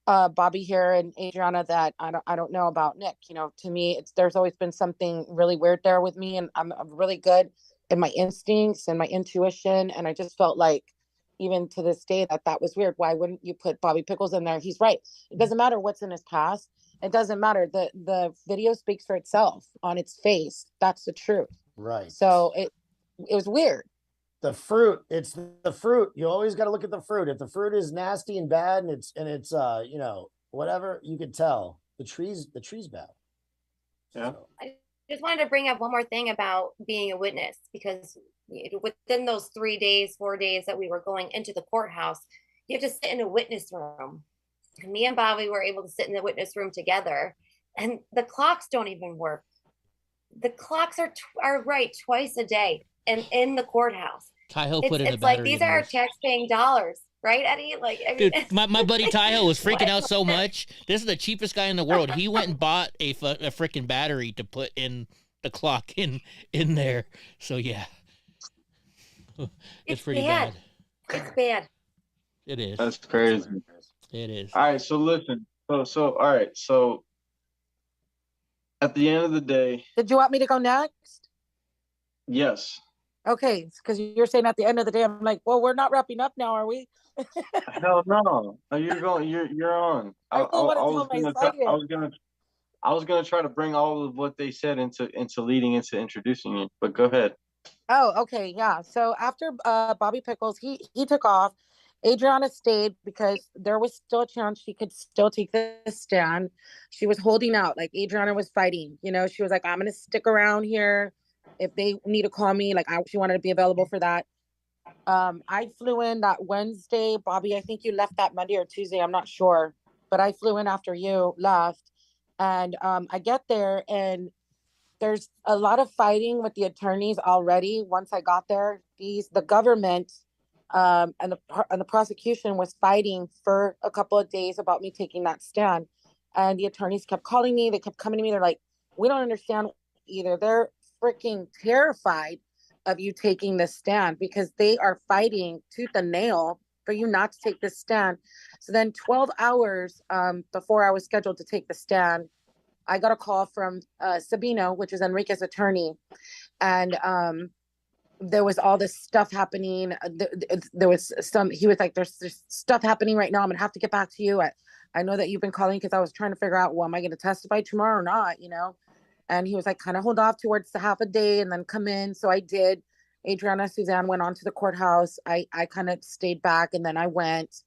S9: Bobby here and Adriana that I don't know about Nick. To me, there's always been something really weird there with me, and I'm really good in my instincts and my intuition. And I just felt like, even to this day, that was weird. Why wouldn't you put Bobby Pickles in there? He's right. It doesn't matter what's in his past. It doesn't matter. The video speaks for itself on its face. That's the truth.
S8: Right.
S9: So it was weird.
S8: The fruit, it's the fruit. You always got to look at the fruit. If the fruit is nasty and bad and it's whatever, you could tell the tree's bad.
S6: Yeah.
S8: So.
S5: I just wanted to bring up one more thing about being a witness, because within those 4 days that we were going into the courthouse, you have to sit in a witness room. Me and Bobby were able to sit in the witness room together, and the clocks don't even work. The clocks are right twice a day, and in the courthouse.
S7: Ty-Ho put in a
S5: It's like
S7: battery
S5: these
S7: in
S5: are
S7: this.
S5: tax-paying dollars, right, Eddie?
S7: Dude, my buddy Ty-Ho was freaking out so much. This is the cheapest guy in the world. He went and bought a freaking battery to put in the clock in there. So yeah, it's pretty bad.
S5: It's bad.
S7: It is.
S6: That's crazy.
S7: It is.
S6: All right, so listen. So all right, so at the end of the day,
S9: Did you want me to go next?
S6: yes.
S9: Okay, because you're saying at the end of the day, I'm like, well, we're not wrapping up now, are we?
S6: Hell no. No, you're going. You're on.
S9: I still want to tell my side here.
S6: I was gonna try to bring all of what they said into leading into introducing you, but go ahead.
S9: Oh, okay, yeah. So after Bobby Pickles, he took off. Adriana stayed because there was still a chance she could still take the stand. She was holding out, like Adriana was fighting. You know, she was like, "I'm gonna stick around here. If they need to call me, like she wanted to be available for that." I flew in that Wednesday. Bobby, I think you left that Monday or Tuesday. I'm not sure, but I flew in after you left, and I get there and there's a lot of fighting with the attorneys already. Once I got there, the government and the prosecution was fighting for a couple of days about me taking that stand, and the attorneys kept calling me. They kept coming to me. They're like, "We don't understand." Either they're freaking terrified of you taking this stand because they are fighting tooth and nail for you not to take this stand. So then 12 hours before I was scheduled to take the stand, I got a call from Sabino, which is Enrique's attorney, and there was all this stuff happening. There was some. He was like, "There's stuff happening right now. I'm gonna have to get back to you. I know that you've been calling because I was trying to figure out, well, am I going to testify tomorrow or not? You know." And he was like, "Kind of hold off towards the half a day and then come in." So I did. Adriana Suzanne went on to the courthouse. I kind of stayed back and then I went.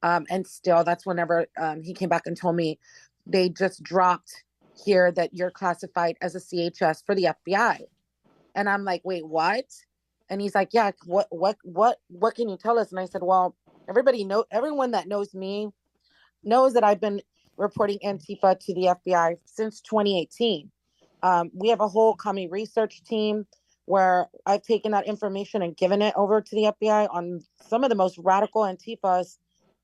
S9: And still, that's whenever he came back and told me they just dropped here that you're classified as a CHS for the FBI. And I'm like, "Wait, what?" And he's like, "Yeah, what can you tell us?" And I said, "Well, everyone that knows me knows that I've been reporting Antifa to the FBI since 2018. We have a whole commie research team where I've taken that information and given it over to the FBI on some of the most radical Antifas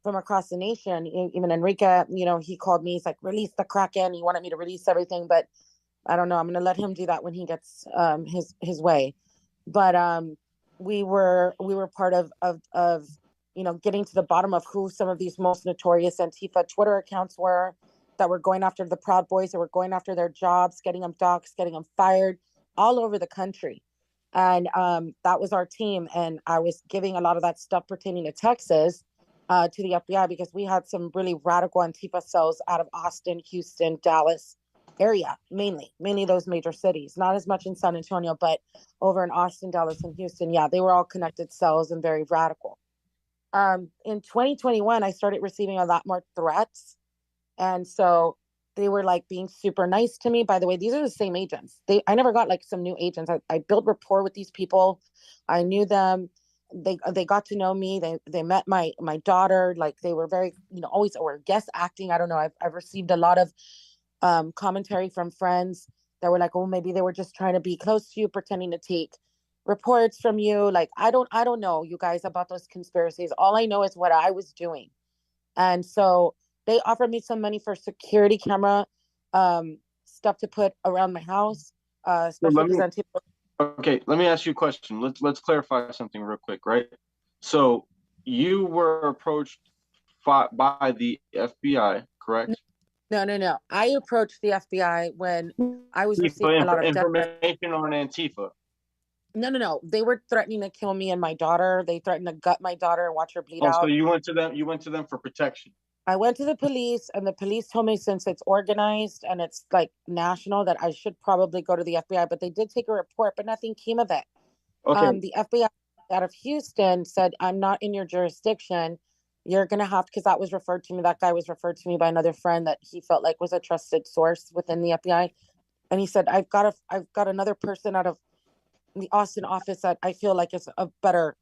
S9: from across the nation. Even Enrique, he called me. He's like, "Release the Kraken." He wanted me to release everything, but I don't know. I'm going to let him do that when he gets his way. But we were part of getting to the bottom of who some of these most notorious Antifa Twitter accounts were that were going after the Proud Boys, that were going after their jobs, getting them doxxed, getting them fired all over the country. And that was our team. And I was giving a lot of that stuff pertaining to Texas to the FBI because we had some really radical Antifa cells out of Austin, Houston, Dallas area, mainly those major cities, not as much in San Antonio, but over in Austin, Dallas, and Houston. Yeah, they were all connected cells and very radical. In 2021, I started receiving a lot more threats. And so they were like being super nice to me. By the way, these are the same agents. I never got like some new agents. I built rapport with these people. I knew them. They got to know me. They met my daughter. Like they were very, always or guest acting. I don't know. I've received a lot of commentary from friends that were like, "Oh, maybe they were just trying to be close to you, pretending to take reports from you." Like, I don't know, you guys, about those conspiracies. All I know is what I was doing. And so they offered me some money for security camera stuff to put around my house, especially because
S6: Okay, let me ask you a question. Let's clarify something real quick, right? So you were approached by the FBI, correct?
S9: No. I approached the FBI when I was receiving a lot of
S6: information on Antifa.
S9: No. They were threatening to kill me and my daughter. They threatened to gut my daughter and watch her bleed out.
S6: So you went to them. You went to them for protection.
S9: I went to the police, and the police told me since it's organized and it's like national that I should probably go to the FBI. But they did take a report, but nothing came of it.
S6: Okay.
S9: The FBI out of Houston said, "I'm not in your jurisdiction. You're gonna have," because that was referred to me. That guy was referred to me by another friend that he felt like was a trusted source within the FBI, and he said, "I've got another person out of the Austin office that I feel like is a better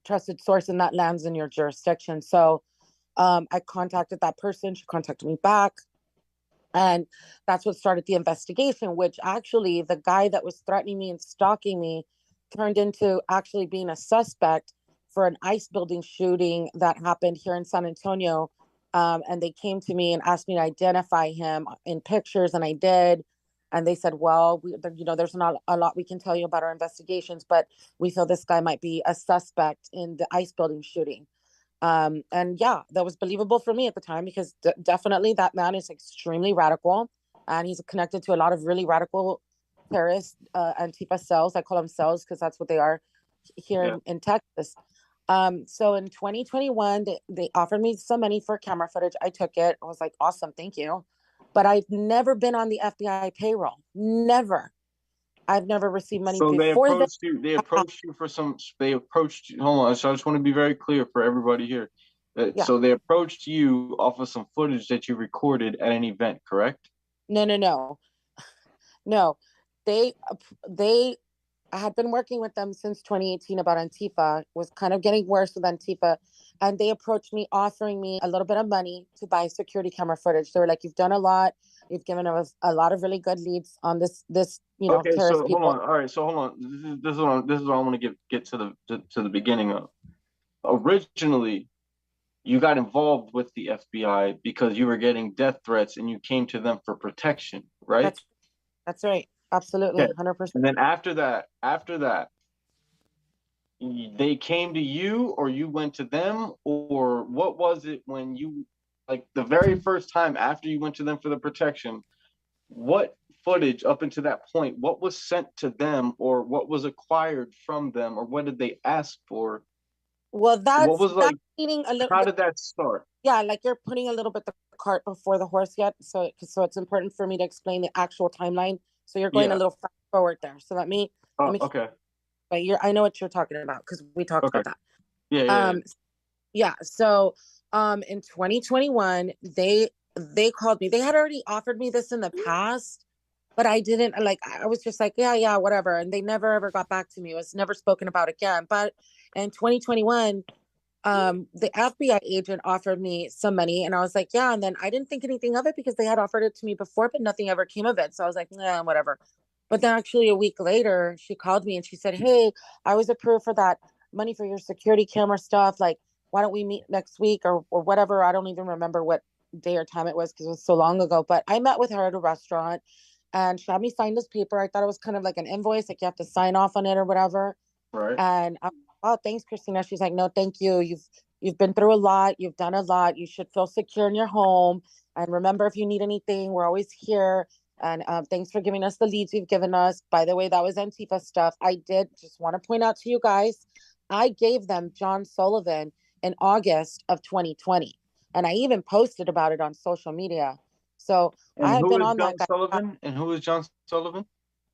S9: trusted source, and that lands in your jurisdiction." So I contacted that person. She contacted me back. And that's what started the investigation, which actually the guy that was threatening me and stalking me turned into actually being a suspect for an ICE building shooting that happened here in San Antonio. And they came to me and asked me to identify him in pictures, and I did. And they said, well, there's not a lot we can tell you about our investigations, but we feel this guy might be a suspect in the ICE building shooting. And yeah, that was believable for me at the time, because definitely that man is extremely radical, and he's connected to a lot of really radical terrorist Antifa cells. I call them cells because that's what they are here in Texas. So in 2021, they offered me some money for camera footage. I took it. I was like, awesome, thank you. But I've never been on the FBI payroll. Never. I've never received money
S6: So they
S9: before
S6: approached you. They approached you for some. They approached you. Hold on. So I just want to be very clear for everybody here.
S9: Yeah.
S6: So they approached you off of some footage that you recorded at an event, correct?
S9: No. I had been working with them since 2018 about Antifa. It was kind of getting worse with Antifa, and they approached me offering me a little bit of money to buy security camera footage. They were like, "You've done a lot. You've given us a lot of really good leads on this
S6: Okay,
S9: terrorist
S6: so
S9: people."
S6: hold on. All right, so hold on. This is what I want to get to the beginning of. Originally, you got involved with the FBI because you were getting death threats and you came to them for protection, right?
S9: That's right. Absolutely,
S6: Okay.
S9: 100%.
S6: And then after that, they came to you or you went to them, or what was it when you, like the very first time after you went to them for the protection, what footage up until that point, what was sent to them or what was acquired from them or what did they ask for?
S9: Well,
S6: What was like,
S9: eating a little.
S6: how did that start?
S9: Yeah, like you're putting a little bit the cart before the horse yet. So it's important for me to explain the actual timeline. So you're going a little fast forward there. So let me.
S6: Okay.
S9: But I know what you're talking about because we talked about that.
S6: Yeah.
S9: So in 2021, they called me. They had already offered me this in the past, but I didn't like. I was just like, yeah, whatever. And they never ever got back to me. It was never spoken about again. But in 2021, the FBI agent offered me some money, and I was like, yeah. And then I didn't think anything of it because they had offered it to me before, but nothing ever came of it. So I was like, yeah, whatever. But then actually a week later, she called me and she said, hey, I was approved for that money for your security camera stuff. Like, why don't we meet next week or whatever? I don't even remember what day or time it was because it was so long ago. But I met with her at a restaurant and she had me sign this paper. I thought it was kind of like an invoice, like you have to sign off on it or whatever.
S6: Right.
S9: And I'm, oh, thanks, Christina. She's like, no, thank you. You've been through a lot. You've done a lot. You should feel secure in your home. And remember, if you need anything, we're always here. And thanks for giving us the leads you've given us. By the way, that was Antifa stuff. I did just want to point out to you guys, I gave them John Sullivan in August of 2020. And I even posted about it on social media. So I have been on that guy.
S6: And who is John Sullivan?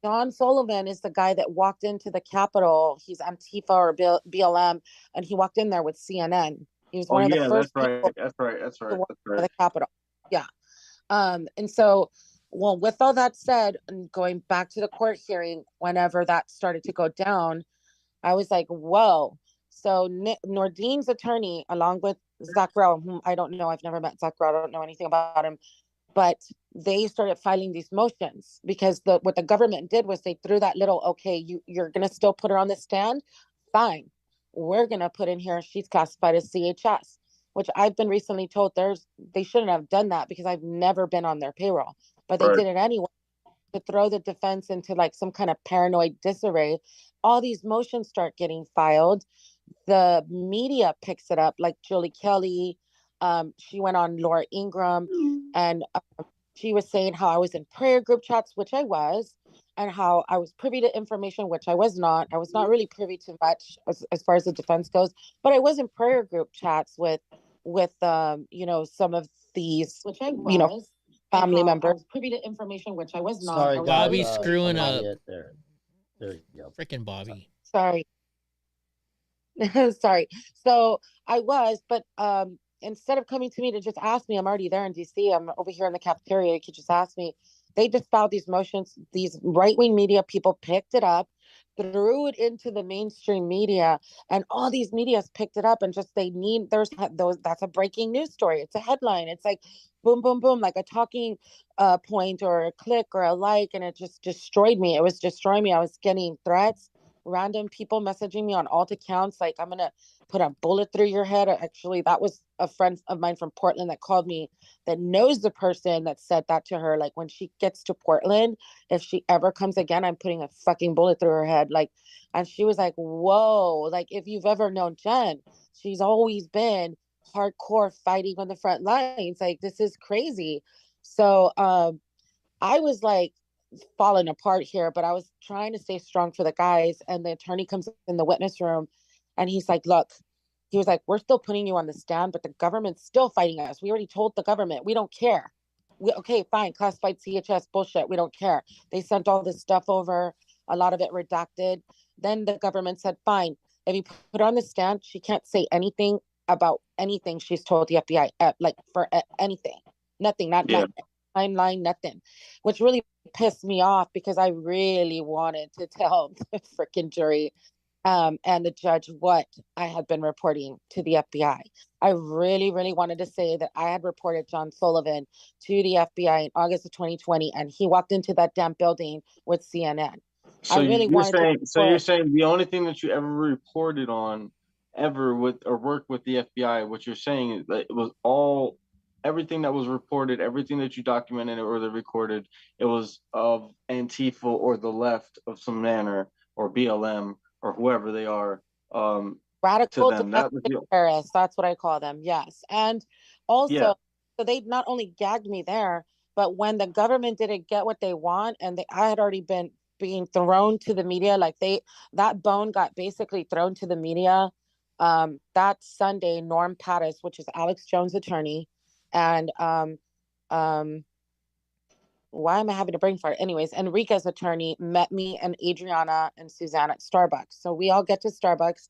S9: John Sullivan is the guy that walked into the Capitol. He's Antifa or BLM, and he walked in there with CNN. He was one of the first people.
S6: That's right.
S9: For the Capitol. Yeah. And so, well, with all that said, and going back to the court hearing, whenever that started to go down, I was like, whoa. So Nordine's attorney, along with Zach Rao, whom I don't know, I've never met Zach Rao, I don't know anything about him, but they started filing these motions because what the government did was they threw that little, okay, you're going to still put her on the stand? Fine. We're going to put in here, she's classified as CHS, which I've been recently told they shouldn't have done that because I've never been on their payroll, but they did it anyway to throw the defense into like some kind of paranoid disarray. All these motions start getting filed. The media picks it up, like Julie Kelly. She went on Laura Ingraham and she was saying how I was in prayer group chats, which I was, and how I was privy to information, which I was not. I was not really privy to much as far as the defense goes, but I was in prayer group chats with some of these, which I was, family members, privy to information, which I was not.
S8: Sorry,
S7: Bobby's screwing up.
S8: There you go.
S7: Freaking Bobby.
S9: Sorry. Sorry. So I was, but instead of coming to me to just ask me, I'm already there in DC. I'm over here in the cafeteria. You could just ask me. They just filed these motions. These right-wing media people picked it up, threw it into the mainstream media, and all these medias picked it up and just there's those. That's a breaking news story. It's a headline. It's like boom, boom, boom, like a talking point or a click or a like, and it just destroyed me. It was destroying me. I was getting threats. random people messaging me on alt accounts like, I'm gonna put a bullet through your head. Actually, that was a friend of mine from Portland that called me, that knows the person that said that to her. Like, when she gets to Portland, if she ever comes again, I'm putting a fucking bullet through her head. Like, and she was like, whoa, like, if you've ever known Jen, she's always been hardcore fighting on the front lines. Like, this is crazy. So I was like falling apart here, but I was trying to stay strong for the guys. And the attorney comes in the witness room and he's like, look, he was like, we're still putting you on the stand, but the government's still fighting us. We already told the government, we don't care. Okay, fine, classified CHS bullshit. We don't care. They sent all this stuff over, a lot of it redacted. Then the government said, fine, if you put her on the stand, she can't say anything about anything she's told the FBI, like for anything, nothing, not timeline, nothing, which really pissed me off because I really wanted to tell the freaking jury and the judge what I had been reporting to the FBI. I really, really wanted to say that I had reported John Sullivan to the FBI in August of 2020, and he walked into that damn building with CNN.
S6: So
S9: I really
S6: you're
S9: wanted
S6: saying,
S9: to.
S6: so you're saying the only thing that you ever reported on, ever with or worked with the FBI, what you're saying is that it was all, everything that was reported, everything that you documented or that recorded, it was of Antifa or the left of some manner or BLM or whoever they are.
S9: Radical
S6: To them, that was
S9: domestic terrorists. That's what I call them. Yes. And also,
S6: yeah.
S9: so they not only gagged me there, but when the government didn't get what they want, and I had already been being thrown to the media, like that bone got basically thrown to the media. That Sunday, Norm Pattis, which is Alex Jones' attorney, and why am I having a brain fart? Anyways, Enrique's attorney met me and Adriana and Suzanne at Starbucks. So we all get to Starbucks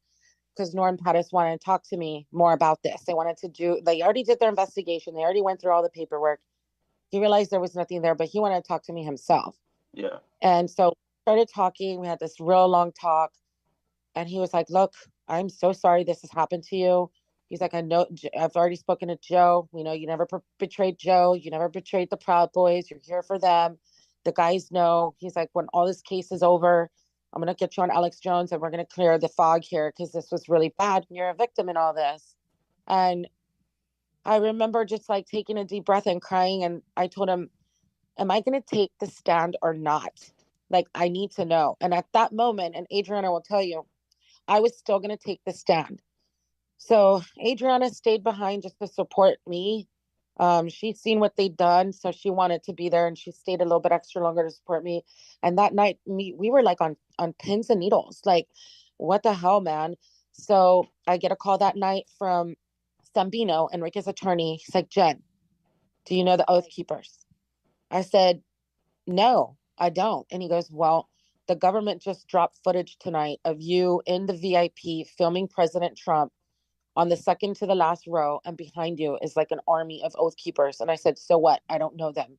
S9: because Norm Pattis wanted to talk to me more about this. They already did their investigation. They already went through all the paperwork. He realized there was nothing there, but he wanted to talk to me himself.
S6: Yeah.
S9: And so we started talking. We had this real long talk. And he was like, look, I'm so sorry this has happened to you. He's like, I know, I've already spoken to Joe. We know you never betrayed Joe. You never betrayed the Proud Boys. You're here for them. The guys know. He's like, when all this case is over, I'm going to get you on Alex Jones and we're going to clear the fog here because this was really bad. You're a victim in all this. And I remember just like taking a deep breath and crying. And I told him, am I going to take the stand or not? Like, I need to know. And at that moment, and Adriana will tell you, I was still going to take the stand. So Adriana stayed behind just to support me. She'd seen what they'd done, so she wanted to be there, and she stayed a little bit extra longer to support me. And that night, we were like on pins and needles. Like, what the hell, man? So I get a call that night from Stambino, Enrique's attorney. He's like, Jen, do you know the Oath Keepers? I said, no, I don't. And he goes, well, the government just dropped footage tonight of you in the VIP filming President Trump on the second to the last row, and behind you is like an army of Oath Keepers. And I said, so what? I don't know them.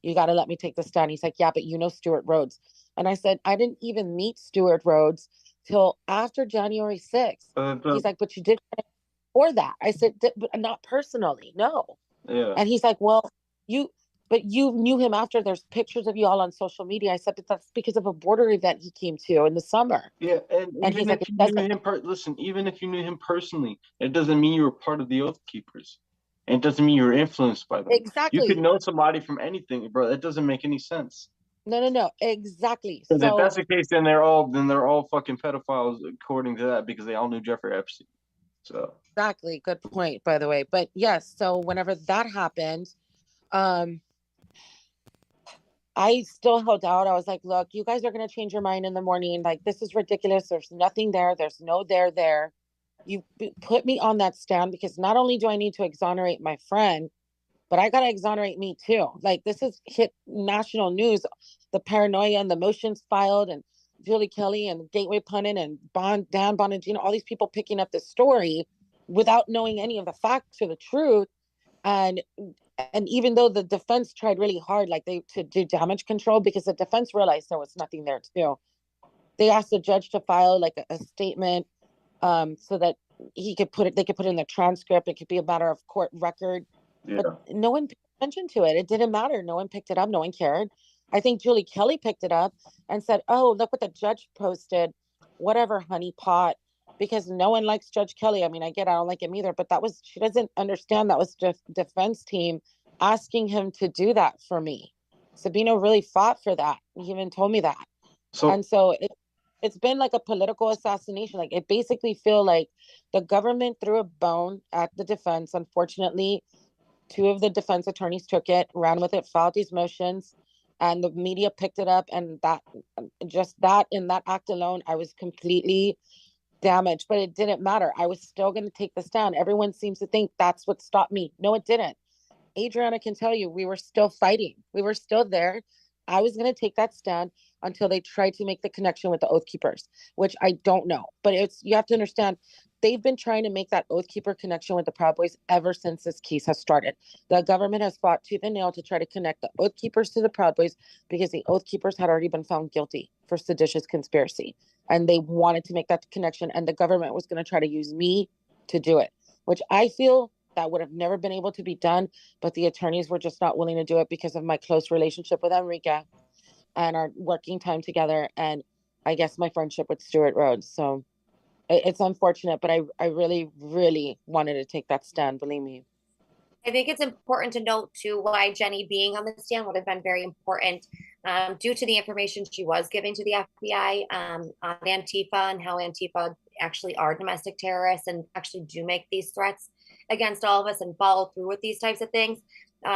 S9: You got to let me take the stand. He's like, yeah, but you know Stuart Rhodes. And I said, I didn't even meet Stuart Rhodes till after January 6th. He's like, but you did before that. I said, but not personally, no.
S6: Yeah.
S9: And he's like, well, but you knew him after. There's pictures of you all on social media. I said, but that's because of a border event he came to in the summer.
S6: Yeah, and
S9: he's
S6: even
S9: like,
S6: if you knew him, listen, even if you knew him personally, it doesn't mean you were part of the Oath Keepers. And it doesn't mean you were influenced by them.
S9: Exactly.
S6: You could know somebody from anything, bro. That doesn't make any sense.
S9: No, exactly.
S6: Because if that's the case, then they're all fucking pedophiles according to that, because they all knew Jeffrey Epstein. So
S9: exactly, good point, by the way. But yes, so whenever that happened, I still held out. I was like, look, you guys are going to change your mind in the morning. Like, this is ridiculous. There's nothing there. There's no there. You put me on that stand because not only do I need to exonerate my friend, but I got to exonerate me too. Like, this has hit national news, the paranoia and the motions filed, and Julie Kelly and Gateway Pundit and Dan Bonagino, all these people picking up the story without knowing any of the facts or the truth. And even though the defense tried really hard, like to do damage control, because the defense realized there was nothing there too. They asked the judge to file like a statement so that they could put it in the transcript. It could be a matter of court record. Yeah. But no one paid attention to it. It didn't matter. No one picked it up. No one cared. I think Julie Kelly picked it up and said, oh, look what the judge posted. whatever, honeypot, because no one likes Judge Kelly. I mean, I don't like him either, but she doesn't understand that was just defense team asking him to do that for me. Sabino really fought for that. He even told me that. And so it's been like a political assassination. Like, it basically feel like the government threw a bone at the defense. Unfortunately, two of the defense attorneys took it, ran with it, filed these motions, and the media picked it up. And in that act alone, I was completely damaged, but it didn't matter. I was still going to take the stand. Everyone seems to think that's what stopped me. No, it didn't. Adriana can tell you, we were still fighting. We were still there. I was going to take that stand until they tried to make the connection with the Oath Keepers, which I don't know. But you have to understand, they've been trying to make that Oath Keeper connection with the Proud Boys ever since this case has started. The government has fought tooth and nail to try to connect the Oath Keepers to the Proud Boys because the Oath Keepers had already been found guilty for seditious conspiracy. And they wanted to make that connection. And the government was going to try to use me to do it, which I feel that would have never been able to be done. But the attorneys were just not willing to do it because of my close relationship with Enrique and our working time together. And I guess my friendship with Stuart Rhodes. So it's unfortunate, but I really, really wanted to take that stand. Believe me.
S5: I think it's important to note too why Jenny being on the stand would have been very important, due to the information she was giving to the FBI on Antifa and how Antifa actually are domestic terrorists and actually do make these threats against all of us and follow through with these types of things.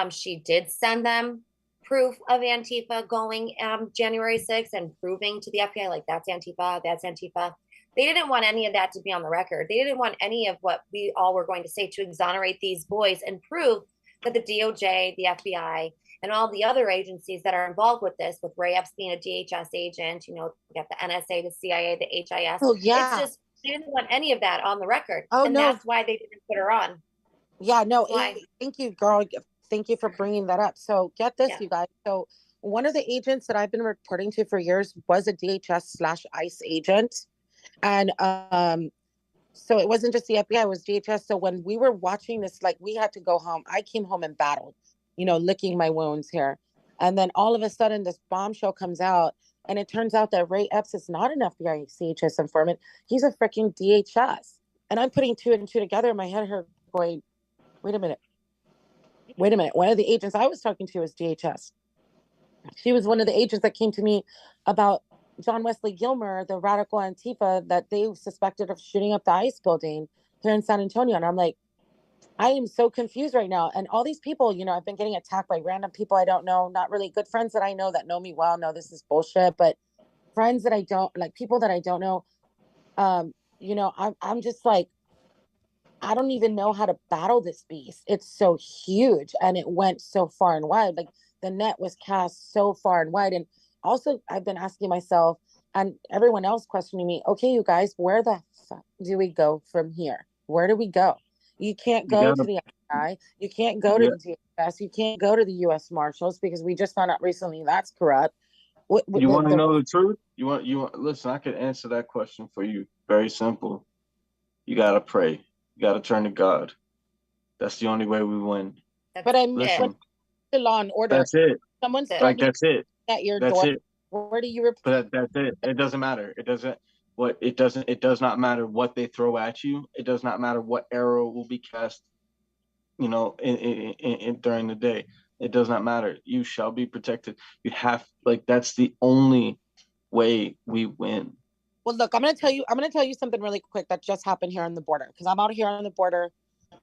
S5: She did send them proof of Antifa going January 6th and proving to the FBI, like, that's Antifa, that's Antifa. They didn't want any of that to be on the record. They didn't want any of what we all were going to say to exonerate these boys and prove that the DOJ, the FBI, and all the other agencies that are involved with this, with Ray Epstein, a DHS agent, you got the NSA, the CIA, the HIS.
S9: Oh, yeah.
S5: It's just, they didn't want any of that on the record.
S9: Oh,
S5: and
S9: no.
S5: That's why they didn't put her on.
S9: Yeah, no, thank you, girl. Thank you for bringing that up. So get this, you guys. So one of the agents that I've been reporting to for years was a DHS/ICE agent. And so it wasn't just the FBI, it was DHS. So when we were watching this, like, we had to go home. I came home and battled, licking my wounds here. And then all of a sudden this bombshell comes out, and it turns out that Ray Epps is not an FBI CHS informant. He's a freaking DHS. And I'm putting two and two together in my head, her going, wait a minute. One of the agents I was talking to was DHS. She was one of the agents that came to me about John Wesley Gilmer, the radical Antifa that they suspected of shooting up the ICE building here in San Antonio. And I'm like, I am so confused right now. And all these people, I've been getting attacked by random people I don't know, not really good friends that I know that know me well, know this is bullshit, but friends that I don't, like, people that I don't know, I'm just like, I don't even know how to battle this beast. It's so huge and it went so far and wide. Like, the net was cast so far and wide. And also, I've been asking myself and everyone else questioning me, okay, you guys, where the fuck do we go from here? Where do we go? You can't go to the FBI. You can't go to the DHS. You can't go to the U.S. Marshals because we just found out recently that's corrupt.
S6: You want to know the truth? You want listen, I could answer that question for you. Very simple. You got to pray. You got to turn to God. That's the only way we win.
S9: But I mean, the law and order.
S6: That's it.
S9: Someone's
S6: like, that's it.
S9: At your
S6: that's
S9: door.
S6: It.
S9: Where do you
S6: But that's it. It doesn't matter. It does not matter what they throw at you. It does not matter what arrow will be cast, in during the day. It does not matter. You shall be protected. You have, that's the only way we win.
S9: Well, look, I'm going to tell you something really quick that just happened here on the border, because I'm out here on the border.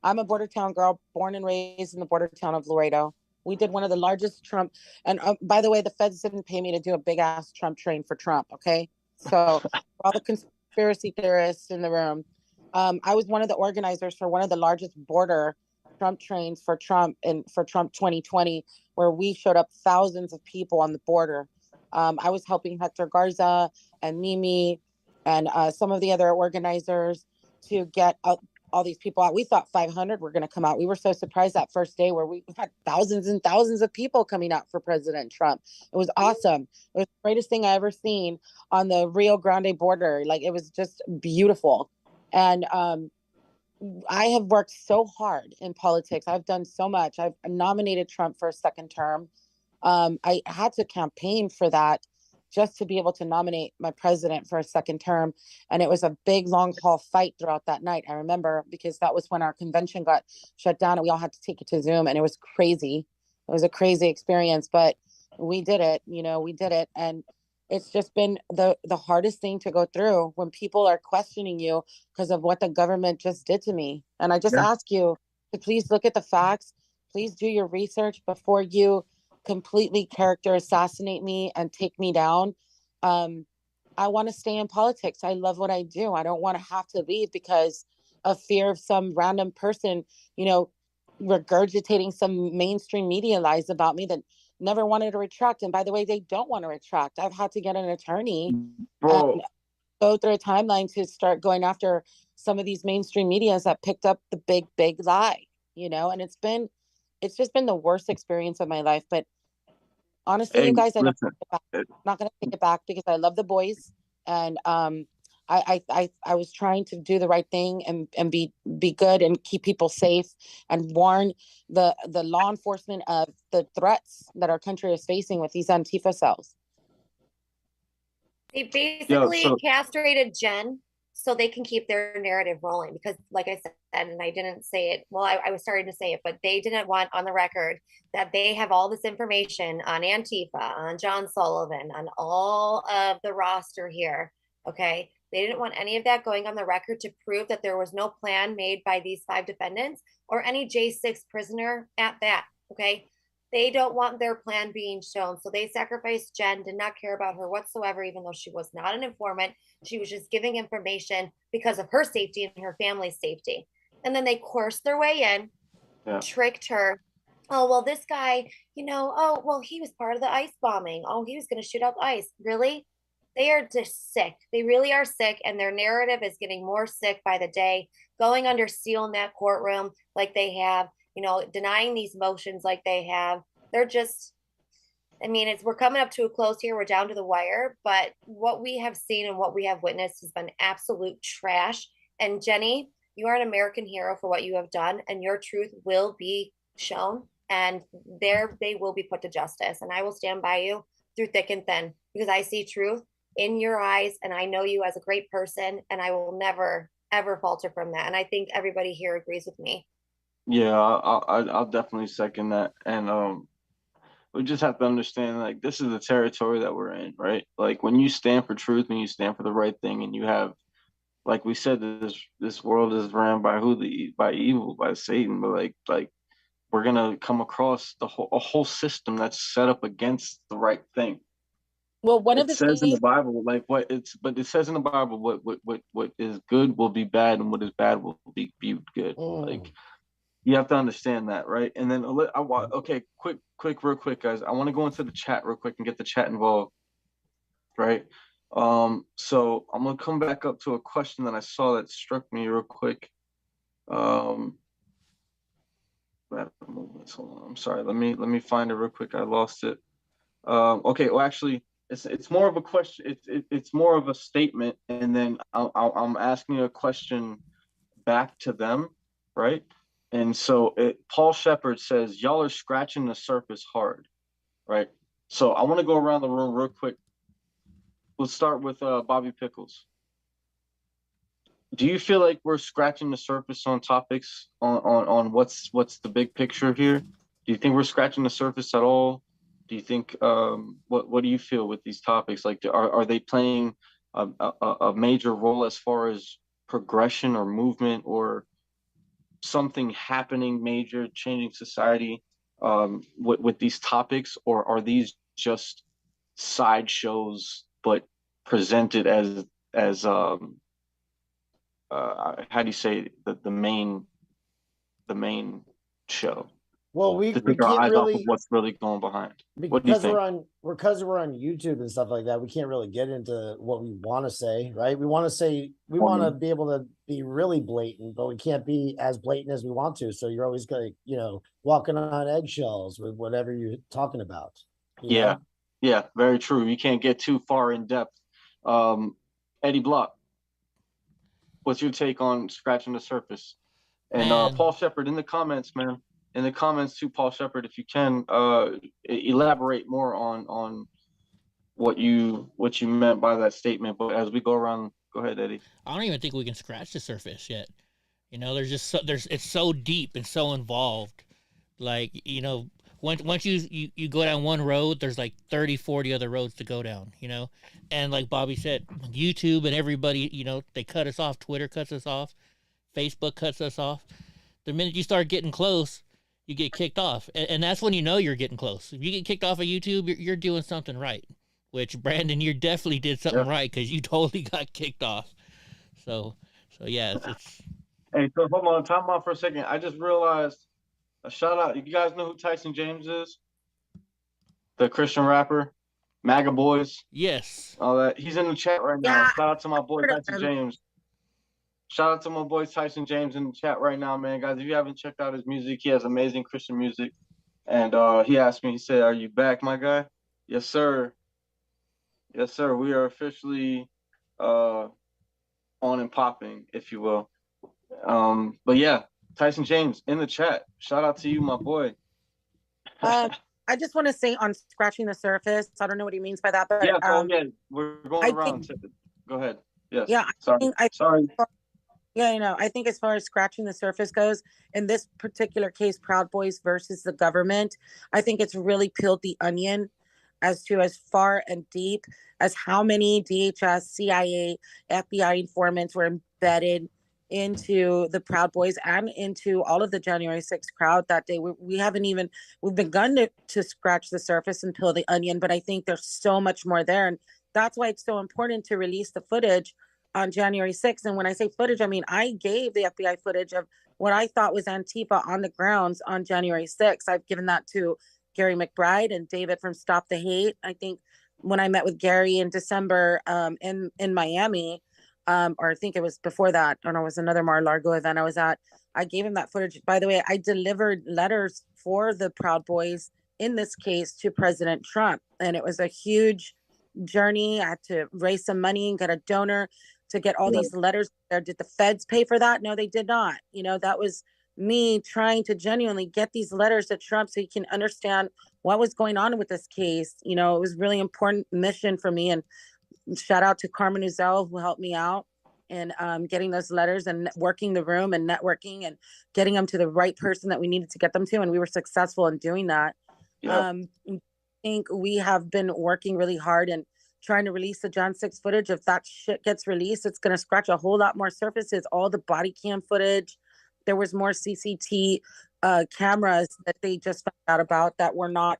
S9: I'm a border town girl, born and raised in the border town of Laredo. We did one of the largest Trump, and by the way, the feds didn't pay me to do a big ass Trump train for Trump. Okay. So for all the conspiracy theorists in the room, I was one of the organizers for one of the largest border Trump trains for Trump 2020, where we showed up thousands of people on the border. I was helping Hector Garza and Mimi and some of the other organizers to get all these people out. We thought 500 were going to come out. We were so surprised that first day where we had thousands and thousands of people coming out for President Trump. It was awesome. It was the greatest thing I ever seen on the Rio Grande border. Like, it was just beautiful. And I have worked so hard in politics. I've done so much. I've nominated Trump for a second term. I had to campaign for that just to be able to nominate my president for a second term. And it was a big long haul fight throughout that night. I remember, because that was when our convention got shut down and we all had to take it to Zoom, and it was crazy. It was a crazy experience, but we did it, we did it. And it's just been the hardest thing to go through when people are questioning you because of what the government just did to me. And I just ask you to please look at the facts. Please do your research before you completely character assassinate me and take me down. I want to stay in politics. I love what I do. I don't want to have to leave because of fear of some random person, regurgitating some mainstream media lies about me that never wanted to retract. And by the way, they don't want to retract. I've had to get an attorney and go through a timeline to start going after some of these mainstream medias that picked up the big lie, and it's just been the worst experience of my life. But honestly, you guys, I'm not going to take it back because I love the boys. And I was trying to do the right thing and be good and keep people safe and warn the law enforcement of the threats that our country is facing with these Antifa cells.
S5: They basically castrated Jen so they can keep their narrative rolling because, like I said, and I didn't say it, well, I was starting to say it, but they didn't want on the record that they have all this information on Antifa, on John Sullivan, on all of the roster here, okay? They didn't want any of that going on the record to prove that there was no plan made by these 5 defendants or any J6 prisoner at that, okay? They don't want their plan being shown. So they sacrificed Jen, did not care about her whatsoever, even though she was not an informant. She was just giving information because of her safety and her family's safety. And then they coerced their way in, tricked her. Oh, well, this guy, oh, well, he was part of the ICE bombing. Oh, he was going to shoot out ICE. Really? They are just sick. They really are sick. And their narrative is getting more sick by the day, going under seal in that courtroom like they have. Denying these motions like they have. They're just, we're coming up to a close here. We're down to the wire, but what we have seen and what we have witnessed has been absolute trash. And Jenny, you are an American hero for what you have done, and your truth will be shown, and they will be put to justice. And I will stand by you through thick and thin because I see truth in your eyes, and I know you as a great person, and I will never, ever falter from that. And I think everybody here agrees with me.
S6: Yeah, I'll definitely second that. And we just have to understand, like, this is the territory that we're in, right? Like, when you stand for truth and you stand for the right thing, and you have, like we said, this world is ran by by evil, by Satan. But like we're gonna come across a whole system that's set up against the right thing.
S9: Well,
S6: it says in the Bible, it says in the Bible, what is good will be bad, and what is bad will be good. Like, you have to understand that, right? And then real quick, guys. I want to go into the chat real quick and get the chat involved, right? So I'm gonna come back up to a question that I saw that struck me real quick. I'm sorry. Let me find it real quick. I lost it. Okay. Well, actually, it's more of a question. It's more of a statement, and then I'm asking a question back to them, right? And so Paul Shepard says, y'all are scratching the surface hard, right? So I want to go around the room real quick. Let's start with Bobby Pickles. Do you feel like we're scratching the surface on topics on what's the big picture here? Do you think we're scratching the surface at all? Do you think what do you feel with these topics? Like, are they playing a major role as far as progression or movement or something happening major, changing society with these topics, or are these just sideshows but presented as how do you say the main show?
S8: Well, we
S6: take our
S8: can't
S6: eyes
S8: really
S6: off of what's really going behind. What do you
S8: because
S6: think?
S8: we're on YouTube and stuff like that. We can't really get into what we want to say, right? We want to be able to be really blatant, but we can't be as blatant as we want to. So you're always going to, walking on eggshells with whatever you're talking about.
S6: Yeah, very true. You can't get too far in depth. Eddie Block, what's your take on scratching the surface? And Paul Shepard in the comments, man. In the comments to Paul Shepard, if you can elaborate more on what you meant by that statement. But as we go around, go ahead, Eddie.
S7: I don't even think we can scratch the surface yet. You know, it's so deep and so involved. Like, you know, once you go down one road, there's like 30, 40 other roads to go down, you know? And like Bobby said, YouTube and everybody, you know, they cut us off. Twitter cuts us off. Facebook cuts us off. The minute you start getting close, you get kicked off. And that's when you know you're getting close. If you get kicked off of YouTube, you're doing something right. Which, Brandon, you definitely did something right because you totally got kicked off. So yeah, it's...
S6: Hey, so hold on, time out for a second. I just realized a shout out. You guys know who Tyson James is? The Christian rapper, MAGA Boys.
S7: Yes.
S6: All that. He's in the chat right now. Shout out to my boy Tyson James. Shout out to my boy Tyson James in the chat right now, man. Guys, if you haven't checked out his music, he has amazing Christian music. And he asked me, he said, "Are you back, my guy?" Yes, sir. Yes, sir. We are officially on and popping, if you will. But yeah, Tyson James in the chat. Shout out to you, my boy.
S9: I just want to say on scratching the surface. I don't know what he means by that, but
S6: yeah, we're going around. Go ahead. Yes.
S9: Yeah.
S6: Sorry.
S9: Yeah, you know, I think as far as scratching the surface goes, in this particular case, Proud Boys versus the government, I think it's really peeled the onion as to as far and deep as how many DHS, CIA, FBI informants were embedded into the Proud Boys and into all of the January 6th crowd that day. We've begun to scratch the surface and peel the onion, but I think there's so much more there. And that's why it's so important to release the footage on January 6th. And when I say footage, I mean, I gave the FBI footage of what I thought was Antifa on the grounds on January 6th. I've given that to Gary McBride and David from Stop the Hate. I think when I met with Gary in December in Miami, or I think it was before that, or no, it was another Mar-a-Lago event I was at, I gave him that footage. By the way, I delivered letters for the Proud Boys in this case to President Trump. And it was a huge journey. I had to raise some money and get a donor to get all these letters there. Did the feds pay for that? No, they did not. You know, that was me trying to genuinely get these letters to Trump so he can understand what was going on with this case. You know, it was really important mission for me. And shout out to Carmen Uzel, who helped me out in getting those letters and working the room and networking and getting them to the right person that we needed to get them to. And we were successful in doing that. I think we have been working really hard and trying to release the John 6 footage. If that shit gets released, it's going to scratch a whole lot more surfaces. All the body cam footage. There was more CCT cameras that they just found out about that were not,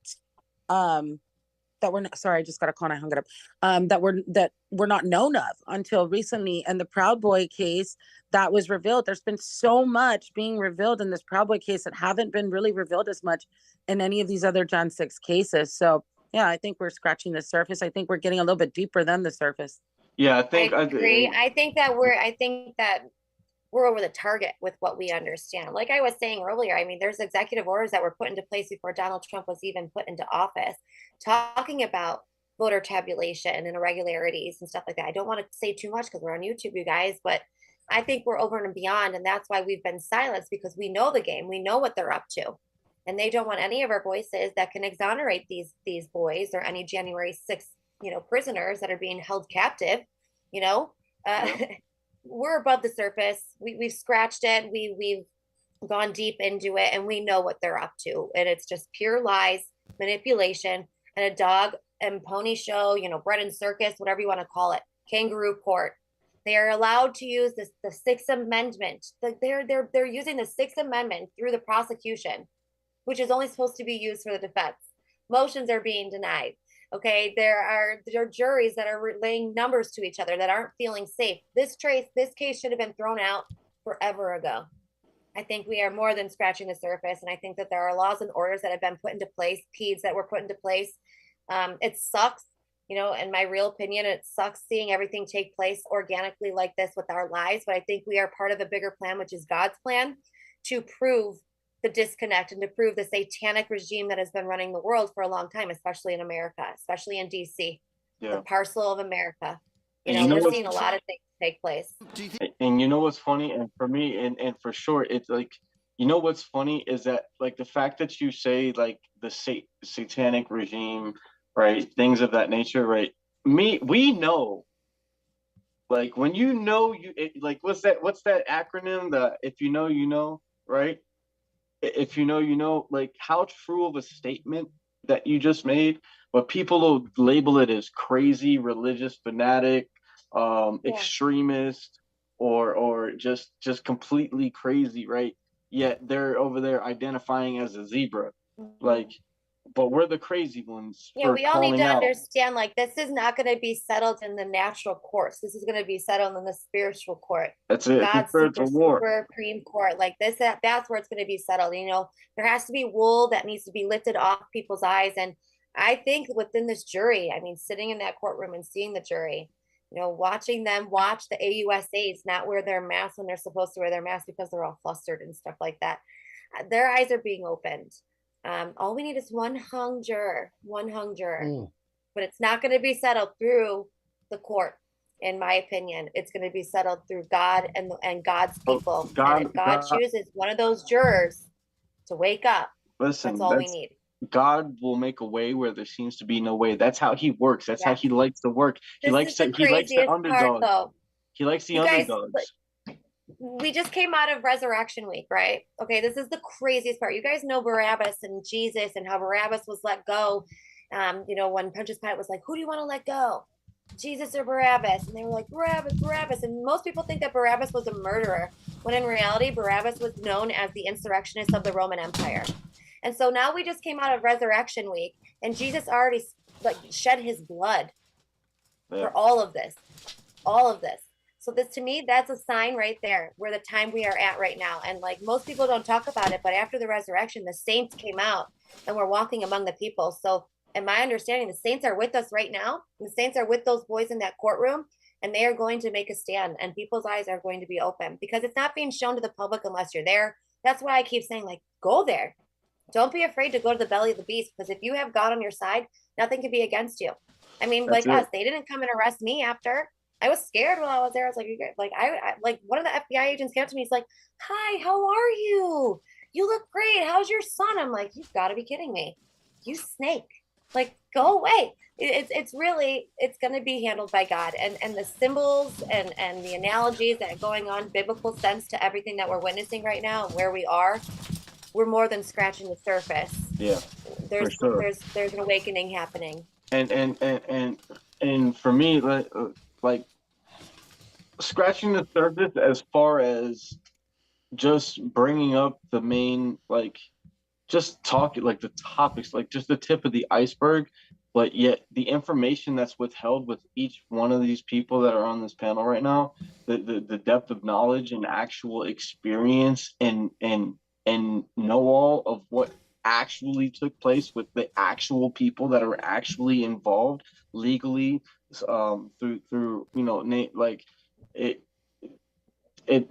S9: sorry, I just got a call and I hung it up, that were not known of until recently. And the Proud Boy case that was revealed, there's been so much being revealed in this Proud Boy case that haven't been really revealed as much in any of these other John 6 cases. So yeah, I think we're scratching the surface. I think we're getting a little bit deeper than the surface.
S6: Yeah,
S5: I agree. I think that we're over the target with what we understand. Like I was saying earlier, I mean, there's executive orders that were put into place before Donald Trump was even put into office, talking about voter tabulation and irregularities and stuff like that. I don't want to say too much because we're on YouTube, you guys, but I think we're over and beyond. And that's why we've been silenced, because we know the game. We know what they're up to. And they don't want any of our voices that can exonerate these boys or any January 6th, prisoners that are being held captive, We're above the surface. We've scratched it. We've gone deep into it, and we know what they're up to. And it's just pure lies, manipulation, and a dog and pony show, bread and circus, whatever you want to call it, kangaroo court. They are allowed to use the Sixth Amendment. They're using the Sixth Amendment through the prosecution, which is only supposed to be used for the defense. Motions are being denied. Okay, there are juries that are laying numbers to each other that aren't feeling safe. This case should have been thrown out forever ago. I think we are more than scratching the surface, and I think that there are laws and orders that have been put into place, PEDs that were put into place. It sucks, in my real opinion, it sucks seeing everything take place organically like this with our lives. But I think we are part of a bigger plan, which is God's plan, to prove the disconnect and to prove the satanic regime that has been running the world for a long time, especially in America, especially in DC, the parcel of America. We're seeing a lot of things take place.
S6: And you know what's funny? And for me, and for sure, it's like, what's funny is that, like, the fact that you say, like, the satanic regime, right? Things of that nature, right? We know, like when you know like what's that acronym? The if you know, you know, right? If you know, you know, like how true of a statement that you just made, but people will label it as crazy, religious fanatic,
S5: Yeah.
S6: extremist, or just completely crazy, right? Yet they're over there identifying as a zebra,
S5: Mhm.
S6: like, but we're the crazy ones
S5: Yeah,
S6: for
S5: we all need to
S6: calling out.
S5: understand like this is not going to be settled in the natural courts. This is going to be settled in the spiritual court.
S6: That's it. It's a
S5: God's super
S6: spiritual war.
S5: supreme court. Like this, that's where it's going to be settled. You know, there has to be wool that needs to be lifted off people's eyes. And I think within this jury, I mean, sitting in that courtroom and seeing the jury, you know, watching them watch the AUSAs not wear their masks when they're supposed to wear their masks because they're all flustered and stuff like that. Their eyes are being opened. All we need is one hung juror,
S8: Mm.
S5: but it's not going to be settled through the court. In my opinion, it's going to be settled through God and God's people. And if God
S6: God,
S5: chooses one of those jurors to wake up, that's
S6: listen,
S5: all we
S6: that's
S5: need.
S6: God will make a way where there seems to be no way. That's how he works. That's how
S5: Yeah.
S6: he likes to work.
S5: This is the
S6: He likes the
S5: craziest part,
S6: underdog.
S5: though.
S6: He likes the
S5: You guys,
S6: underdogs.
S5: we just came out of Resurrection Week, right? Okay, this is the craziest part. You guys know Barabbas and Jesus and how Barabbas was let go. You know, when Pontius Pilate was like, "Who do you want to let go, Jesus or Barabbas?" And they were like, "Barabbas, Barabbas." And most people think that Barabbas was a murderer, when in reality, Barabbas was known as the insurrectionist of the Roman Empire. And so now we just came out of Resurrection Week, and Jesus already like shed his blood for all of this, all of this. So this to me, that's a sign right there where the time we are at right now. And like most people don't talk about it, but after the resurrection, the saints came out and we're walking among the people. So in my understanding, the saints are with us right now. The saints are with those boys in that courtroom, and they are going to make a stand, and people's eyes are going to be open because it's not being shown to the public unless you're there. That's why I keep saying, like, go there. Don't be afraid to go to the belly of the beast, because if you have God on your side, nothing can be against you. I mean,
S6: That's
S5: like us,
S6: it.
S5: they didn't come and arrest me after. I was scared when I was there. I was like, you guys, like I like one of the FBI agents came up to me. He's like, "Hi, how are you? You look great. How's your son?" I'm like, "You've got to be kidding me. You snake. Like, go away." It's really it's going to be handled by God, and the symbols and the analogies that are going on, biblical sense to everything that we're witnessing right now and where we are. We're more than scratching the surface.
S6: Yeah, for
S5: There's
S6: sure.
S5: there's an awakening happening.
S6: And for me, like scratching the surface as far as just bringing up the main, like just talking, like the topics, like just the tip of the iceberg, but yet the information that's withheld with each one of these people that are on this panel right now, the depth of knowledge and actual experience and know all of what actually took place with the actual people that are actually involved legally, through like it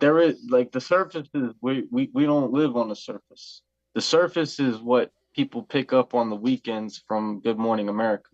S6: there is, like, the surface is, we don't live on the surface. The surface is what people pick up on the weekends from Good Morning America.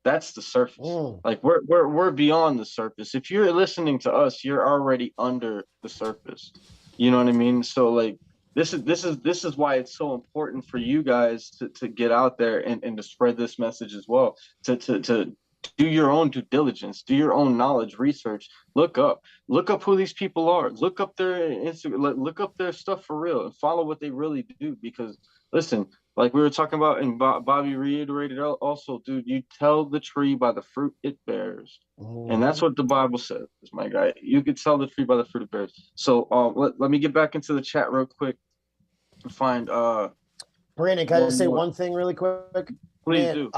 S6: That's the surface.
S8: Mm.
S6: Like we're beyond the surface. If you're listening to us, you're already under the surface. You know what I mean? So like this is why it's so important for you guys to get out there and to spread this message as well. To do your own due diligence, do your own knowledge research, look up who these people are, look up their Instagram, look up their stuff for real, and follow what they really do. Because listen, like we were talking about, and Bobby reiterated also, dude, you tell the tree by the fruit it bears. And that's what the Bible says, my guy. You could tell the tree by the fruit it bears. So let me get back into the chat real quick and find
S8: Brandon, can I
S6: one
S8: say
S6: more.
S8: one thing really quick?
S6: Please
S8: Man,
S6: do.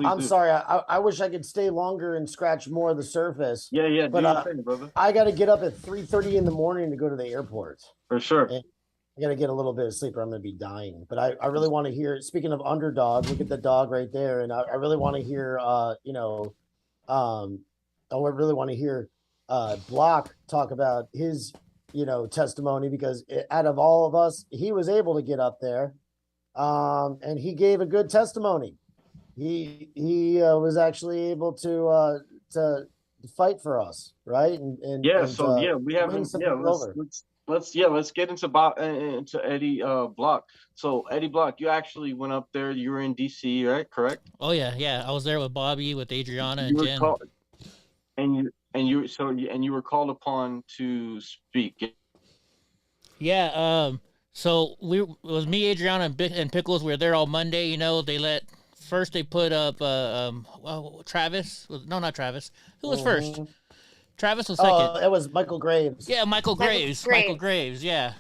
S8: I'm sorry. I wish I could stay longer and scratch more of the surface.
S6: Yeah,
S8: but
S6: do your thing, brother.
S8: I got to get up at 3:30 in the morning to go to the airport.
S6: For sure.
S8: And I got to get a little bit of sleep or I'm going to be dying. But I really want to hear, speaking of underdog, look at the dog right there. And I really want to hear, I really want to hear Block talk about his, testimony, because out of all of us, he was able to get up there. And he gave a good testimony. He was actually able to fight for us, right? And
S6: yeah, so yeah, we haven't. Yeah, let's get into Eddie Block. So Eddie Block, you actually went up there. You were in DC, right? Correct.
S7: Oh yeah. I was there with Bobby, with Adriana,
S6: You
S7: and
S6: were
S7: Jen.
S6: called, and you were called upon to speak.
S7: Yeah. So it was me, Adriana, and Pickles. We were there all Monday. You know, they put up Travis. No, not Travis. Who was first? Travis was second.
S8: Oh, it was Michael Graves.
S7: Yeah, Michael Graves. Michael Graves. Yeah.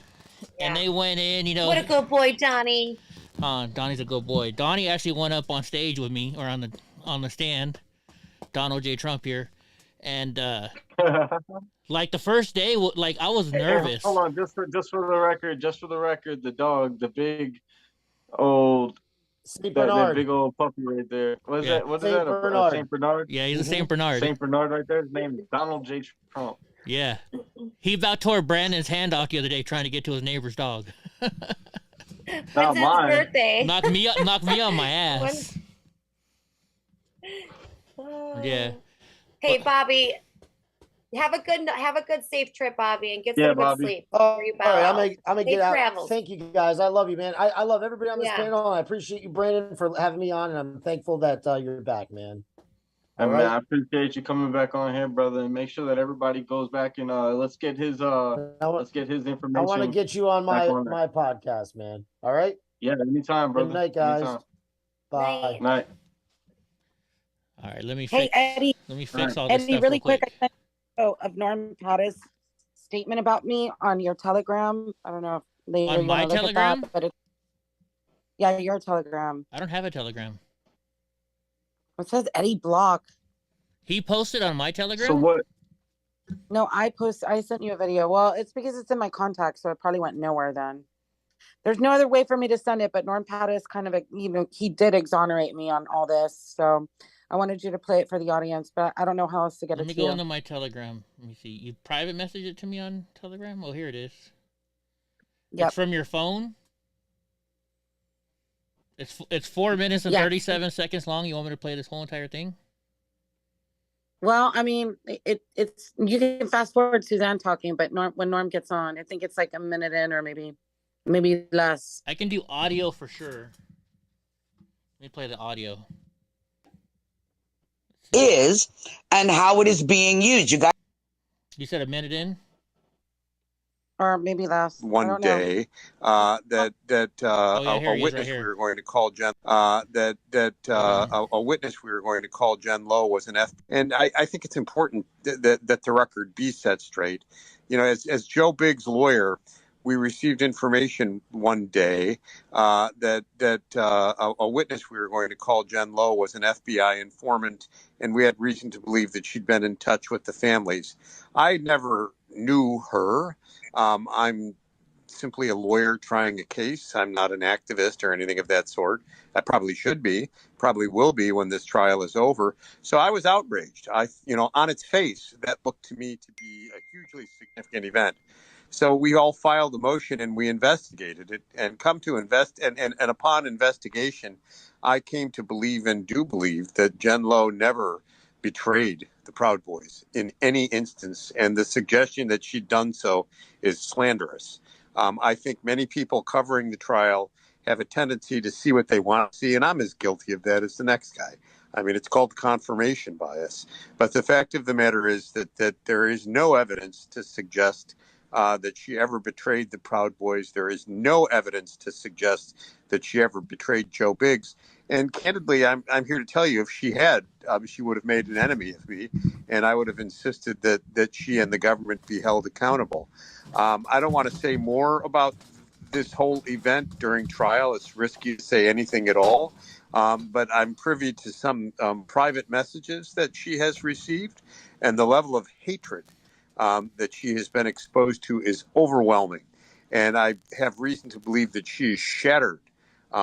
S7: And they went in. You know,
S5: what a good boy, Donnie.
S7: Donnie's a good boy. Donnie actually went up on stage with me, or on the stand. Donald J. Trump here, and like the first day, like I was nervous.
S6: Hold on, just for the record, the dog, the big old. That big old puppy right there. What is that? What is that? A Saint Bernard?
S7: Yeah, he's a Saint Bernard.
S6: Saint Bernard right there. His name is Donald J. Trump.
S7: Yeah. He about tore Brandon's hand off the other day trying to get to his neighbor's dog.
S5: Not mine. His birthday.
S7: Knocked me on my ass. Yeah.
S5: Hey, Bobby. Have a good safe trip, Bobby, and get some good sleep.
S8: All right, I'm gonna get out.
S5: Travels.
S8: Thank you guys. I love you, man. I love everybody on this panel. I appreciate you, Brandon, for having me on, and I'm thankful that you're back, man.
S6: Man, I appreciate you coming back on here, brother, and make sure that everybody goes back and let's get his information.
S8: I want to get you on my podcast, man. All right.
S6: Yeah, anytime, brother.
S8: Good night, guys.
S6: Anytime.
S8: Bye.
S6: Night.
S7: All right, let me
S9: fix. Hey, Eddie.
S7: Let me fix all this
S9: Eddie,
S7: stuff
S9: really quick. I sent of Norm Pattis' statement about me on your Telegram. I don't know if they
S7: on my Telegram,
S9: but yeah, your Telegram.
S7: I don't have a Telegram.
S9: It says Eddie Block.
S7: He posted on my Telegram.
S6: So what?
S9: No, I sent you a video. Well, it's because it's in my contacts, so it probably went nowhere then. There's no other way for me to send it, but Norm Pattis kind of, he did exonerate me on all this, so I wanted you to play it for the audience, but I don't know how else to get it to you.
S7: Let me go into my Telegram. Let me see. You private message it to me on Telegram? Oh, here it is. Yep. It's from your phone? It's 4 minutes and 37 seconds long. You want me to play this whole entire thing?
S9: Well, I mean, it's you can fast forward Suzanne talking, but when Norm gets on, I think it's like a minute in or maybe less.
S7: I can do audio for sure. Let me play the audio.
S11: Is and how it is being used.
S7: You said a minute in?
S9: Or maybe less.
S12: One day a witness we were going to call Jen a witness we were going to call Jen Lowe was an F. And I think it's important that the record be set straight. You know, as Joe Biggs' lawyer, we received information one day that a witness we were going to call Jen Lowe was an FBI informant, and we had reason to believe that she'd been in touch with the families. I never knew her. I'm simply a lawyer trying a case. I'm not an activist or anything of that sort. I probably should be, probably will be when this trial is over. So I was outraged. On its face, that looked to me to be a hugely significant event. So we all filed a motion and we investigated it and come to invest. And upon investigation, I came to believe and do believe that Jen Lowe never betrayed the Proud Boys in any instance. And the suggestion that she'd done so is slanderous. I think many people covering the trial have a tendency to see what they want to see. And I'm as guilty of that as the next guy. I mean, it's called confirmation bias. But the fact of the matter is that there is no evidence to suggest that she ever betrayed the Proud Boys. There is no evidence to suggest that she ever betrayed Joe Biggs. And candidly, I'm here to tell you, if she had, she would have made an enemy of me, and I would have insisted that she and the government be held accountable. I don't want to say more about this whole event during trial. It's risky to say anything at all. But I'm privy to some private messages that she has received, and the level of hatred that she has been exposed to is overwhelming. And I have reason to believe that she is shattered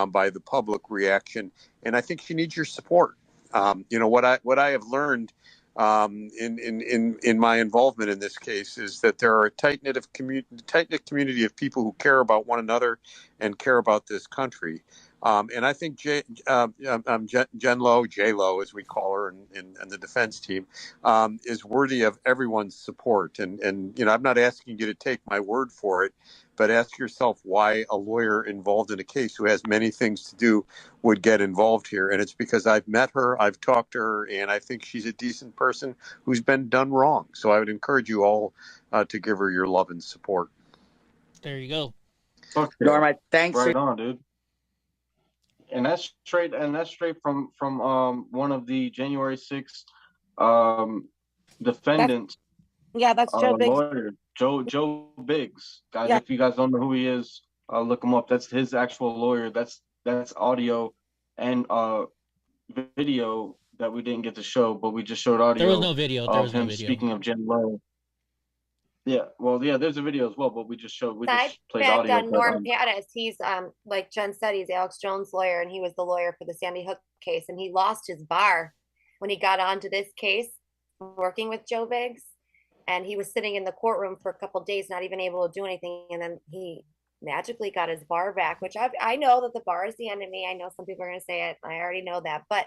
S12: by the public reaction. And I think she needs your support. What I have learned in my involvement in this case is that there are a tight-knit community of people who care about one another and care about this country. And I think Jen Lowe, J Lo, as we call her in the defense team, is worthy of everyone's support. And I'm not asking you to take my word for it, but ask yourself why a lawyer involved in a case who has many things to do would get involved here. And it's because I've met her, I've talked to her, and I think she's a decent person who's been done wrong. So I would encourage you all to give her your love and support.
S7: There you go.
S6: Okay.
S11: Norma, thanks.
S6: Right on, dude. And that's straight from one of the January 6th defendants.
S9: That's Joe Biggs.
S6: Lawyer, Joe Biggs. Guys,
S9: Yeah.
S6: if you guys don't know who he is, look him up. That's his actual lawyer. That's audio and video that we didn't get to show, but we just showed audio.
S7: There was no video. There was
S6: him
S7: no video.
S6: speaking of Jen Lowe. Yeah, well, yeah, there's a video as well, but we just played audio.
S5: On Norm Pattis, he's like Jen said, he's Alex Jones' lawyer, and he was the lawyer for the Sandy Hook case, and he lost his bar when he got onto this case, working with Joe Biggs, and he was sitting in the courtroom for a couple of days, not even able to do anything, and then he magically got his bar back, which I know that the bar is the enemy. I know some people are going to say it. I already know that, but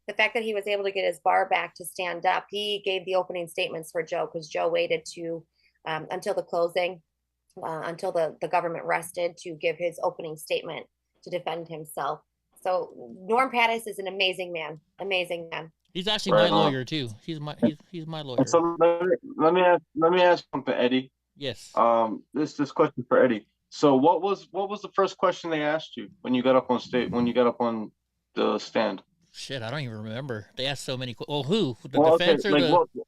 S5: the fact that he was able to get his bar back to stand up, he gave the opening statements for Joe because Joe waited to until the closing, until the government rested to give his opening statement to defend himself. So Norm Pattis is an amazing man.
S7: He's actually my lawyer too. He's my lawyer.
S6: So let me ask something, Eddie.
S7: Yes.
S6: This question for Eddie. So what was the first question they asked you when you got up on the stand?
S7: Shit, I don't even remember. They asked so many. Well, who? The defense or
S6: like
S7: the?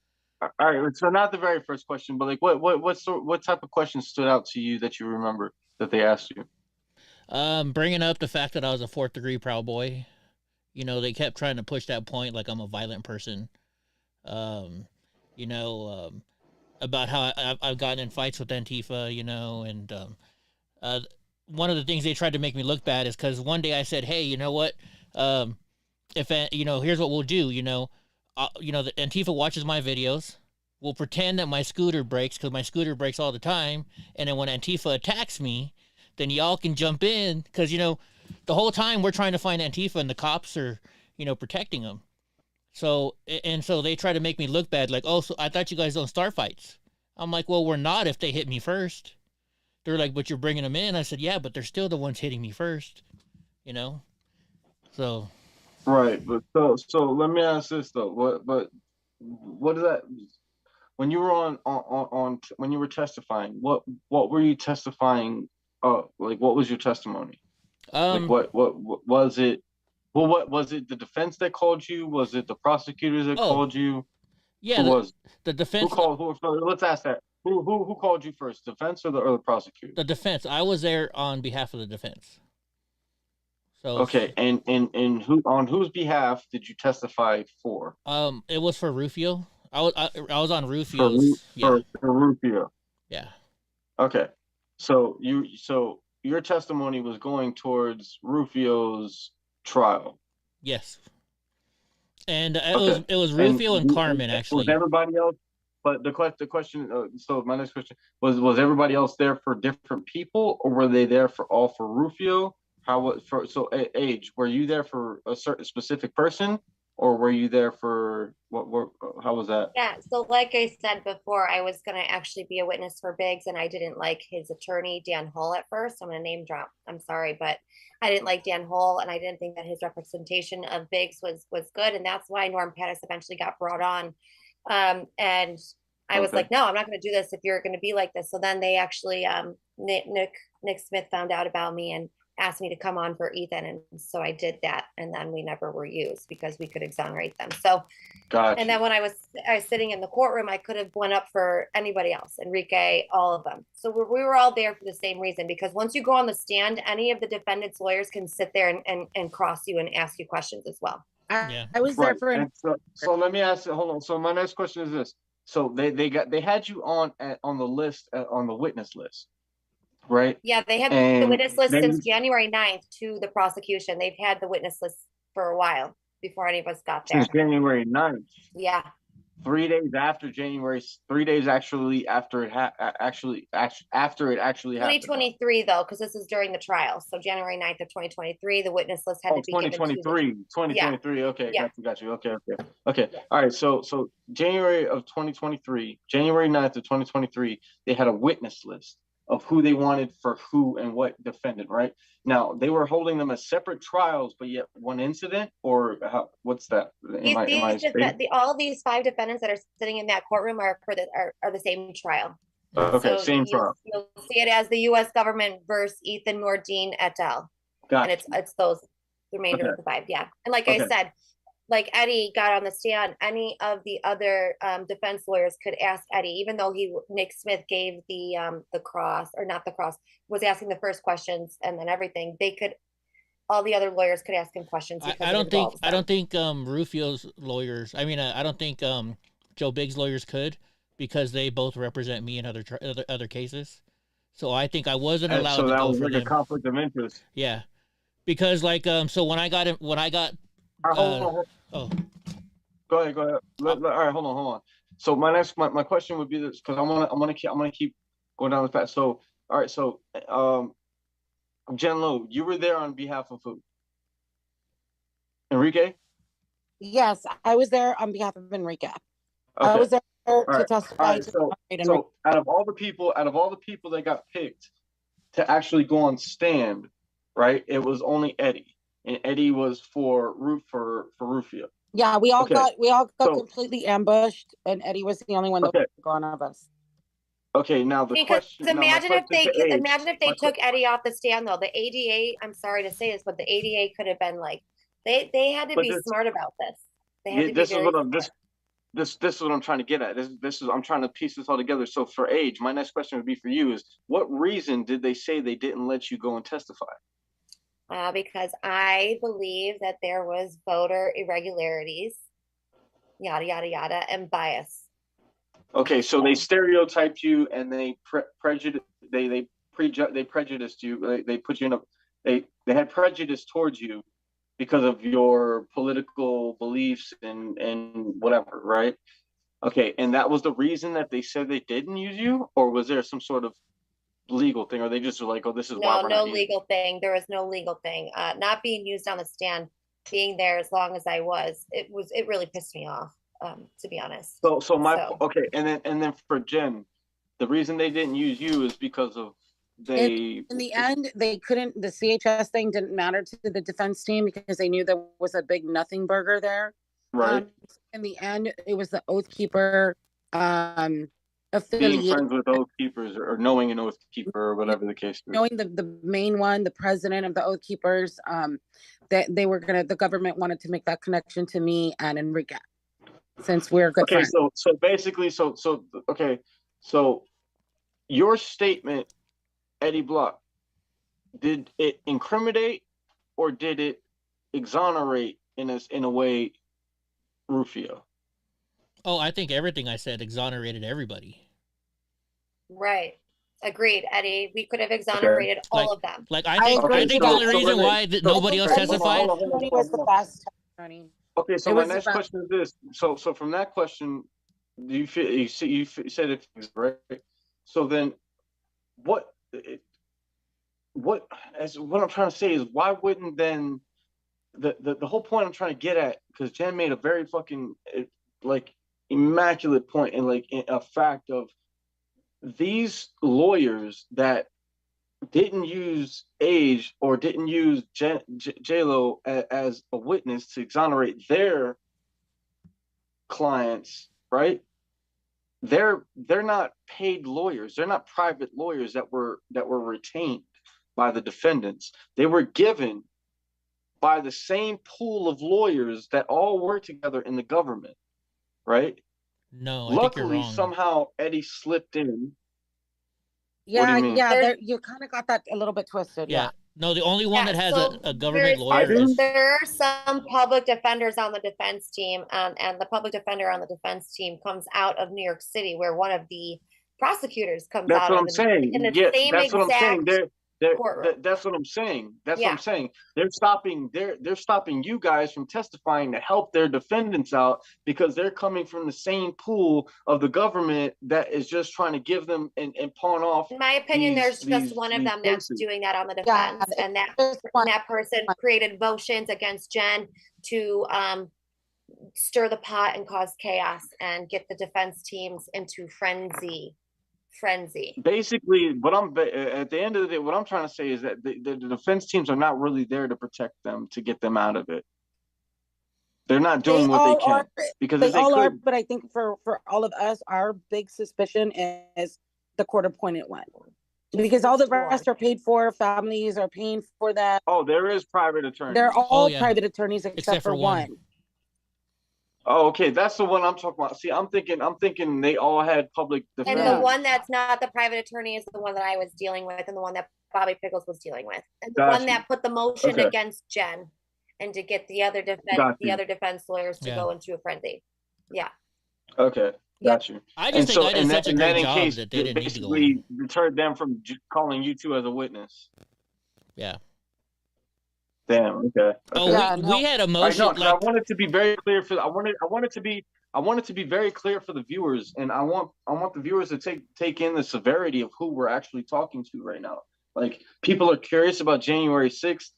S6: All right, so not the very first question, but like what type of questions stood out to you that you remember that they asked you?
S7: Bringing up the fact that I was a 4th degree Proud Boy. They kept trying to push that point like I'm a violent person. About how I've gotten in fights with Antifa, and one of the things they tried to make me look bad is because one day I said, hey, you know what? If here's what we'll do, the Antifa watches my videos. We'll pretend that my scooter breaks because my scooter breaks all the time. And then when Antifa attacks me, then y'all can jump in because, the whole time we're trying to find Antifa and the cops are, protecting them. So they try to make me look bad. Like, oh, so I thought you guys don't start fights. I'm like, well, we're not if they hit me first. They're like, but you're bringing them in. I said, yeah, but they're still the ones hitting me first, so.
S6: Right, but so let me ask this though. What is that? When you were on when you were testifying, what were you testifying? Like what was your testimony? What was it? Well, what was it? The defense that called you? Was it the prosecutors that called you?
S7: Yeah, the defense.
S6: Let's ask that. Who called you first? Defense or the prosecutor?
S7: The defense. I was there on behalf of the defense. So
S6: okay, and who on whose behalf did you testify for?
S7: It was for Rufio. I was on Rufio's.
S6: For Rufio.
S7: Yeah.
S6: Okay, so your testimony was going towards Rufio's trial.
S7: Yes. And it was Rufio and Carmen actually.
S6: Was everybody else? But the question. So my next question was everybody else there for different people, or were they there for Rufio? Age, were you there for a certain specific person, or were you there for how was that?
S5: Yeah, so like I said before, I was going to actually be a witness for Biggs, and I didn't like his attorney, Dan Hull, at first. I'm going to name drop. I'm sorry, but I didn't like Dan Hull, and I didn't think that his representation of Biggs was good, and that's why Norm Pattis eventually got brought on. And I was like, no, I'm not going to do this if you're going to be like this. So then they actually, Nick Smith found out about me and asked me to come on for Ethan, and so I did that, and then we never were used because we could exonerate them. So,
S6: gotcha.
S5: And then when I was sitting in the courtroom, I could have went up for anybody else, Enrique, all of them. So we were all there for the same reason, because once you go on the stand, any of the defendant's lawyers can sit there and cross you and ask you questions as well.
S9: I was there for.
S6: So let me ask. Hold on. So my next question is this: so they had you on the list on the witness list. Right.
S5: Yeah, they had the witness list since January 9th to the prosecution. They've had the witness list for a while before any of us got there.
S6: Since January 9th.
S5: Yeah.
S6: 3 days after January, 3 days actually after after it actually happened.
S5: 2023 though, because this is during the trial. So January 9th of 2023, the witness list had
S6: Oh,
S5: to be given to the
S6: 2023. Okay,
S5: Yeah.
S6: got you. Okay. All right. So January of 2023, January 9th of 2023, they had a witness list of who they wanted for who and what defendant, right? Now they were holding them as separate trials, but yet one incident, or what's that?
S5: All these 5 defendants that are sitting in that courtroom are the same trial.
S6: Okay,
S5: So
S6: same trial.
S5: You'll see it as the U.S. government versus Ethan Nordine et al.
S6: Got
S5: And it's those remainder of the 5, yeah. And like I said, like Eddie got on the stand, any of the other defense lawyers could ask Eddie, even though Nick Smith gave the cross, or not the cross, was asking the first questions and then everything. All the other lawyers could ask him questions.
S7: I don't think Rufio's lawyers. I mean, I don't think Joe Biggs' lawyers could, because they both represent me in other cases. So I think I wasn't allowed to go for them. So that was like
S6: a conflict of interest.
S7: Yeah, because so when I got
S6: oh, go ahead. All right, hold on. So my question would be this, because I'm gonna keep going down the path. So all right, so Jen Lowe, you were there on behalf of who? Enrique?
S9: Yes, I was there on behalf of Enrique.
S6: Okay.
S9: I was there to testify.
S6: So out of all the people that got picked to actually go on stand, right? It was only Eddie, and Eddie was for Rufio.
S9: Yeah, we all got completely ambushed, and Eddie was the only one that was gone of us.
S6: Okay, now
S5: imagine if they took Eddie off the stand though. The ADA, I'm sorry to say this, but the ADA could have been like, they had to be smart about this. They had to be
S6: this is what I'm trying to get at. I'm trying to piece this all together. So for Age, my next question would be for you is, what reason did they say they didn't let you go and testify?
S5: Because I believe that there was voter irregularities, yada yada yada, and bias.
S6: Okay, so they stereotyped you, and they prejudiced you. They put you in they had prejudice towards you because of your political beliefs and whatever, right? Okay, and that was the reason that they said they didn't use you, or was there some sort of legal thing, or they just were like, oh, this is why we're not using
S5: legal thing. There was no legal thing. Not being used on the stand, being there as long as I was, it really pissed me off, to be honest.
S6: Okay, and then for Jen, the reason they didn't use you is because of in
S9: the end, they couldn't. The CHS thing didn't matter to the defense team because they knew there was a big nothing burger there.
S6: Right.
S9: In the end, it was the Oath Keeper affiliate.
S6: Being friends with Oath Keepers, or knowing an Oath Keeper, or whatever the case is.
S9: Knowing the main one, the president of the Oath Keepers, that the government wanted to make that connection to me and Enrique, since we're good friends.
S6: So basically, so your statement, Eddie Block, did it incriminate or did it exonerate in a way Rufio?
S7: Oh, I think everything I said exonerated everybody.
S5: Right. Agreed, Eddie. We could have exonerated all of them.
S7: Like I think the only reason why nobody else testified.
S9: Was the best testimony.
S6: Okay, so my next question is this. So from that question, you said it, right? So then, what I'm trying to say is, why wouldn't then the whole point I'm trying to get at, because Jen made a very fucking immaculate point, and a fact of these lawyers that didn't use Age or didn't use J-Lo as a witness to exonerate their clients, right? They're not paid lawyers. They're not private lawyers that were retained by the defendants. They were given by the same pool of lawyers that all work together in the government, right?
S7: No,
S6: luckily somehow Eddie slipped in.
S9: Yeah, you kind of got that a little bit twisted. Yeah.
S7: No, the only one that has a government lawyer is...
S5: There are some public defenders on the defense team, and the public defender on the defense team comes out of New York City, where one of the prosecutors comes out.
S6: That's what I'm saying.
S5: In the same exact courtroom.
S6: That's what I'm saying. That's what
S5: Yeah.
S6: I'm saying. They're stopping you guys from testifying to help their defendants out because they're coming from the same pool of the government that is just trying to give them and pawn off.
S5: In my opinion, there's just one of them that's doing that on the defense, and that person created motions against Jen to stir the pot and cause chaos and get the defense teams into frenzy.
S6: Basically, at the end of the day, what I'm trying to say is that the defense teams are not really there to protect them, to get them out of it. They're not doing what they can because
S9: they all are. But I think for all of us, our big suspicion is the court-appointed one, because all the rest are paid for. Families are paying for that.
S6: Oh, there is private attorneys.
S9: They're all private attorneys except for one.
S6: Oh, okay, that's the one I'm talking about. See, I'm thinking they all had public defense.
S5: And the one that's not the private attorney is the one that I was dealing with, and the one that Bobby Pickles was dealing with, and the one that put the motion against Jen, and to get the other defense lawyers to go into a frenzy. Yeah.
S6: Okay. Got you.
S7: I just think I did such a great job that they didn't need to go in.
S6: Basically deterred them from calling you two as a witness.
S7: Yeah.
S6: Damn. Okay.
S7: Oh, we had a motion.
S6: I wanted to be very clear for. I wanted to be very clear for the viewers, and I want the viewers to take in the severity of who we're actually talking to right now. Like, people are curious about January 6th.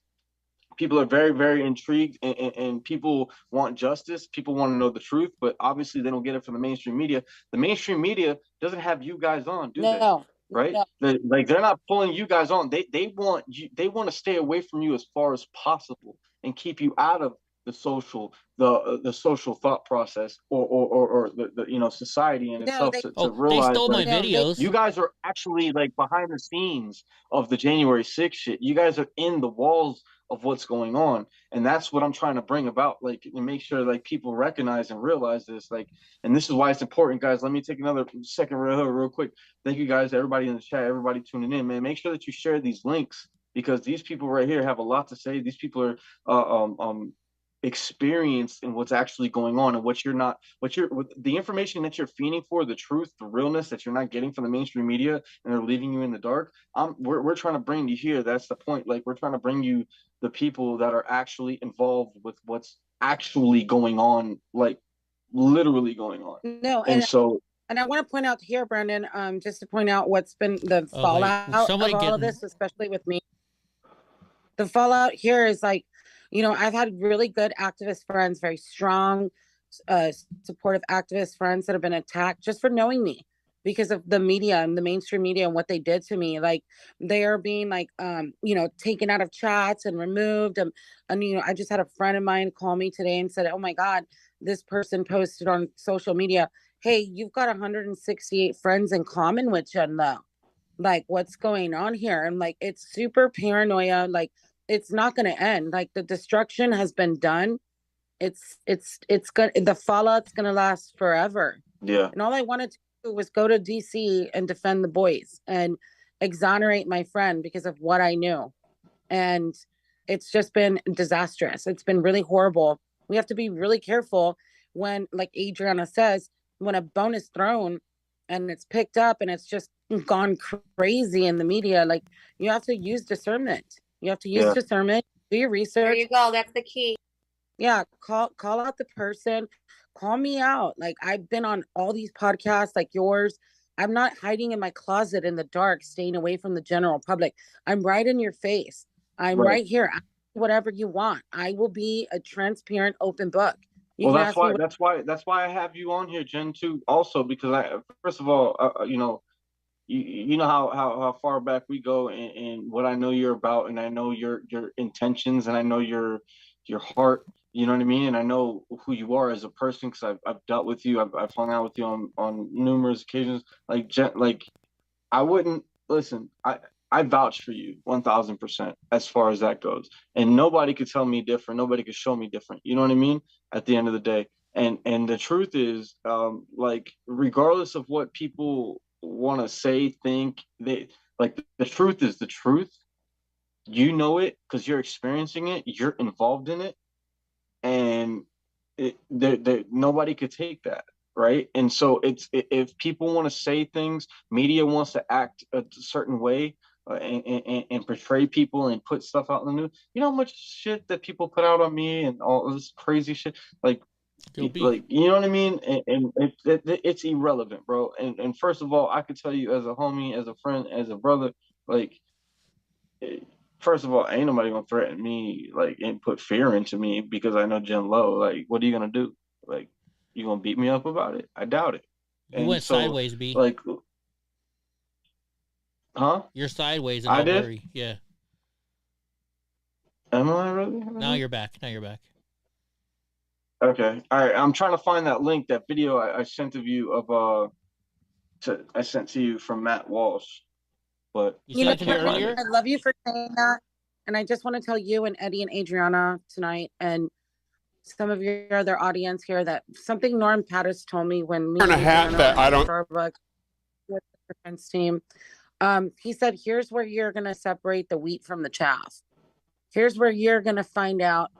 S6: People are very, very intrigued, and people want justice. People want to know the truth, but obviously they don't get it from the mainstream media. The mainstream media doesn't have you guys on, do they? Right? No. They're not pulling you guys on. They want you. They want to stay away from you as far as possible and keep you out of the social thought process or the society in itself. To realize
S7: they stole my videos.
S6: You guys are actually like behind the scenes of the January 6th shit. You guys are in the walls of what's going on, and that's what I'm trying to bring about, like, and make sure like people recognize and realize this, like, and this is why it's important, guys. Let me take another second real quick. Thank you guys, everybody in the chat, everybody tuning in, man. Make sure that you share these links, because these people right here have a lot to say. These people are experienced in what's actually going on, and the information that you're feeding for, the truth, the realness that you're not getting from the mainstream media, and they're leaving you in the dark. We're trying to bring you here. That's the point. Like, we're trying to bring you the people that are actually involved with what's actually going on, like literally going on.
S9: No, and I want to point out here, Brandon, just to point out what's been the fallout of all of this, especially with me. The fallout here is like, I've had really good activist friends, very strong, supportive activist friends that have been attacked just for knowing me because of the media and the mainstream media and what they did to me. Like, they are being like, taken out of chats and removed. And I just had a friend of mine call me today and said, oh my God, this person posted on social media, hey, you've got 168 friends in common with Jen Lo. Like, what's going on here? And like, it's super paranoia. Like, it's not going to end. Like, the destruction has been done. It's good. The fallout's going to last forever.
S6: Yeah.
S9: And all I wanted to do was go to DC and defend the boys and exonerate my friend because of what I knew. And it's just been disastrous. It's been really horrible. We have to be really careful when, like Adriana says, when a bone is thrown and it's picked up and it's just gone crazy in the media, like, you have to use discernment. You have to use discernment, do your research.
S5: There you go. That's the key.
S9: Yeah. Call out the person. Call me out. Like, I've been on all these podcasts like yours. I'm not hiding in my closet in the dark, staying away from the general public. I'm right in your face. I'm right here. Whatever you want. I will be a transparent, open book.
S6: That's why I have you on here, Jen, too. Also, because first of all, you know how far back we go, and what I know you're about, and I know your intentions, and I know your heart. You know what I mean? And I know who you are as a person, because I've dealt with you. I've hung out with you on numerous occasions. Like I wouldn't listen. I vouch for you 1000% as far as that goes, and nobody could tell me different. Nobody could show me different. You know what I mean? At the end of the day, and the truth is, like, regardless of what people want to say, think, the truth is the truth. You know it because you're experiencing it. You're involved in it, and nobody could take that. Right. And so if people want to say things, media wants to act a certain way, and portray people and put stuff out in the news. You know how much shit that people put out on me and all this crazy shit. Like you know what I mean? And it's irrelevant, bro. And first of all, I could tell you as a homie, as a friend, as a brother, like. First of all, ain't nobody gonna threaten me like and put fear into me because I know Jen Lowe. Like, what are you gonna do? Like, you gonna beat me up about it? I doubt it.
S7: You went sideways, B.
S6: Like, huh?
S7: You're sideways, and
S6: I
S7: don't
S6: did?
S7: worry. Yeah.
S6: Am I really?
S7: Now you're back. Now you're back.
S6: Okay. All right. I'm trying to find that link, that video I sent of you of I sent to you from Matt Walsh. But
S7: you sent it to me earlier.
S9: I love you for saying that, and I just want to tell you and Eddie and Adriana tonight, and some of your other audience here, that something Norm Pattis told me when me and
S1: hat that I don't.
S9: Starbucks with the defense team. He said, "Here's where you're gonna separate the wheat from the chaff. Here's where you're gonna find out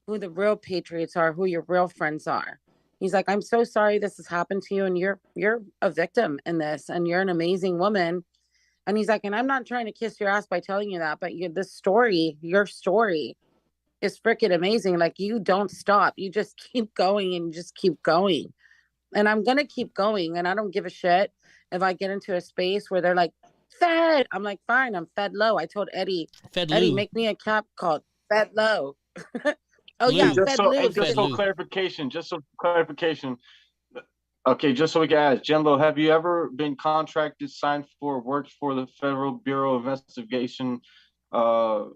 S9: who the real patriots are, who your real friends are." He's like, "I'm so sorry this has happened to you, and you're a victim in this, and you're an amazing woman." And he's like, "And I'm not trying to kiss your ass by telling you that, but your story is freaking amazing. Like, you don't stop. You just keep going and just keep going." And I'm going to keep going. And I don't give a shit if I get into a space where they're like, "Fed." I'm like, fine, I'm fed low. I told Eddie, Eddie, make me a cap called Fed Low. Oh, yeah,
S6: just
S9: Fed
S6: so,
S9: Lou.
S6: just so clarification. Okay, just so we can ask, Jen Lowe, have you ever been contracted, signed for, worked for the Federal Bureau of Investigation ever?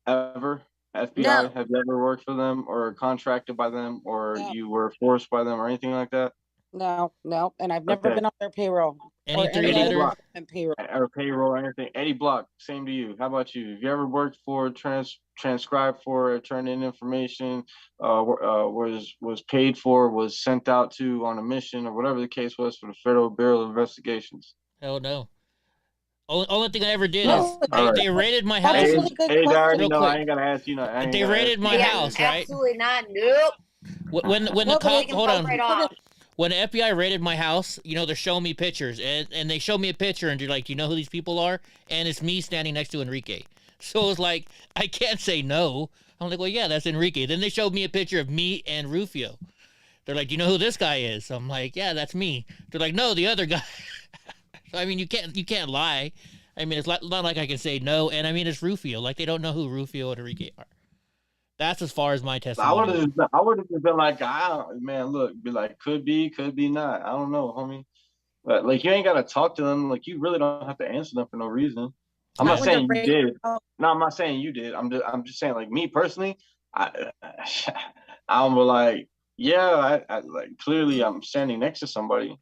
S6: FBI?
S9: No.
S6: Have you ever worked for them or contracted by them or you were forced by them or anything like that?
S9: No. And I've never been on their payroll.
S7: Any three-letter
S9: payroll.
S6: Or payroll or anything. Eddie Block, same to you. How about you? Have you ever worked for, transcribed for, turned in information, was paid for, was sent out to on a mission or whatever the case was for the Federal Bureau of Investigations?
S7: Hell no. Only thing I ever did is they raided my house.
S6: Hey, I already know. I ain't gotta ask you.
S7: They raided my house, right?
S5: Absolutely not. Nope.
S7: When the cops, hold on.
S5: Right off.
S7: When the FBI raided my house, they're showing me pictures, and they show me a picture, and they're like, "You know who these people are?" And it's me standing next to Enrique. So it's like, I can't say no. I'm like, well, yeah, that's Enrique. Then they showed me a picture of me and Rufio. They're like, "You know who this guy is?" I'm like, "Yeah, that's me." They're like, "No, the other guy." So, I mean, you can't lie. I mean, it's not like I can say no. And I mean, it's Rufio. Like, they don't know who Rufio and Enrique are. That's as far as my testimony.
S6: I would have been like, man, look, be like, could be not. I don't know, homie. But like, you ain't gotta talk to them. Like, you really don't have to answer them for no reason. I'm not saying you did. No, I'm not saying you did. I'm just saying, like, me personally, I'm like, yeah, I like, clearly I'm standing next to somebody.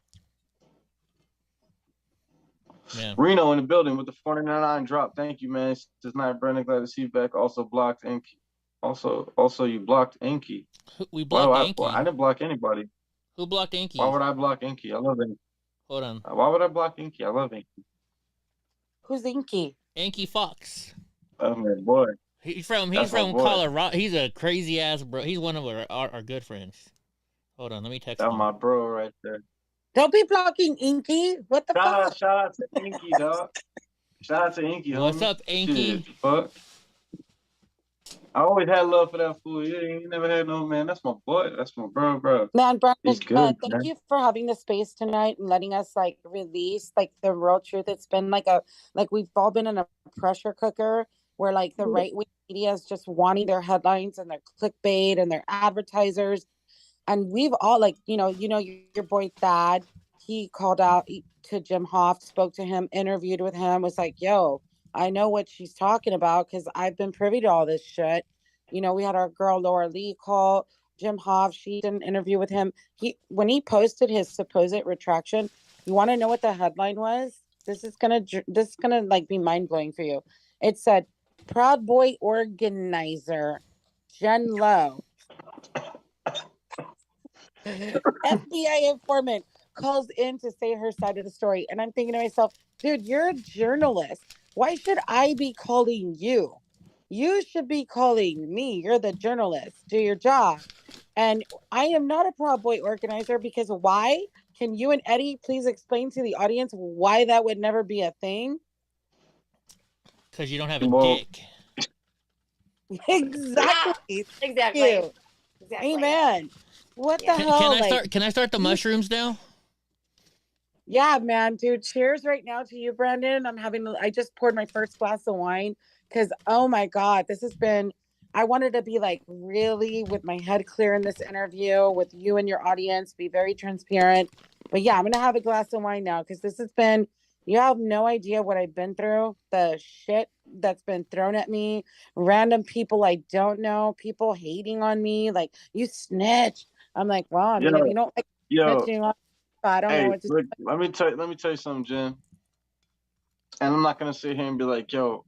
S7: Yeah.
S6: Reno in the building with the 499 drop. Thank you, man. This night, Brandon, glad to see you back. Also blocked Inky. Also, you blocked Inky.
S7: We blocked Inky.
S6: I didn't block anybody.
S7: Who blocked Inky?
S6: Why would I block Inky? I love Inky.
S7: Hold on.
S6: Why would I block Inky? I love Inky.
S9: Who's Inky?
S7: Inky Fox.
S6: Oh my boy.
S7: He's from Colorado. He's a crazy ass bro. He's one of our good friends. Hold on, let me text him.
S6: That's my bro right there.
S9: Don't be blocking Inky. What the fuck?
S6: Shout out to Inky, dog. Shout out to Inky.
S7: What's up, Inky?
S6: Fuck. I always had love for that fool. Yeah, you never had no, man. That's my boy. That's my bro.
S9: Man, Brandon,
S6: he's good,
S9: thank you for having the space tonight and letting us like release like the real truth. It's been like we've all been in a pressure cooker where like the right wing media is just wanting their headlines and their clickbait and their advertisers. And we've all like, your boy Thad, he called out to Jim Hoft, spoke to him, interviewed with him, was like, yo, I know what she's talking about because I've been privy to all this shit. We had our girl Laura Lee call Jim Hoft. She did an interview with him. When he posted his supposed retraction, you want to know what the headline was? This is gonna like be mind blowing for you. It said, "Proud Boy organizer Jen Lowe, FBI informant, calls in to say her side of the story." And I'm thinking to myself, dude, you're a journalist. Why should I be calling you? You should be calling me. You're the journalist. Do your job. And I am not a Proud Boy organizer because why? Can you and Eddie please explain to the audience why that would never be a thing?
S7: Because you don't have a
S6: Well,
S7: dick.
S9: Exactly.
S5: Exactly.
S9: You.
S5: Exactly.
S9: Amen. What
S5: Yeah.
S9: the hell?
S7: Can I start the mushrooms now?
S9: Yeah, man, dude. Cheers right now to you, Brandon. I just poured my first glass of wine because, oh my God, this has been, I wanted to be like really with my head clear in this interview with you and your audience, be very transparent. But yeah, I'm going to have a glass of wine now because this has been, you have no idea what I've been through, the shit that's been thrown at me, random people I don't know, people hating on me, like, you snitch. I'm like, well, I mean, if you don't like
S6: yo,
S9: snitching on, I don't know
S6: hey,
S9: what to
S6: look, let me tell you something, Jen. And I'm not gonna sit here and be like, yo,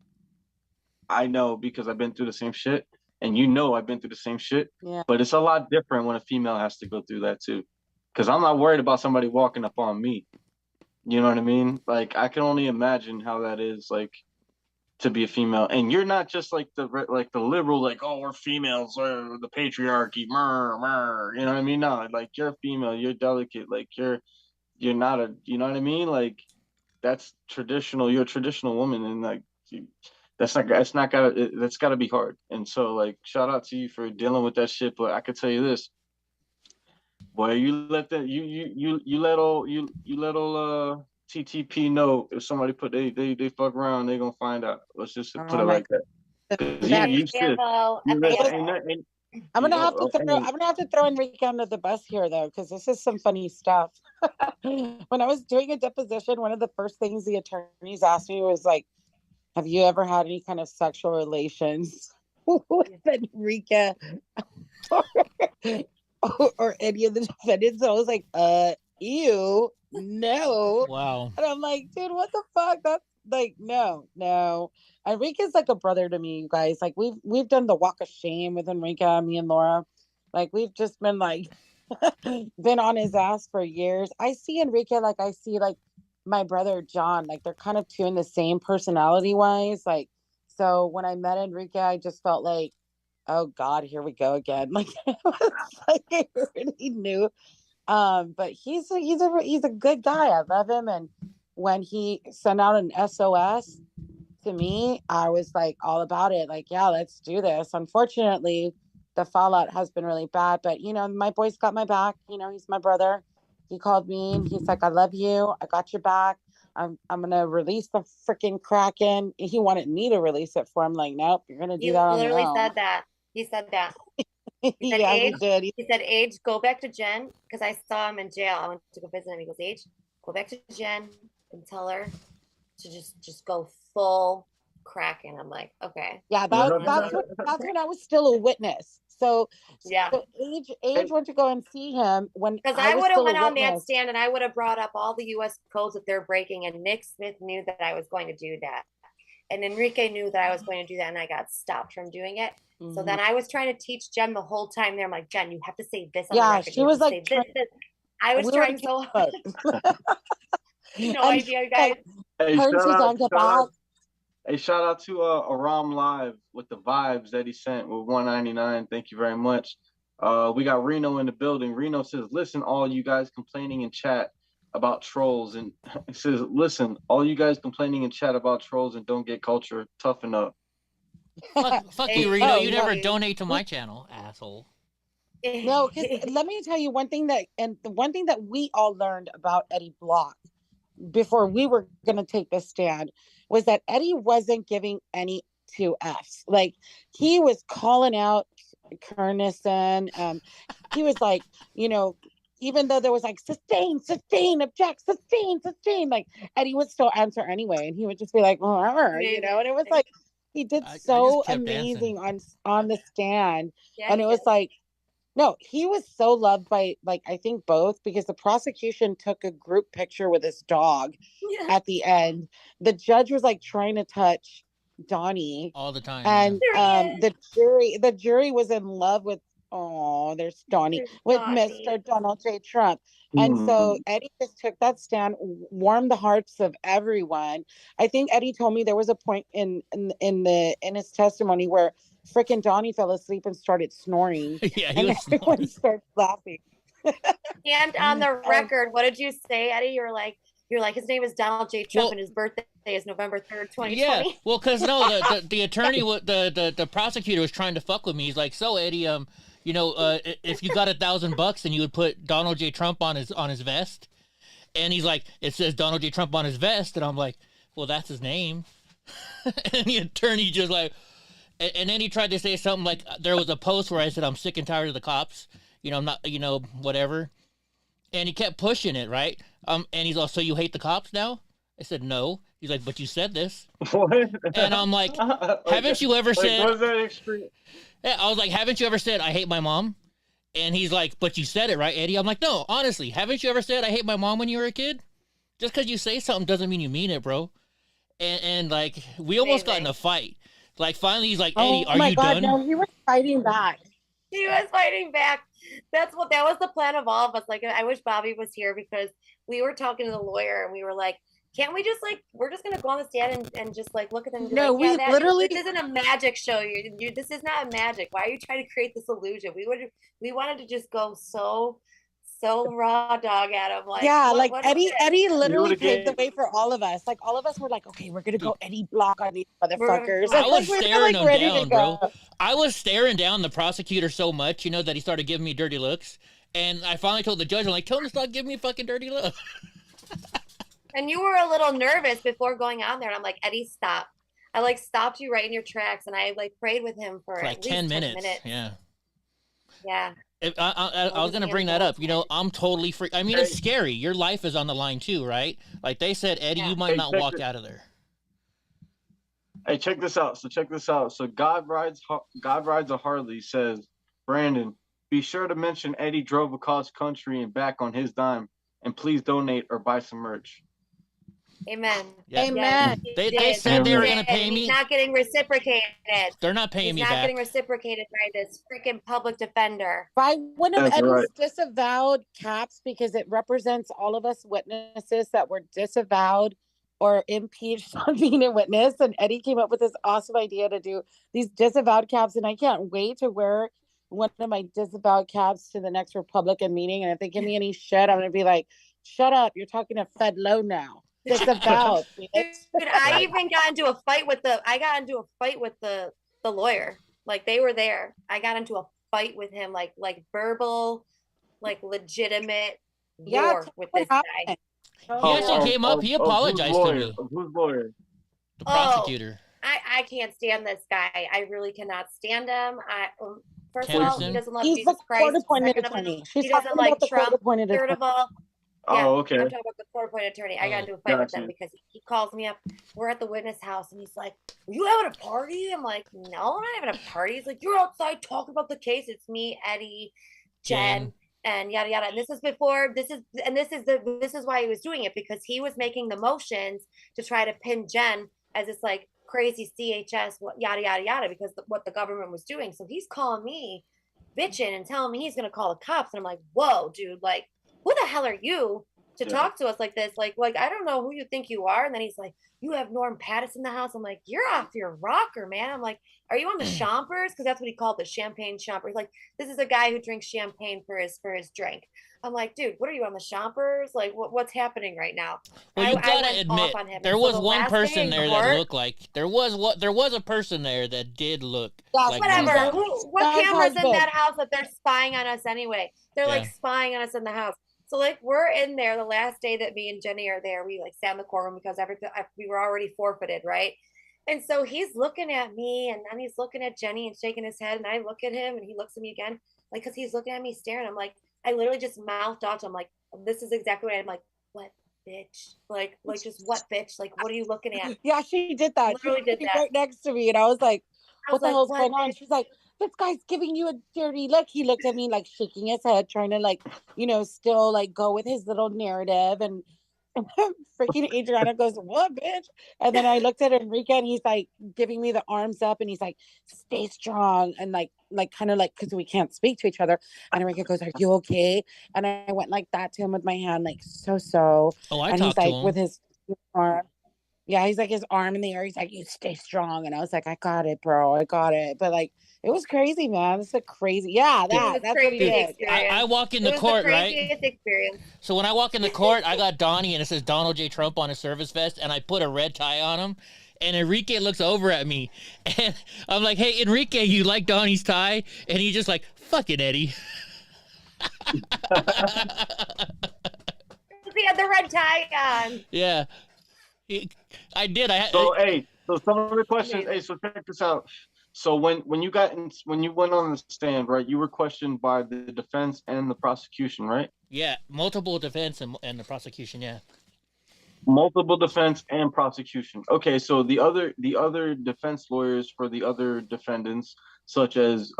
S6: I know because I've been through the same shit, and you know I've been through the same shit.
S9: Yeah.
S6: But it's a lot different when a female has to go through that too, because I'm not worried about somebody walking up on me. You know what I mean? Like I can only imagine how that is like to be a female, and you're not just like the liberal, like, oh, we're females or the patriarchy, you know what I mean? No, like you're a female, you're delicate, like you're not a, you know what I mean? Like that's traditional, you're a traditional woman, and like that's gotta be hard. And so like shout out to you for dealing with that shit. But I could tell you this, boy, you let that you let all TTP know if somebody put they fuck around, they gonna find out. Let's just put it
S9: my
S6: like that. 'Cause you said
S5: FAMO,
S6: you let
S9: I'm gonna have to throw.
S6: hey,
S9: I'm gonna have to throw Enrique under the bus here, though, because this is some funny stuff. When I was doing a deposition, one of the first things the attorneys asked me was like, "Have you ever had any kind of sexual relations with Enrique or any of the defendants?" And I was like, ew, no."
S7: Wow.
S9: And I'm like, dude, what the fuck? That's like, no. Enrique's like a brother to me, you guys. Like we've done the walk of shame with Enrique, me and Laura. Like we've just been like been on his ass for years. I see Enrique like I see like my brother John. Like they're kind of two in the same personality wise. Like so when I met Enrique, I just felt like, oh God, here we go again. Like, it was like I already knew. But he's a good guy. I love him. And when he sent out an SOS to me, I was like all about it. Like, yeah, let's do this. Unfortunately, the fallout has been really bad. But my boy's got my back. He's my brother. He called me and he's like, I love you. I got your back. I'm gonna release the freaking Kraken. He wanted me to release it for him. Like, nope, you're gonna do
S5: He
S9: that on your
S5: literally
S9: own.
S5: said that. He said that. He said,
S9: Yeah, he
S5: Age,
S9: did.
S5: he said, Age, go back to Jen, because I saw him in jail. I went to go visit him. He goes, Age, go back to Jen and tell her to just go full Kraken. I'm like, okay.
S9: Yeah, that's when I was still a witness. So
S5: Yeah.
S9: Age went to go and see him when
S5: Because
S9: I
S5: I
S9: was
S5: would have
S9: still a
S5: went on that
S9: witness.
S5: stand and I would have brought up all the U.S. codes that they're breaking, and Nick Smith knew that I was going to do that. And Enrique knew that I was going to do that, and I got stopped from doing it. So then I was trying to teach Jen the whole time there. I'm like, Jen, you have to say this on the record.
S9: She was like,
S5: this. I was trying so hard. No idea, you guys.
S6: hey,
S9: her and Suzanne get back.
S6: Hey, shout out to Aram Live with the vibes that he sent with 199. Thank you very much. We got Reno in the building. Reno says, listen, all you guys complaining in chat about trolls. And it says, listen, all you guys complaining in chat about trolls and don't get culture, toughen up.
S7: Fuck you, Reno. You never donate to my channel, asshole.
S9: No, because let me tell you one thing that we all learned about Eddie Block before we were going to take this stand was that Eddie wasn't giving any 2Fs. Like he was calling out Kernison. He was like, even though there was like sustain, object, sustain, like Eddie would still answer anyway, and he would just be like, whatever, and it was like he did so amazing on the stand, and it was like. No, he was so loved by, like, I think both, because the prosecution took a group picture with his dog at the end. The judge was like trying to touch Donnie
S7: all the time,
S9: and the jury was in love with there's Donnie with Mr. Donald J. Trump. And so Eddie just took that stand, warmed the hearts of everyone. I think Eddie told me there was a point in his testimony where freaking Donnie fell asleep and started snoring.
S7: Yeah,
S9: and everyone started laughing.
S5: And on the record, what did you say, Eddie? You're like, his name is Donald J. Trump, and his birthday Day is November 3rd, 2020.
S7: Yeah, well, because no, the attorney, the prosecutor was trying to fuck with me. He's like, so Eddie, if you got $1,000 then you would put Donald J. Trump on his vest, and he's like, it says Donald J. Trump on his vest, and I'm like, well, that's his name, and the attorney just like, and then he tried to say something like, there was a post where I said I'm sick and tired of the cops, I'm not, whatever, and he kept pushing it, right, and he's like, so you hate the cops now? I said, no. He's like, but you said this.
S6: What?
S7: And I'm like, haven't you ever said...
S6: Was that extreme?
S7: Yeah, I was like, haven't you ever said, I hate my mom? And he's like, but you said it, right, Eddie? I'm like, no, honestly, haven't you ever said, I hate my mom when you were a kid? Just because you say something doesn't mean you mean it, bro. And like, we almost got in a fight. Like, finally, he's like, Eddie, are you done?
S9: No, he was fighting back.
S5: He was fighting back. That was the plan of all of us. Like, I wish Bobby was here because we were talking to the lawyer and we were like, can't we just we're just gonna go on the stand and just look at them and be
S9: no,
S5: like,
S9: literally
S5: this isn't a magic show. This is not a magic. Why are you trying to create this illusion? We wanted to just go so raw dog at him. Like,
S9: yeah,
S5: what
S9: Eddie literally paved the way for all of us. Like all of us were like, okay, we're gonna go Eddie block on these motherfuckers.
S7: I was staring him down, bro. I was staring down the prosecutor so much, that he started giving me dirty looks. And I finally told the judge, I'm like, tell him to stop giving me fucking dirty looks.
S5: And you were a little nervous before going on there. And I'm like, Eddie, stop. I stopped you right in your tracks. And I prayed with him for
S7: like
S5: at
S7: 10
S5: least
S7: minutes.
S5: 10 minutes.
S7: Yeah.
S5: Yeah.
S7: I was going to bring that up. I'm totally free. I mean, it's scary. Your life is on the line too, right? Like they said, Eddie, you might not walk out of there.
S6: Hey, check this out. So God rides a Harley says, Brandon, be sure to mention Eddie drove across country and back on his dime, and please donate or buy some merch.
S5: Amen.
S7: Yeah.
S9: Amen.
S7: They said they were going to pay me.
S5: He's not getting reciprocated.
S7: They're not paying me
S5: He's
S7: back.
S5: not getting reciprocated by this freaking public defender.
S9: By one of
S6: That's
S9: Eddie's
S6: right.
S9: disavowed caps because it represents all of us witnesses that were disavowed or impeached on being a witness. And Eddie came up with this awesome idea to do these disavowed caps. And I can't wait to wear one of my disavowed caps to the next Republican meeting. And if they give me any shit, I'm going to be like, shut up. You're talking to Fed Low now. Disavowed.
S5: Dude, I even got into a fight with the lawyer. Like they were there. I got into a fight with him, like verbal, like legitimate war with this guy.
S7: He actually came up. He apologized to me.
S6: Whose lawyer?
S7: The prosecutor.
S5: I can't stand this guy. I really cannot stand him. First of all, he doesn't love
S9: He's
S5: Jesus
S9: the
S5: Christ.
S9: court-appointed attorney.
S5: He doesn't like Trump. Third of all, yeah,
S6: oh, okay.
S5: I'm talking about the court-appointed attorney. I got into a fight with him because he calls me up. We're at the witness house, and he's like, "Are you having a party?" I'm like, "No, I'm not having a party." He's like, "You're outside talking about the case. It's me, Eddie, Jen, and yada yada." And this is why he was doing it, because he was making the motions to try to pin Jen as this like crazy CHS yada yada yada because what the government was doing. So he's calling me bitching and telling me he's gonna call the cops, and I'm like, "Whoa, dude! Like, who the hell are you to talk to us like this? Like I don't know who you think you are." And then he's like, "You have Norm Pattis in the house." I'm like, "You're off your rocker, man." I'm like, "Are you on the Chompers?" Because that's what he called it, champagne chomper. He's like, "This is a guy who drinks champagne for his drink." I'm like, "Dude, what are you on the Chompers? Like, what's happening right now?"
S7: Well, you gotta admit, there was one person there that looked like there was a person there that did look like
S5: whatever. What cameras in that house that they're spying on us anyway? They're like spying on us in the house. So like we're in there the last day that me and Jenny are there. We like sat in the courtroom because we were already forfeited, right? And so he's looking at me, and then he's looking at Jenny and shaking his head, and I look at him, and he looks at me again, like because he's looking at me staring. I'm like, I literally just mouthed off to him like, "This is exactly what I'm like, what bitch? Like just what bitch? Like what are you looking at?"
S9: Yeah, she did that.
S5: Literally
S9: She
S5: did that
S9: right next to me, and I was like, "What the hell's
S5: "What,
S9: going on?"
S5: bitch?"
S9: She's like, "This guy's giving you a dirty look." He looked at me like shaking his head, trying to like, still like go with his little narrative. And freaking Adriana goes, "What, bitch?" And then I looked at Enrique, and he's like giving me the arms up, and he's like, "Stay strong," and like kind of like because we can't speak to each other. And Enrique goes, "Are you okay?" And I went like that to him with my hand, like so.
S7: Oh, I
S9: and
S7: talked
S9: he's
S7: to
S9: like
S7: him.
S9: with his arm. Yeah, he's like his arm in the air. He's like, "You stay strong," and I was like, "I got it, bro. I got it." But like, it was crazy, man. It's a crazy. Yeah,
S5: It was a
S9: that's what he
S5: crazy
S7: Dude,
S9: did. Yeah.
S7: I
S5: experience.
S7: walk in
S5: It
S7: the
S5: was the
S7: court, right?
S5: craziest experience.
S7: So when I walk in the court, I got Donnie and it says Donald J. Trump on his service vest, and I put a red tie on him. And Enrique looks over at me, and I'm like, "Hey, Enrique, you like Donnie's tie?" And he's just like, "Fuck it, Eddie."
S5: He had the red tie on.
S7: Yeah, I did.
S6: So hey, so some of the questions. Hey, so check this out. So when you went on the stand, right? You were questioned by the defense and the prosecution, right?
S7: Yeah, multiple defense and the prosecution. Yeah.
S6: Multiple defense and prosecution. Okay, so the other defense lawyers for the other defendants, such as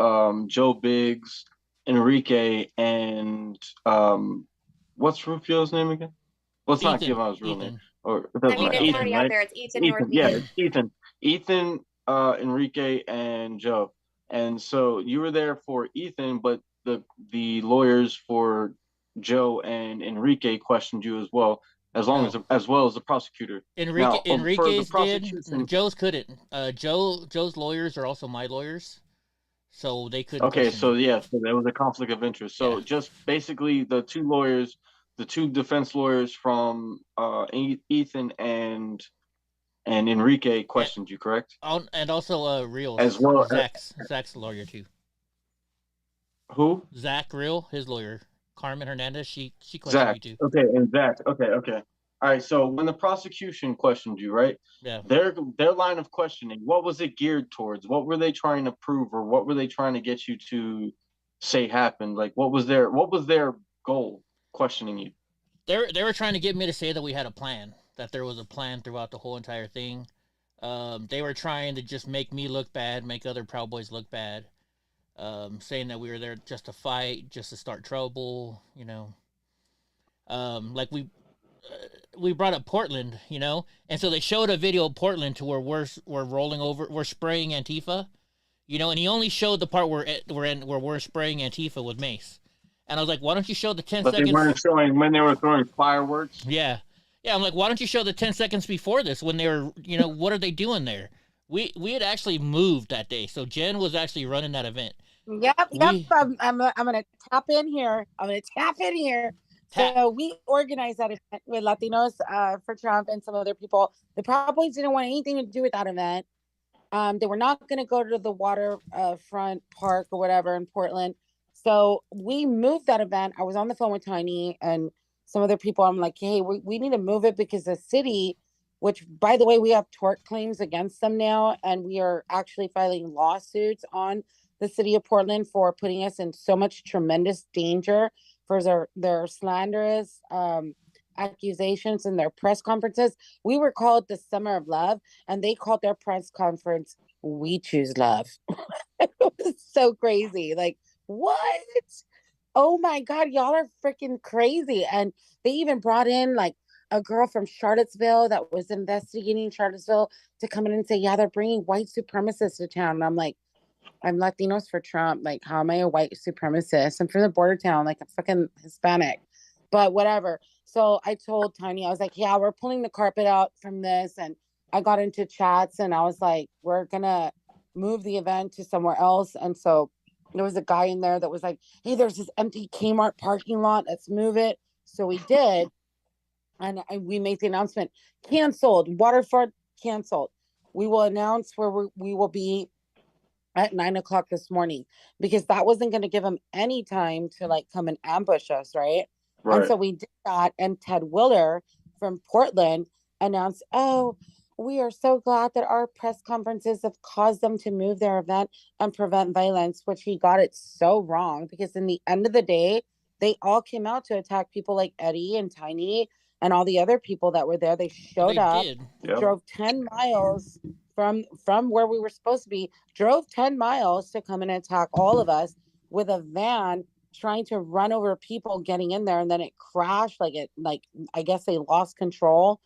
S6: Joe Biggs, Enrique, and what's Rufio's name again? Let's not give out his real name. Or it doesn't
S5: I mean,
S6: matter.
S5: it's
S6: Ethan,
S5: already
S6: right?
S5: out there. It's Ethan
S6: Ethan,
S5: Northeast.
S6: yeah, it's Ethan. Ethan, Enrique, and Joe. And so you were there for Ethan, but the lawyers for Joe and Enrique questioned you as well, as well as the prosecutor.
S7: Enrique's
S6: for the prosecution,
S7: did. Joe's couldn't. Joe's lawyers are also my lawyers, so they couldn't.
S6: Okay,
S7: question
S6: so
S7: me.
S6: yeah, so there was a conflict of interest. So just basically the two defense lawyers from Ethan and Enrique questioned you, correct?
S7: And also Real
S6: As well
S7: Zach's lawyer too.
S6: Who?
S7: Zach Real, his lawyer. Carmen Hernandez, she questioned
S6: Zach.
S7: me too.
S6: Okay, and Zach. Okay. All right. So when the prosecution questioned you, right?
S7: Yeah.
S6: Their line of questioning, what was it geared towards? What were they trying to prove, or what were they trying to get you to say happened? Like, what was their goal questioning you?
S7: They were trying to get me to say that we had a plan, that there was a plan throughout the whole entire thing. They were trying to just make me look bad, make other Proud Boys look bad, saying that we were there just to fight, just to start trouble, you know. Like we brought up Portland, you know, and so they showed a video of Portland to where we're rolling over, we're spraying Antifa, you know, and he only showed the part where we're spraying Antifa with mace. And I was like, why don't you show the 10 seconds?
S6: But they weren't showing when they were throwing fireworks.
S7: Yeah. I'm like, why don't you show the 10 seconds before this when they were, you know, what are they doing there? We had actually moved that day, so Jen was actually running that event.
S9: Yep. I'm gonna tap in here. So we organized that event with Latinos for Trump and some other people. The Proud Boys didn't want anything to do with that event. They were not going to go to the waterfront park or whatever in Portland. So we moved that event. I was on the phone with Tiny and some other people. I'm like, hey, we need to move it because the city, which by the way, we have tort claims against them now. And we are actually filing lawsuits on the city of Portland for putting us in so much tremendous danger for their slanderous accusations in their press conferences. We were called the Summer of Love, and they called their press conference "We Choose Love." It was so crazy. Like, what? Oh my God, y'all are freaking crazy. And they even brought in like a girl from Charlottesville that was investigating Charlottesville to come in and say, yeah, they're bringing white supremacists to town. And I'm like, I'm Latinos for Trump. Like, how am I a white supremacist? I'm from the border town, like a fucking Hispanic, but whatever. So I told Tiny, I was like, yeah, we're pulling the carpet out from this. And I got into chats and I was like, we're going to move the event to somewhere else. And so there was a guy in there that was like, hey, there's this empty Kmart parking lot. Let's move it. So we did. And we made the announcement, canceled, waterfront canceled. We will announce where we will be at 9:00 this morning, because that wasn't going to give them any time to like come and ambush us, right? And so we did that, and Ted Willer from Portland announced, oh, we are so glad that our press conferences have caused them to move their event and prevent violence, which he got it so wrong, because in the end of the day, they all came out to attack people like Eddie and Tiny and all the other people that were there. They showed up, drove 10 miles from where we were supposed to be, drove 10 miles to come and attack all of us with a van, trying to run over people getting in there. And then it crashed. I guess they lost control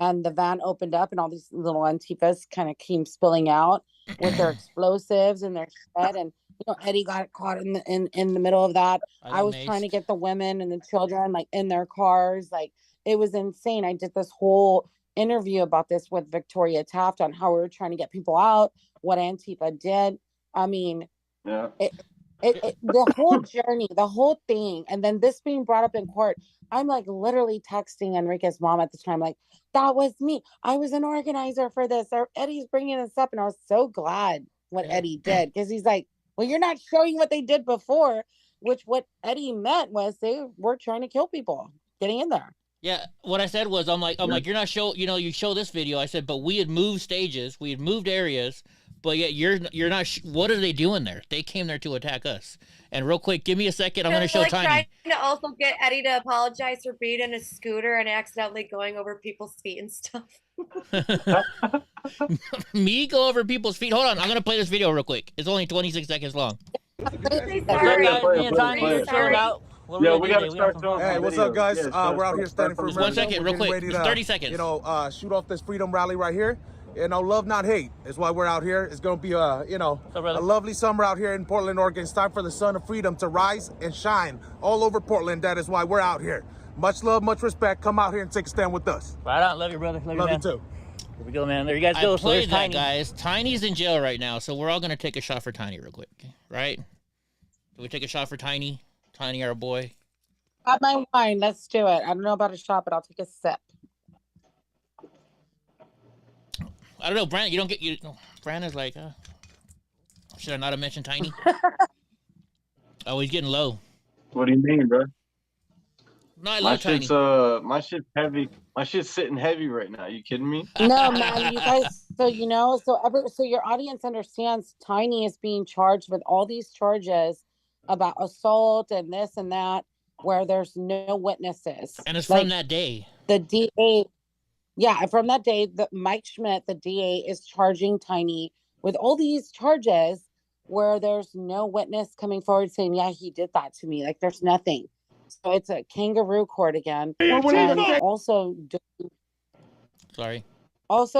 S9: and the van opened up and all these little Antifas kind of came spilling out with their explosives and their shit. And, you know, Eddie got caught in the middle of that. I was trying to get the women and the children like in their cars. Like, it was insane. I did this whole interview about this with Victoria Taft on how we were trying to get people out, what Antifa did. I mean,
S6: Yeah.
S9: The whole journey, the whole thing, and then this being brought up in court. I'm like literally texting Enrique's mom at the time, like, that was me. I was an organizer for this. Or Eddie's bringing this up, and I was so glad what Eddie did, because he's like, well, you're not showing what they did before, which what Eddie meant was they were trying to kill people getting in there.
S7: Yeah, what I said was, I'm like, you're not you show this video. I said, but we had moved stages, we had moved areas, but yet you're not. What are they doing there? They came there to attack us. And real quick, give me a second. I'm going to show Tiny.
S5: Trying to also get Eddie to apologize for being in a scooter and accidentally going over people's feet and stuff.
S7: Me go over people's feet? Hold on, I'm going to play this video real quick. It's only 26 seconds long.
S5: Sorry.
S6: Yeah, we gotta start doing.
S13: Hey, what's up, guys? We're out here standing for.
S7: Just 1 second, real quick. It's 30 seconds.
S13: You know, shoot off this freedom rally right here. You know, love not hate is why we're out here. It's gonna be a lovely summer out here in Portland, Oregon. It's time for the sun of freedom to rise and shine all over Portland. That is why we're out here. Much love, much respect. Come out here and take a stand with us.
S7: Right on, love you, brother.
S13: Love you too.
S7: Here we go, man. There you guys go. So there's Tiny. Guys. Tiny's in jail right now, so we're all gonna take a shot for Tiny real quick, right? Can we take a shot for Tiny? Tiny, our boy.
S9: Got my wine. Let's do it. I don't know about a shot, but I'll take a sip.
S7: I don't know, Brandon. You don't get you. Brandon's like, should I not have mentioned Tiny? Oh, he's getting low.
S6: What do you mean, bro?
S7: No, I love Tiny.
S6: My shit's heavy. My shit's sitting heavy right now. You kidding me?
S9: No, man. You guys. So so your audience understands. Tiny is being charged with all these charges about assault and this and that, where there's no witnesses.
S7: And it's from that day.
S9: The DA. Yeah, from that day, Mike Schmidt, the DA, is charging Tiny with all these charges where there's no witness coming forward saying, yeah, he did that to me. Like, there's nothing. So it's a kangaroo court again. Also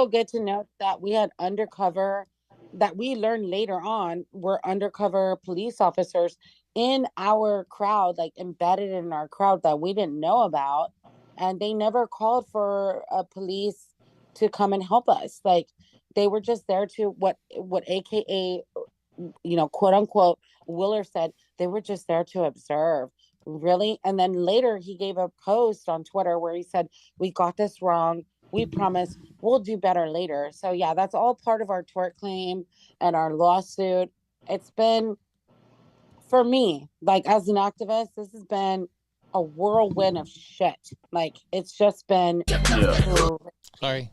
S9: good to note that we had undercover, that we learned later on, were undercover police officers in our crowd, like embedded in our crowd, that we didn't know about. And they never called for police to come and help us. Like, they were just there to what AKA, quote unquote, Willer said, they were just there to observe. Really? And then later he gave a post on Twitter where he said, we got this wrong. We promise we'll do better later. So yeah, that's all part of our tort claim and our lawsuit. It's been, for me, like as an activist, this has been a whirlwind of shit. Like, it's just been
S7: Sorry.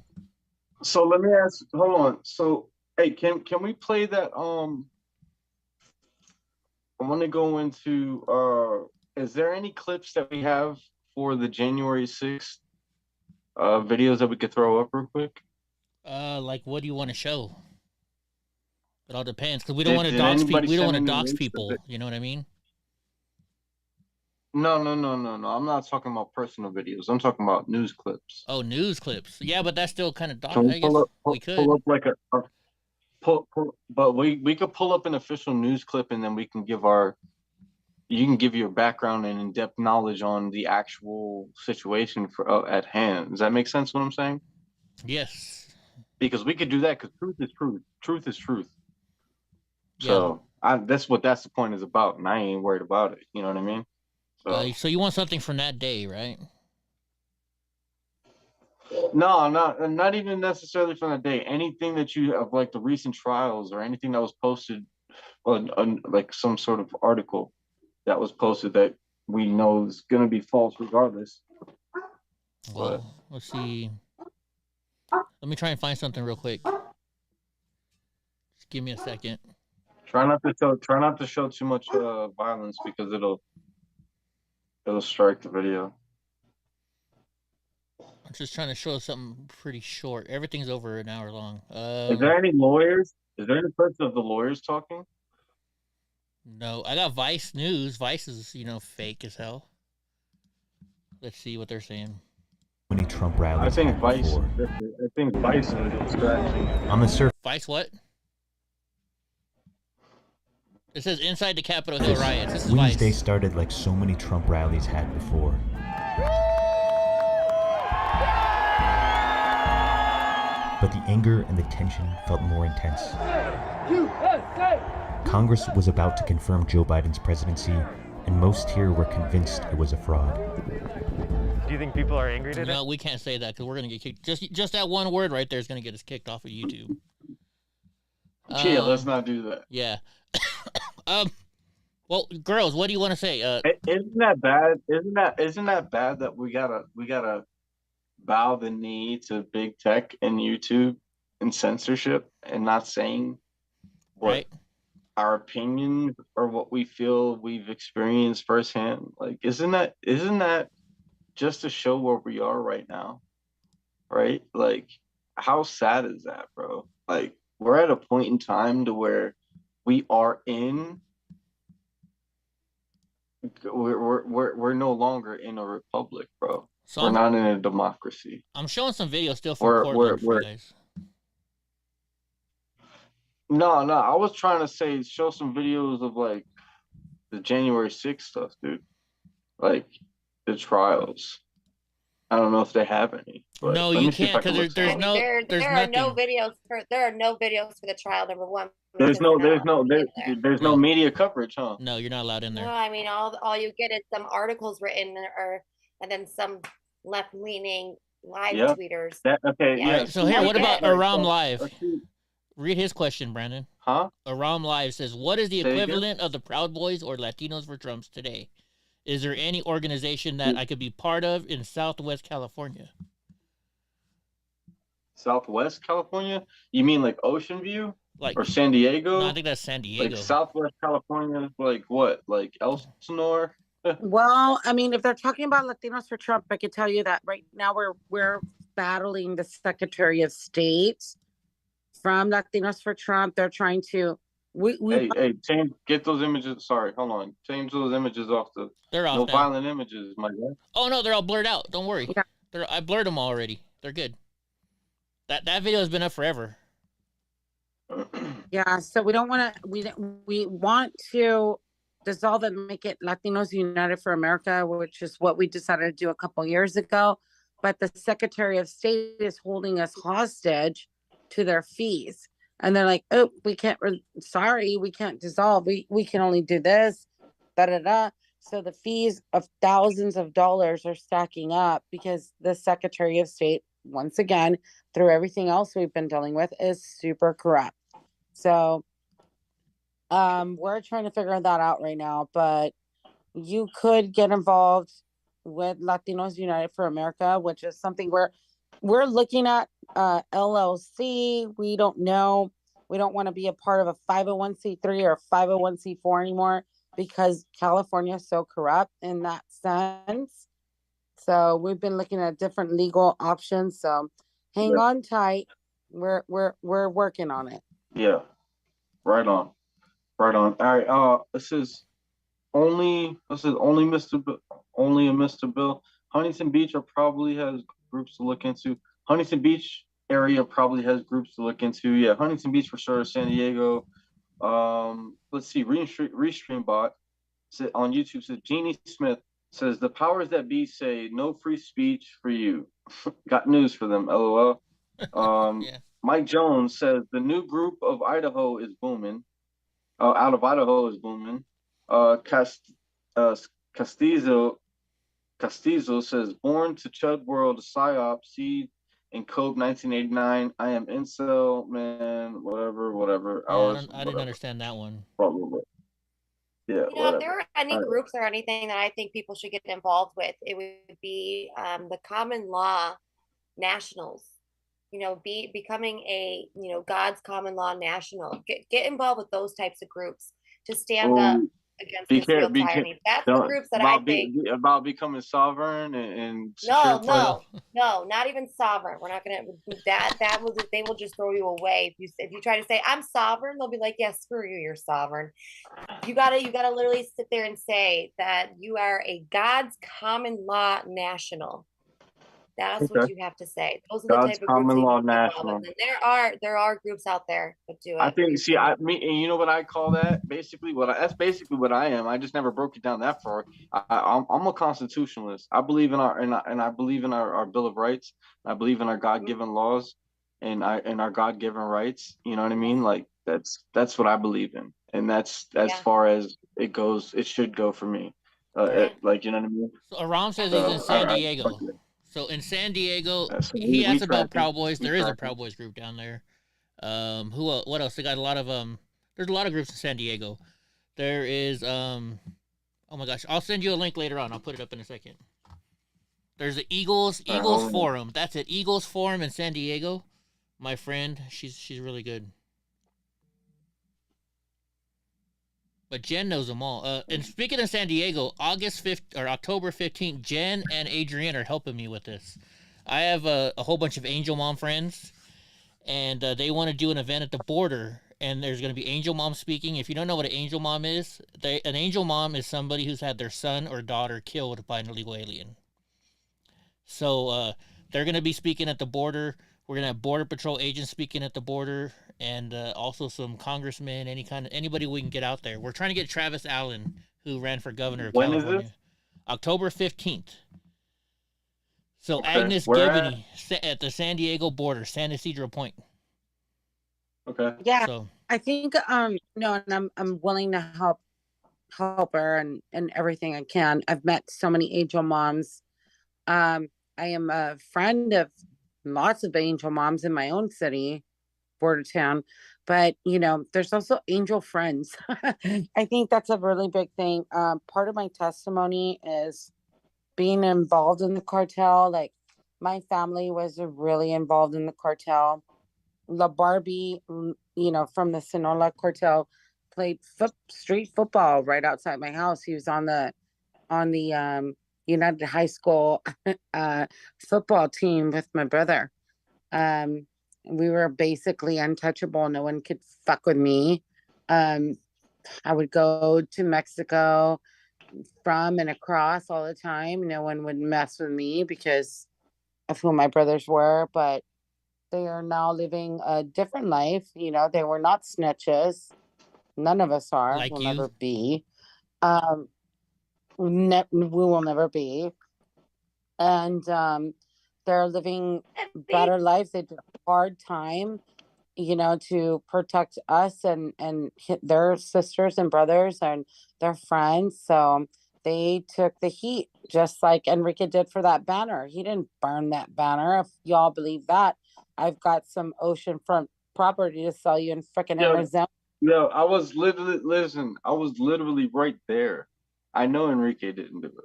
S6: So let me ask, hold on. So hey, can we play that? I want to go into is there any clips that we have for the January 6th videos that we could throw up real quick?
S7: Like, what do you want to show? It all depends, because we don't want to dox people. We don't want to dox people. You know what I mean?
S6: No. I'm not talking about personal videos. I'm talking about news clips.
S7: Oh, news clips. Yeah, but that's still kind of dox.
S6: We
S7: I guess we could
S6: pull up like but we could pull up an official news clip, and then we can give you can give your background and in-depth knowledge on the actual situation for at hand. Does that make sense? What I'm saying?
S7: Yes.
S6: Because we could do that, because truth is truth. Truth is truth.
S7: Yeah.
S6: So that's the point is about, and I ain't worried about it. You know what I mean?
S7: So you want something from that day, right?
S6: No, not even necessarily from that day. Anything that you have, like the recent trials or anything that was posted on like some sort of article that was posted that we know is going to be false regardless.
S7: Well, let's see. Let me try and find something real quick. Just give me a second.
S6: Try not to show too much violence, because it'll strike the video.
S7: I'm just trying to show something pretty short. Everything's over an hour long.
S6: Is there any lawyers? Is there any clips of the lawyers talking?
S7: No, I got Vice News. Vice is, fake as hell. Let's see what they're saying.
S14: Many Trump rallies.
S6: I think Vice is distraction.
S14: On the surface.
S7: Vice what? It says inside the Capitol Hill riots. This is
S14: Wednesday
S7: Vice.
S14: started like so many Trump rallies had before. but the anger and the tension felt more intense. Congress was about to confirm Joe Biden's presidency, and most here were convinced it was a fraud.
S15: Do you think people are angry today?
S7: No, we can't say that because we're gonna get kicked. Just that one word right there is gonna get us kicked off of YouTube.
S6: Yeah, let's not do that.
S7: Yeah. Well, girls, what do you want to say?
S6: Isn't that bad? Isn't that bad that we gotta bow the knee to big tech and YouTube and censorship and not saying what our opinion or what we feel we've experienced firsthand? Like, isn't that just to show where we are right now? Right? Like, how sad is that, bro? Like, we're at a point in time to where we are in. We're no longer in a republic, bro.
S7: So
S6: we're not in a democracy.
S7: I'm showing some videos still from Portland for you guys.
S6: No, I was trying to say show some videos of like the January 6th stuff, dude. Like the trials. I don't know if they have any. But
S7: no, you can't because there are
S5: no videos for the trial. Number one.
S6: There's no media coverage, huh?
S7: No, you're not allowed in there.
S5: No, I mean all you get is some articles written and then some left leaning live tweeters.
S7: So here, what about Aram Live? Read his question, Brandon.
S6: Huh?
S7: Aram Live says, what is the equivalent of the Proud Boys or Latinos for Trumps today? Is there any organization that I could be part of in Southwest California?
S6: Southwest California? You mean like Ocean View?
S7: Like,
S6: or San Diego?
S7: No, I think that's San Diego.
S6: Like Southwest California, like what? Like Elsinore?
S9: Well, I mean, if they're talking about Latinos for Trump, I could tell you that right now we're battling the Secretary of State from Latinos for Trump. They're trying to.
S6: Hey, change. Get those images. Sorry, hold on. Change those images off the.
S7: They're off.
S6: No
S7: now.
S6: violent images, my guy.
S7: Oh no, they're all blurred out. Don't worry.
S9: Yeah.
S7: I blurred them already. They're good. That video has been up forever.
S9: Yeah, so we don't want to. We want to dissolve and make it Latinos United for America, which is what we decided to do a couple years ago. But the Secretary of State is holding us hostage to their fees. And they're like, oh, we can't, sorry, we can't dissolve. We can only do this, da-da-da. So the fees of thousands of dollars are stacking up because the Secretary of State, once again, through everything else we've been dealing with, is super corrupt. So we're trying to figure that out right now. But you could get involved with Latinos United for America, which is something we're looking at. LLC, we don't know. We don't want to be a part of a 501c3 or 501c4 anymore because California is so corrupt in that sense. So we've been looking at different legal options. So hang on tight. We're working on it.
S6: Yeah, right on. All right. This is only Mr. Bill. Huntington Beach probably has groups to look into. Huntington Beach area probably has groups to look into. Yeah, Huntington Beach for sure. San Diego. Let's see. Restream bot on YouTube says Jeannie Smith says the powers that be say no free speech for you. Got news for them. LOL.
S7: Yeah.
S6: Mike Jones says the new group of Idaho is booming. Out of Idaho is booming. Castillo says born to Chud World, PsyOp, Seed, and Code 1989. I am incel, man. Whatever.
S7: Yeah, I didn't understand that one.
S6: Probably. Yeah.
S5: If there are any groups or anything that I think people should get involved with, it would be the Common Law Nationals. Becoming a God's Common Law National. Get involved with those types of groups to stand up against this real tyranny. That's the groups that I think
S6: about becoming sovereign and
S5: no, not even sovereign. We're not gonna they will just throw you away if you try to say I'm sovereign. They'll be like, yeah, screw you, you're sovereign. You gotta literally sit there and say that you are a God's Common Law National. That's what you have to say. Those are the
S6: God's
S5: type of
S6: Common
S5: groups
S6: Law National.
S5: And there are groups out there that do it.
S6: I think. And you know what I call that? That's basically what I am. I just never broke it down that far. I'm a constitutionalist. I believe in I believe in our Bill of Rights. I believe in our God-given laws. and our God-given rights. You know what I mean? Like that's what I believe in, and that's as far as it goes. It should go for me. Like, you know what I mean?
S7: So Aram says he's
S6: So
S7: in San Diego. So in San Diego,
S6: so
S7: he
S6: we
S7: asked about
S6: tracking.
S7: Proud Boys.
S6: We
S7: There is a
S6: tracking.
S7: Proud Boys group down there. What else? They got a lot of There's a lot of groups in San Diego. There is Oh my gosh, I'll send you a link later on. I'll put it up in a second. There's the Eagles Forum. That's it. Eagles Forum in San Diego. My friend, she's really good. But Jen knows them all. And speaking of San Diego, October 15th, Jen and Adrienne are helping me with this. I have a whole bunch of Angel Mom friends, and they want to do an event at the border. And there's going to be Angel Mom speaking. If you don't know what an Angel Mom is, an Angel Mom is somebody who's had their son or daughter killed by an illegal alien. So they're going to be speaking at the border. We're going to have Border Patrol agents speaking at the border, and also some congressmen, anybody we can get out there. We're trying to get Travis Allen, who ran for governor of
S6: When
S7: California.
S6: is this?
S7: October 15th. So
S6: Okay.
S7: Agnes
S6: Where
S7: Gibney at the San Diego border, San Isidro Point.
S6: Okay.
S9: Yeah,
S7: So
S9: I think no, and I'm willing to help her and everything I can. I've met so many angel moms. I am a friend of lots of angel moms in my own city, border town, but there's also angel friends. I think that's a really big thing. Part of my testimony is being involved in the cartel. Like, my family was really involved in the cartel. La Barbie, from the Sonora cartel, played street football right outside my house. He was on the United High School football team with my brother. We were basically untouchable. No one could fuck with me. I would go to Mexico from and across all the time. No one would mess with me because of who my brothers were, but they are now living a different life. They were not snitches. None of us are.
S7: Like
S9: We'll
S7: you.
S9: never be. We will never be. And they're living better lives. They did a hard time, to protect us and their sisters and brothers and their friends. So they took the heat, just like Enrique did for that banner. He didn't burn that banner. If y'all believe that, I've got some oceanfront property to sell you in freaking Arizona.
S6: Yo, I was literally right there. I know Enrique didn't do it.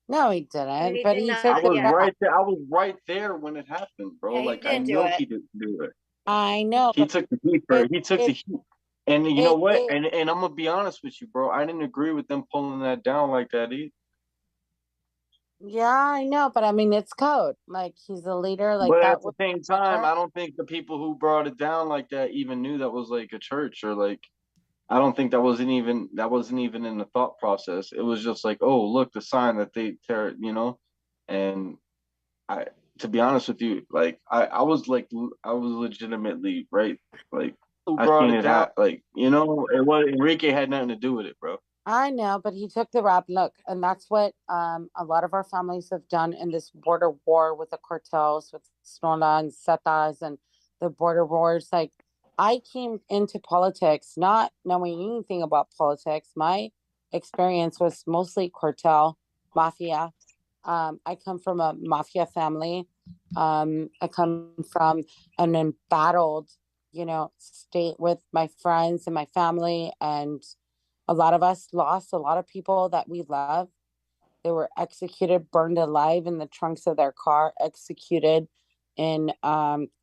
S9: No, he didn't. But he took
S6: I was
S9: the
S6: right there. I was right there when it happened, bro.
S5: Yeah, he
S6: Like, I
S5: didn't do
S6: know
S5: it.
S6: he didn't do it.
S9: I know.
S6: He
S9: But
S6: took the heat for it. He took the heat. And you know what?
S9: it-
S6: And I'm gonna be honest with you, bro. I didn't agree with them pulling that down like that either.
S9: yeah, I know. But I mean, it's code. Like, he's a leader. Like,
S6: But
S9: that
S6: at the
S9: was
S6: same time, I don't think the people who brought it down like that even knew that was like a church, or like, I don't think that wasn't even in the thought process. It was just like, oh, look, the sign that they tear, and I, to be honest with you, like, I was legitimately right. Like, I seen it happen. Like, it was Enrique had nothing to do with it, bro.
S9: I know, but he took the rap. Look, and that's what a lot of our families have done in this border war with the cartels, with Sonora and Zetas and the border wars. Like, I came into politics not knowing anything about politics. My experience was mostly cartel, mafia. I come from a mafia family. I come from an embattled, state with my friends and my family, and a lot of us lost a lot of people that we love. They were executed, burned alive in the trunks of their car, executed in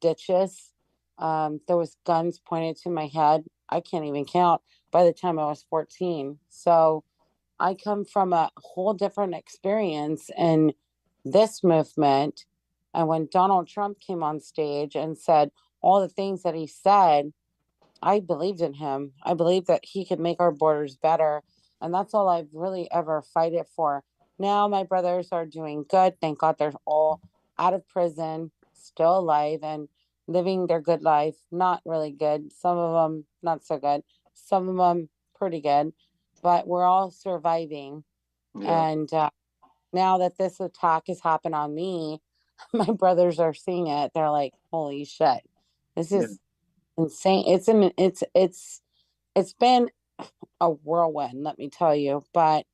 S9: ditches. There was guns pointed to my head. I can't even count by the time I was 14. So I come from a whole different experience in this movement. And when Donald Trump came on stage and said all the things that he said, I believed in him. I believed that he could make our borders better. And that's all I've really ever fighted for. Now my brothers are doing good. Thank God they're all out of prison, still alive and living their good life. Not really good. Some of them not so good. Some of them pretty good. But we're all surviving.
S6: Yeah.
S9: And now that this attack has happened on me, my brothers are seeing it. They're like, holy shit. This is insane. It's been a whirlwind, let me tell you. But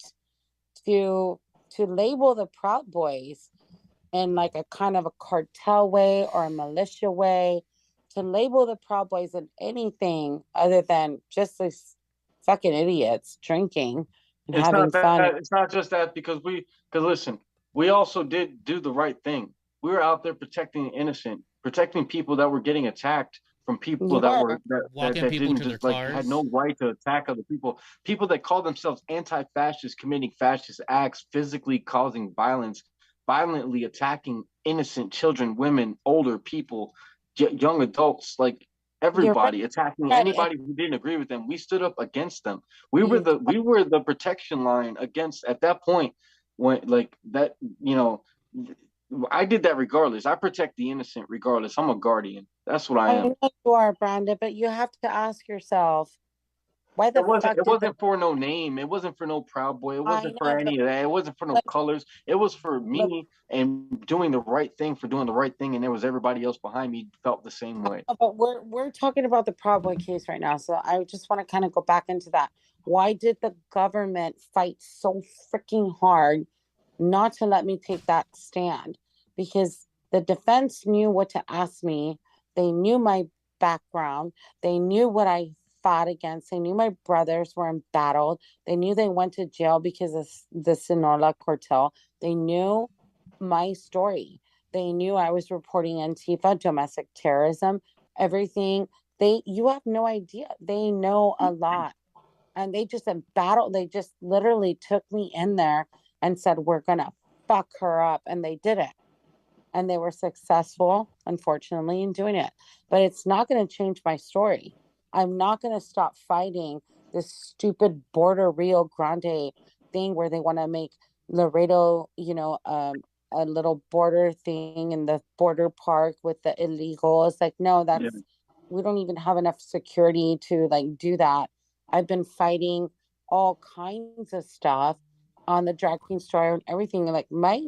S9: to label the Proud Boys in like a kind of a cartel way or a militia way, to label the Proud Boys in anything other than just these fucking idiots drinking and
S6: It's
S9: having
S6: not
S9: fun.
S6: that. It's not just that because listen, we also did do the right thing. We were out there protecting the innocent, protecting people that were getting attacked from people that were
S7: Walking
S6: that
S7: people
S6: didn't
S7: to their
S6: just like had no
S7: cars.
S6: right to attack other people. People that call themselves anti-fascists, committing fascist acts, physically causing violence, violently attacking innocent children, women, older people, young adults, like
S9: You're right.
S6: everybody, attacking
S9: Right.
S6: anybody who didn't agree with them. We stood up against them. We were the protection line against at that point when like that, you know, I did that regardless. I protect the innocent regardless. I'm a guardian. That's what I
S9: I
S6: am.
S9: know you are, Brandon, but you have to ask yourself, why the fuck
S6: It
S9: did the
S6: wasn't for no name. It wasn't for no Proud Boy. It
S9: I
S6: wasn't for
S9: know,
S6: any of that. It wasn't for no colors. It was for me and doing the right thing for doing the right thing. And there was everybody else behind me felt the same way.
S9: but we're talking about the Proud Boy case right now, so I just want to kind of go back into that. Why did the government fight so freaking hard not to let me take that stand? Because the defense knew what to ask me. They knew my background. They knew what I fought against. They knew my brothers were in battle. They knew they went to jail because of the Sinaloa cartel. They knew my story. They knew I was reporting Antifa, domestic terrorism, everything. You have no idea. They know a lot. And they just battled. They just literally took me in there and said, we're going to fuck her up. And they did it. And they were successful, unfortunately, in doing it. But it's not going to change my story. I'm not going to stop fighting this stupid border Rio Grande thing where they want to make Laredo, a little border thing in the border park with the illegals. Like, no, we don't even have enough security to like do that. I've been fighting all kinds of stuff on the drag queen story and everything. Like my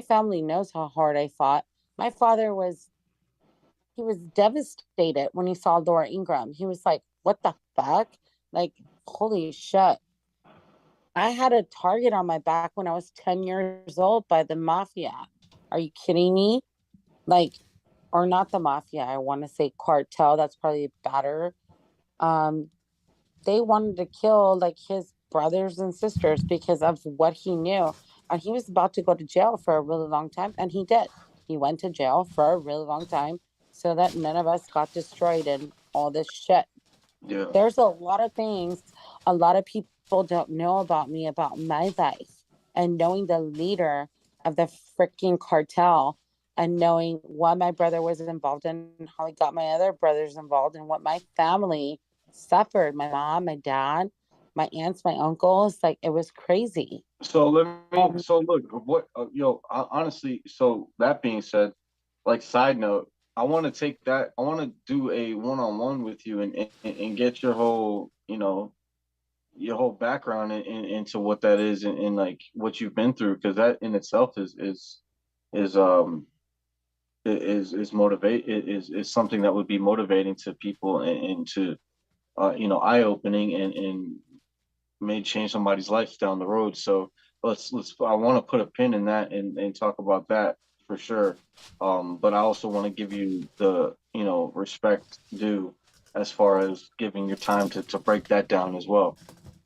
S9: family knows how hard I fought. My father was devastated when he saw Laura Ingraham. He was like, what the fuck? Like, holy shit. I had a target on my back when I was 10 years old by the mafia. Are you kidding me? Like, or not the mafia. I want to say cartel. That's probably better. They wanted to kill like his brothers and sisters because of what he knew. And he was about to go to jail for a really long time. And he did. He went to jail for a really long time so that none of us got destroyed in all this shit.
S6: Yeah.
S9: There's a lot of things a lot of people don't know about me, about my life. And knowing the leader of the freaking cartel and knowing what my brother was involved in, how he got my other brothers involved, and what my family suffered, my mom, my dad, my aunts, my uncles, like it was crazy.
S6: So look, what honestly, so that being said, like side note, I want to take that. I want to do a one-on-one with you and get your whole, your whole background into what that is and like what you've been through, because that in itself is motivate is something that would be motivating to people and to eye opening and may change somebody's life down the road. So let's I want to put a pin in that and talk about that for sure. But I also want to give you the respect due as far as giving your time to break that down as well.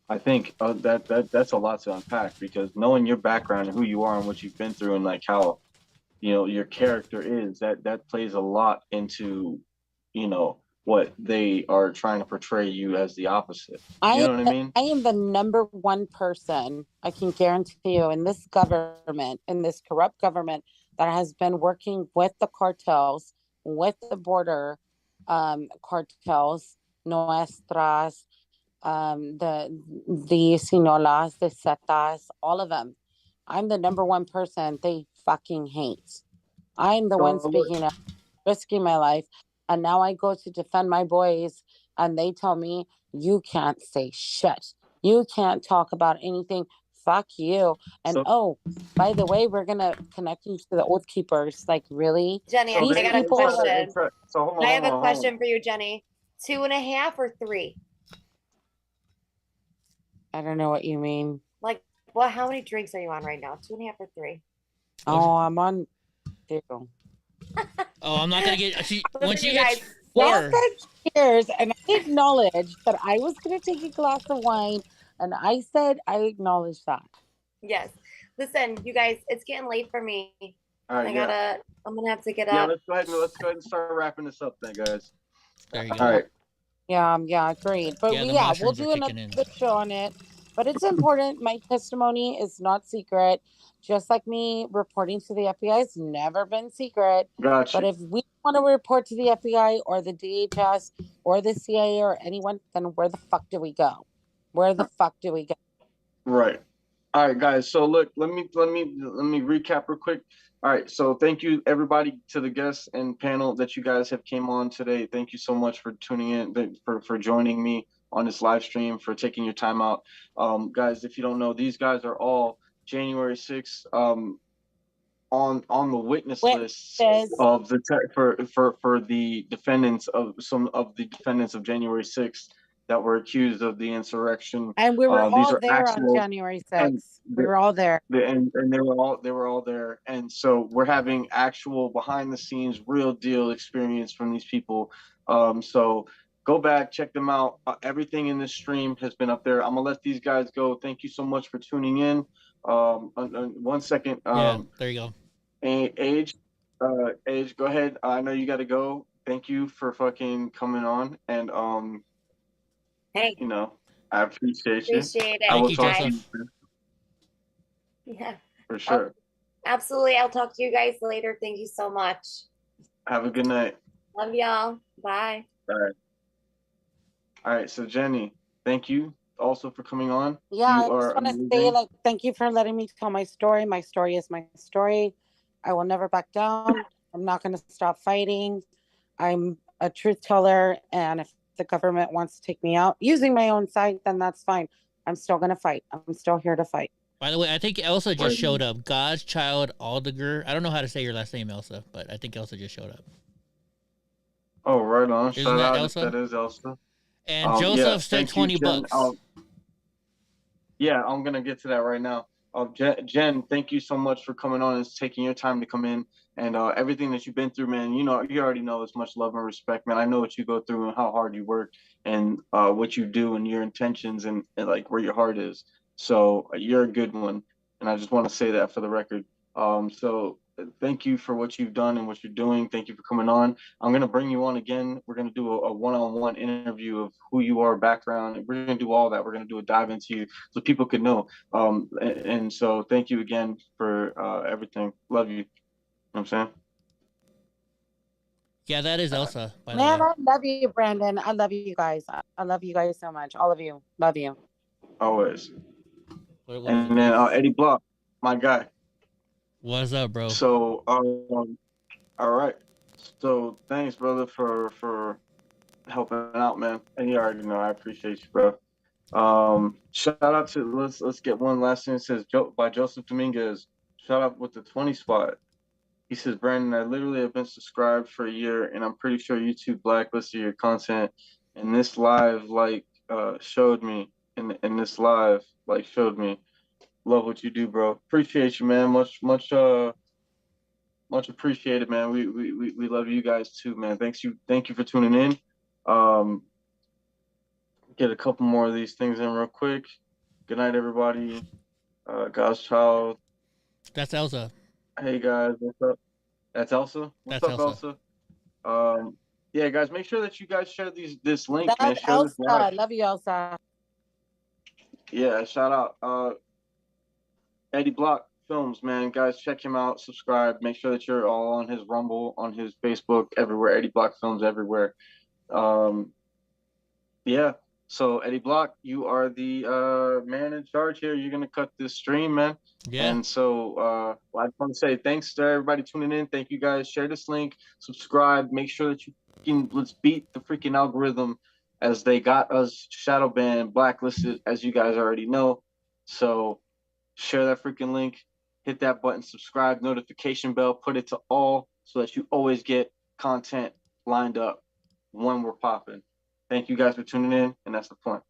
S6: I think that's a lot to unpack, because knowing your background and who you are and what you've been through and like how your character is, that plays a lot into what they are trying to portray you as the opposite. You know what I mean?
S9: I am the number one person, I can guarantee you, in this government, in this corrupt government, that has been working with the cartels, with the border cartels, nuestras, the Sinolas, the Zetas, all of them. I'm the number one person they fucking hate. I'm the one speaking up, risking my life. And now I go to defend my boys and they tell me, you can't say shit. You can't talk about anything. Fuck you. And
S6: So,
S9: oh, by the way, we're gonna connect you to the Oath Keepers. Like, really?
S5: Jenny,
S6: so
S5: I
S9: These
S6: they,
S5: got a
S6: they
S9: people
S6: try to,
S9: are.
S6: they
S5: question.
S6: try, so hold on,
S5: I have
S6: hold
S5: a
S6: on, hold
S5: question
S6: on.
S5: for you, Jenny. 2.5 or 3?
S9: I don't know what you mean.
S5: Like, well, how many drinks are you on right now? 2.5 or 3?
S9: Oh, I'm on 2.
S7: Oh, I'm not gonna get. When
S5: Listen,
S7: she
S5: you
S7: hits
S5: guys.
S9: Y'all
S7: 4,
S9: said cheers, and I acknowledged that I was gonna take a glass of wine, and I said I acknowledge that.
S5: Yes. Listen, you guys, it's getting late for me.
S6: All right, yeah.
S5: I'm gonna have to get
S6: Yeah,
S5: up.
S6: let's go ahead and start wrapping this up then, guys.
S7: there you
S6: All
S7: go.
S6: right.
S9: Yeah, agreed. But
S7: Yeah, the
S9: we'll
S7: mushrooms are
S9: do another
S7: kicking in.
S9: good show on it. But it's important. My testimony is not secret. Just like me reporting to the FBI, it's never been secret.
S6: Got
S9: But
S6: you.
S9: if we want to report to the FBI or the DHS or the CIA or anyone, then where the fuck do we go? Where the fuck do we go?
S6: Right. All right, guys. So look, let me recap real quick. All right. So thank you everybody to the guests and panel that you guys have came on today. Thank you so much for tuning in, for joining me on this live stream, for taking your time out. Guys, if you don't know, these guys are all January 6th on the witness list of the for the defendants of some of the defendants of January 6th that were accused of the insurrection.
S9: And we were
S6: These
S9: all
S6: are
S9: there on
S6: actual,
S9: January
S6: and
S9: 6th. We were all there.
S6: and they were all there, and so we're having actual behind the scenes real deal experience from these people. So go back, check them out. Everything in this stream has been up there. I'm gonna let these guys go. Thank you so much for tuning in. 1 second.
S7: Yeah, there you go.
S6: Age, Age, go ahead. I know you got to go. Thank you for fucking coming on, and
S5: Hey,
S6: you know, I appreciate you.
S5: appreciate it.
S6: I will
S7: Thank you,
S6: talk to
S5: guys.
S7: Joseph.
S6: you
S5: Yeah,
S6: for sure.
S5: absolutely. I'll talk to you guys later. Thank you so much.
S6: Have a good night.
S5: Love y'all. Bye.
S6: All right. All right. So Jenny, thank you also for coming on.
S9: Yeah,
S6: You
S9: I
S6: are
S9: just want to
S6: amazing.
S9: say, like, thank you for letting me tell my story. My story is my story. I will never back down. I'm not going to stop fighting. I'm a truth teller, and if the government wants to take me out using my own site, then that's fine. I'm still going to fight. I'm still here to fight.
S7: By the way, I think Elsa just showed up. God's child Aldegar. I don't know how to say your last name, Elsa, but I think Elsa just showed up.
S6: Oh, right on.
S7: Isn't
S6: Shout
S7: that
S6: out
S7: Elsa?
S6: if that is Elsa.
S7: And
S6: Yeah,
S7: Joseph said
S6: thank you,
S7: 20
S6: Jen.
S7: bucks.
S6: Yeah, I'm gonna get to that right now. Jen, thank you so much for coming on and taking your time to come in, and everything that you've been through, man. You know, you already know as much love and respect, man. I know what you go through and how hard you work, and what you do and your intentions, and like where your heart is. So you're a good one, and I just want to say that for the record. So thank you for what you've done and what you're doing. Thank you for coming on. I'm gonna bring you on again. We're gonna do a one-on-one interview of who you are, background. We're gonna do all that. We're gonna do a dive into you so people could know. And so thank you again for everything. Love you. You know what I'm saying?
S7: Yeah, that is Elsa, by the
S9: Man,
S7: way.
S9: I love you, Brandon. I love you guys. I love you guys so much. All of you. Love you.
S6: Always.
S7: What was
S6: And
S7: it?
S6: then Eddie Block, my guy.
S7: What's up, bro?
S6: So all right. So thanks, brother, for helping out, man. And you already know I appreciate you, bro. Shout out to let's get one last thing. It says by Joseph Dominguez. Shout out with the 20 spot. He says, Brandon, I literally have been subscribed for a year, and I'm pretty sure YouTube blacklisted your content. And this live showed me. In this live showed me. Love what you do, bro. Appreciate you, man. Much appreciated, man. We love you guys too, man. Thank you for tuning in. Get a couple more of these things in real quick. Good night, everybody. God's child.
S7: That's Elsa.
S6: Hey guys, what's up? That's Elsa. What's
S7: That's
S6: up,
S7: Elsa.
S6: Elsa? Yeah, guys, make sure that you guys share this link, man.
S9: Love
S6: Share this
S9: Elsa.
S6: live.
S9: Love you, Elsa.
S6: Yeah, shout out Eddie Block Films, man. Guys, check him out. Subscribe. Make sure that you're all on his Rumble, on his Facebook, everywhere. Eddie Block Films everywhere. Yeah. So Eddie Block, you are the man in charge here. You're gonna cut this stream, man.
S7: Yeah.
S6: And so I just want to say thanks to everybody tuning in. Thank you guys. Share this link, subscribe, make sure that you let's beat the freaking algorithm as they got us shadow banned, blacklisted, as you guys already know. So share that freaking link, hit that button, subscribe, notification bell, put it to all so that you always get content lined up when we're popping. Thank you guys for tuning in, and that's the point.